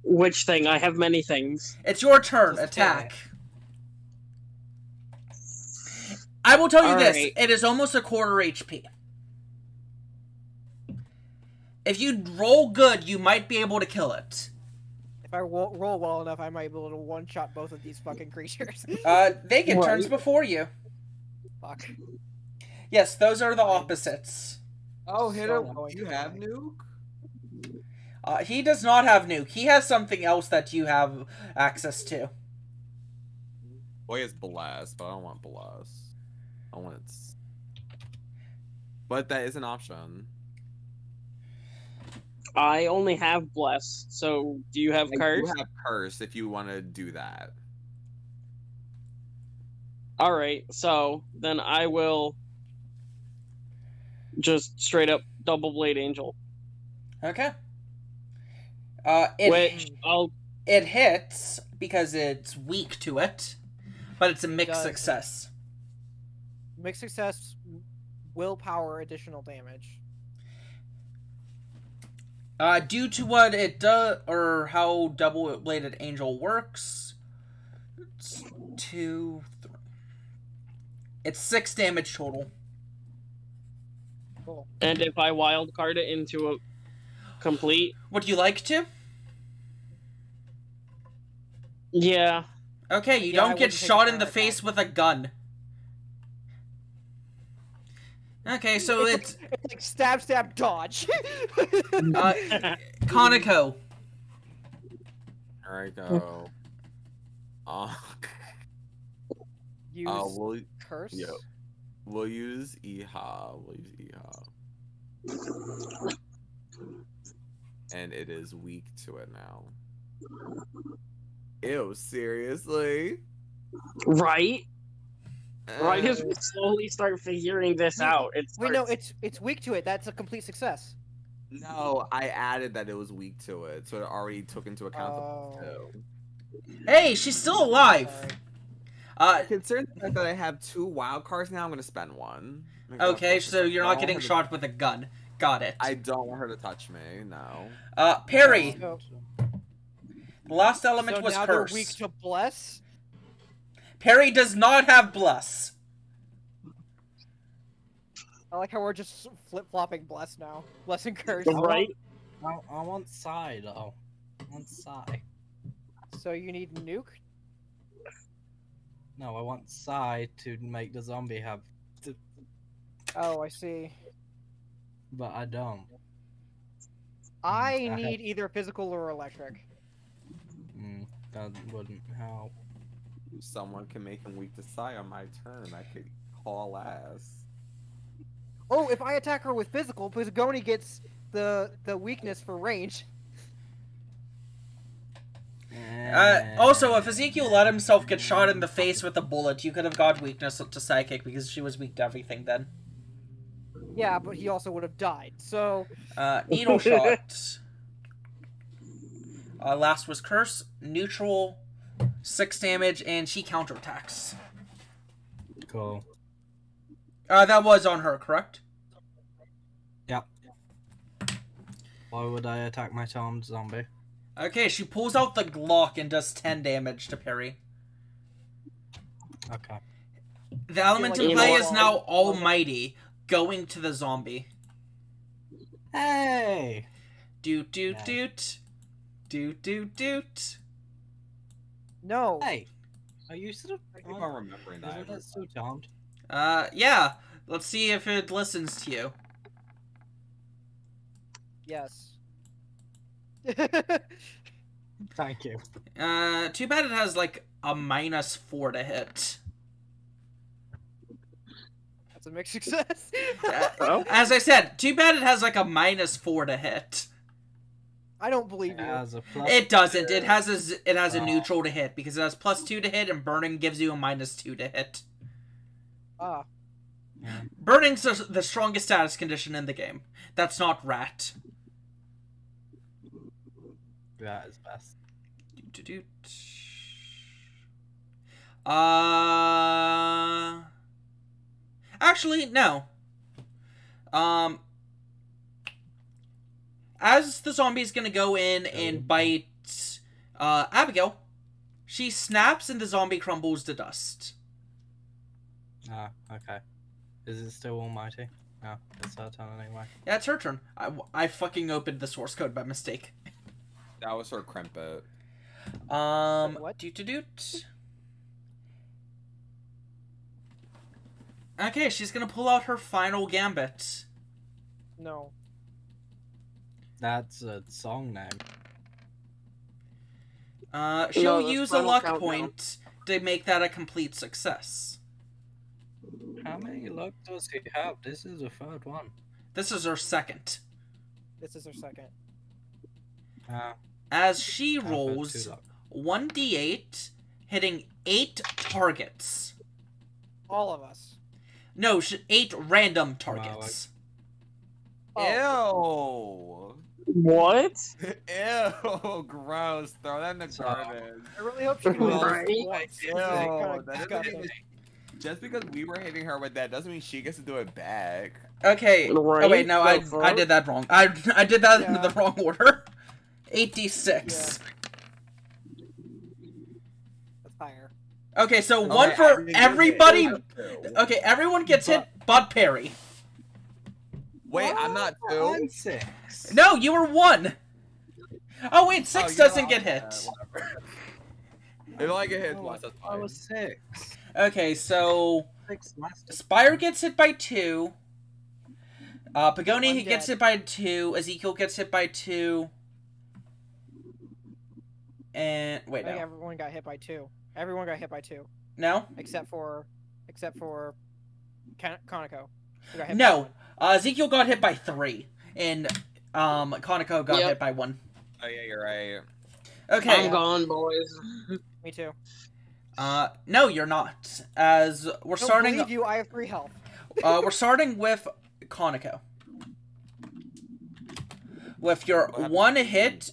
Which thing? I have many things. It's your turn. Just Attack. I will tell you All this. right. It is almost a quarter HP. If you roll good, you might be able to kill it. If I roll well enough, I might be able to one-shot both of these fucking creatures. They get turns before you. Fuck. Yes, those are the opposites. Oh, hit him. So You have nuke? He does not have nuke. He has something else that you have access to. Well, he has blast, but I don't want blast. I want it. But that is an option. I only have bless. So do you have curse? You have curse if you want to do that. All right. So then I will just straight up double blade angel. Okay. It hits because it's weak to it, but it's a mixed success. Mixed success, willpower, additional damage. Due to what it does, or how double-bladed angel works, it's 2, 3. It's 6 damage total. Cool. And if I wild card it into a complete, Would you like to? yeah. Okay, you Yeah, I don't get wouldn't take a shot in the fire face attack. with a gun. Okay, so it's It's like stab, stab, dodge. Kaneko. Alright, go. Use we'll curse. yeah. We'll use Hygh. And it is weak to it now. Ew, seriously? Right. Right as we slowly start figuring this out, Wait, no, it's weak to it. That's a complete success. No, I added that it was weak to it, so it already took into account Oh. the Hey, she's still alive. Considering the fact that I have 2 wild cards now, I'm gonna spend one. Okay, so you're not getting shot with a gun. Got it. I don't want her to touch me, no. Perry. So, The last element so was now curse. they're weak to bless. Perry does not have bless. I like how we're just flip-flopping bless now. Bless and curse. right. I want Psy though. I want Psy. So you need nuke? No, I want Psy to make the zombie have. Oh, I see. But I don't. I need either physical or electric. That wouldn't help. Someone can make him weak to Psy on my turn. I could haul ass. Oh, if I attack her with physical, Pagoni gets the weakness for range. Also, if Ezekiel let himself get shot in the face with a bullet, you could have got weakness to psychic because she was weak to everything then. Yeah, but he also would have died. So Needle shot. Last was curse, neutral, 6 damage, and she counterattacks. Cool. That was on her, correct? Yep. Why would I attack my charmed zombie? Okay, she pulls out the Glock and does 10 damage to Perry. Okay. The element in like play you is know- now Almighty, going to the zombie. Hey! Doot doot doot. Doot doot doot. no. Hey! Are you sort of? I think I'm remembering that. Isn't that so charmed? Yeah. Let's see if it listens to you. Yes. Thank you. Too bad it has like a -4 to hit. That's a mixed success. As I said, too bad it has like a -4 to hit. I don't believe you. As a plus. It doesn't. It has a neutral to hit because it has +2 to hit, and burning gives you a -2 to hit. Ah. Burning's the strongest status condition in the game. That's not rat. That is best. Doot. Actually, no. As the zombie's gonna go in and bite Abigail, she snaps and the zombie crumbles to dust. Ah, okay. Is it still Almighty? No, it's her turn anyway. Yeah, it's her turn. I fucking opened the source code by mistake. That was her Crimpet. What? Doot. Okay, she's gonna pull out her final gambit. No. That's a song name. She'll that's use a final luck countdown. point to make that a complete success. How many luck does he have? This is the third one. This is her second. This is her second. As she I've had rolls 2 luck. 1d8, hitting 8 targets. All of us. No, 8 random targets. Oh. What? Ew, gross. Throw that in the So- garbage. I really hope she can roll Right. this once. Ew, This is kinda that doesn't disgusting. even- Just because we were hitting her with that doesn't mean she gets to do it back. Okay. Right, Oh wait, no, I go for I it. did that wrong. I did that in Yeah. the wrong order. 8d6. That's higher. Okay, so Okay, one I for didn't everybody. get it. Okay, everyone gets hit but Perry. Wait, I'm not Oh, 2. I'm 6. No, you were 1. Oh wait, 6 Oh, you know, doesn't get I'll- hit. whatever. If I get hit Oh, once, that's I fine. was 6. Okay, so 6 last time. Spire gets hit by 2. Pagoni One gets dead. hit by 2. Ezekiel gets hit by 2. And wait, I think no, everyone got hit by 2. Everyone got hit by 2, no, except for Kaneko. who got hit by no. 1. Ezekiel got hit by 3, and Kaneko got Yep. hit by 1. Oh yeah, you're right. Okay. I'm gone, boys. Me too. No, you're not. As we're Don't starting, believe you. I have 3 health. we're starting with Kaneko. With your What happened? 1 hit,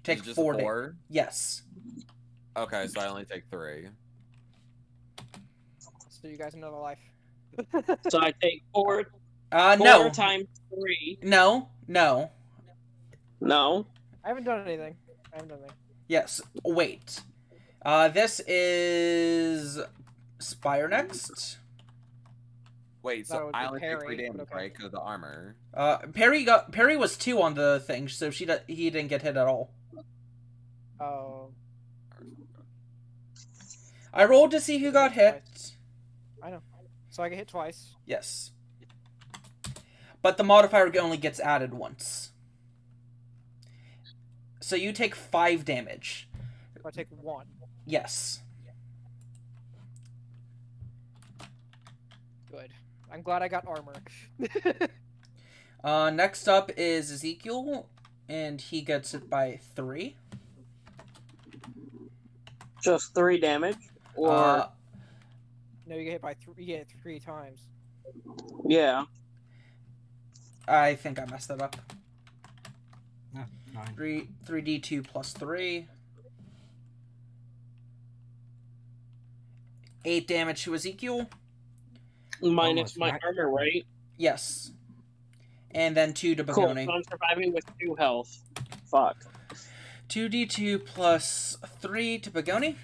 take Is it just 4 4? Yes. Okay, so I only take 3. So you guys another life. So I take 4 No. times 3. No. No. I haven't done anything. Yes. Wait. This is Spire next. Wait, Thought it so would I be only take 3 Perry, damage, but okay. right? Because of the armor. Perry was 2 on the thing, so he didn't get hit at all. Oh, I rolled to see who got hit. I know. So I get hit twice. Yes. But the modifier only gets added once. So you take 5 damage. So I take 1. Yes. Good. I'm glad I got armor. Next up is Ezekiel, and he gets it by 3. Just 3 damage? Or, No, you get hit by 3. You get hit 3 times. yeah. I think I messed that up. No, 9. 3d2 plus 3. 8 damage to Ezekiel. Minus Almost my max. armor, right? Yes. And then 2 to Cool, Pagoni. so I'm surviving with 2 health. Fuck. 2d2 plus 3 to Pagoni.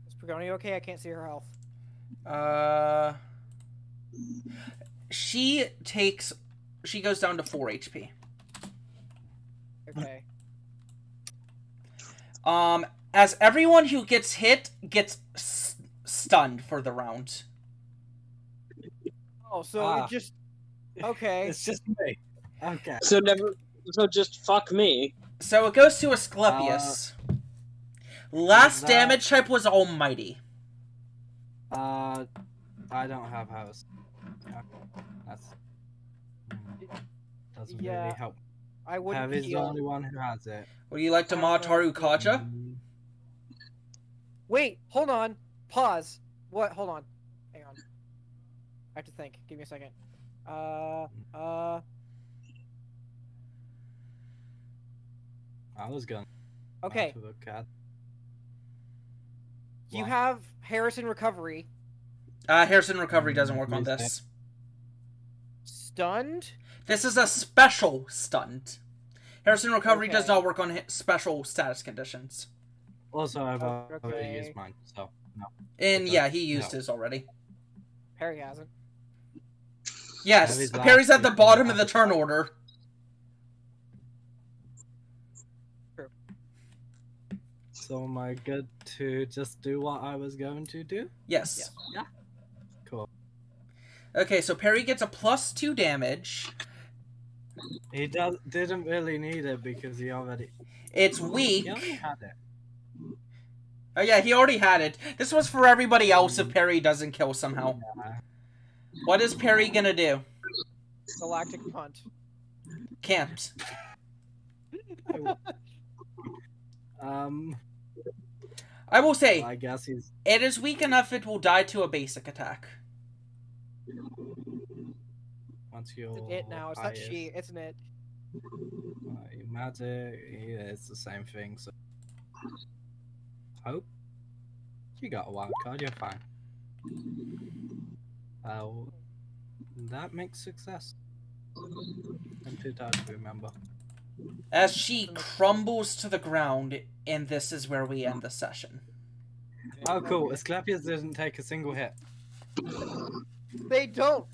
Is Pagoni okay? I can't see her health. She goes down to 4 HP. Okay. As everyone who gets hit gets stunned for the round. Oh, so Ah. it just... Okay. It's just me. Okay. So just fuck me. So it goes to Asclepius. Last that- damage type was Almighty. I don't have house. That's doesn't Yeah, really help. I wouldn't Have is the heal. only one who has it. Would you like to Mataru Kaja? Wait, hold on. Pause. What? Hold on. Hang on. I have to think. Give me a second. I was gonna. Okay. To the cat. You Why? have Harrison recovery. Harrison recovery doesn't work on this. Stunned? This is a special stunt. Harrison recovery Okay. does not work on special status conditions. Also, I've already Okay. used mine, so no. And yeah, he used his already. Perry hasn't. Yes, Perry's at the bottom of the turn order. True. So am I good to just do what I was going to do? Yes. Yeah. Cool. Okay, so Perry gets a +2 damage. He didn't really need it because he already... It's weak. He already had it. Oh yeah, he already had it. This was for everybody else if Perry doesn't kill somehow. Yeah. What is Perry gonna do? Galactic punt. Can't. I will say, I guess he's... it is weak enough it will die to a basic attack. Once you're... It's it now. It's not she. It's an it. Magic, yeah, it's the same thing, so... Hope? You got a wild card, you're fine. That makes success. I'm too tired to remember. As she crumbles to the ground, and this is where we end the session. Oh cool, Asclepius didn't take a single hit. They don't.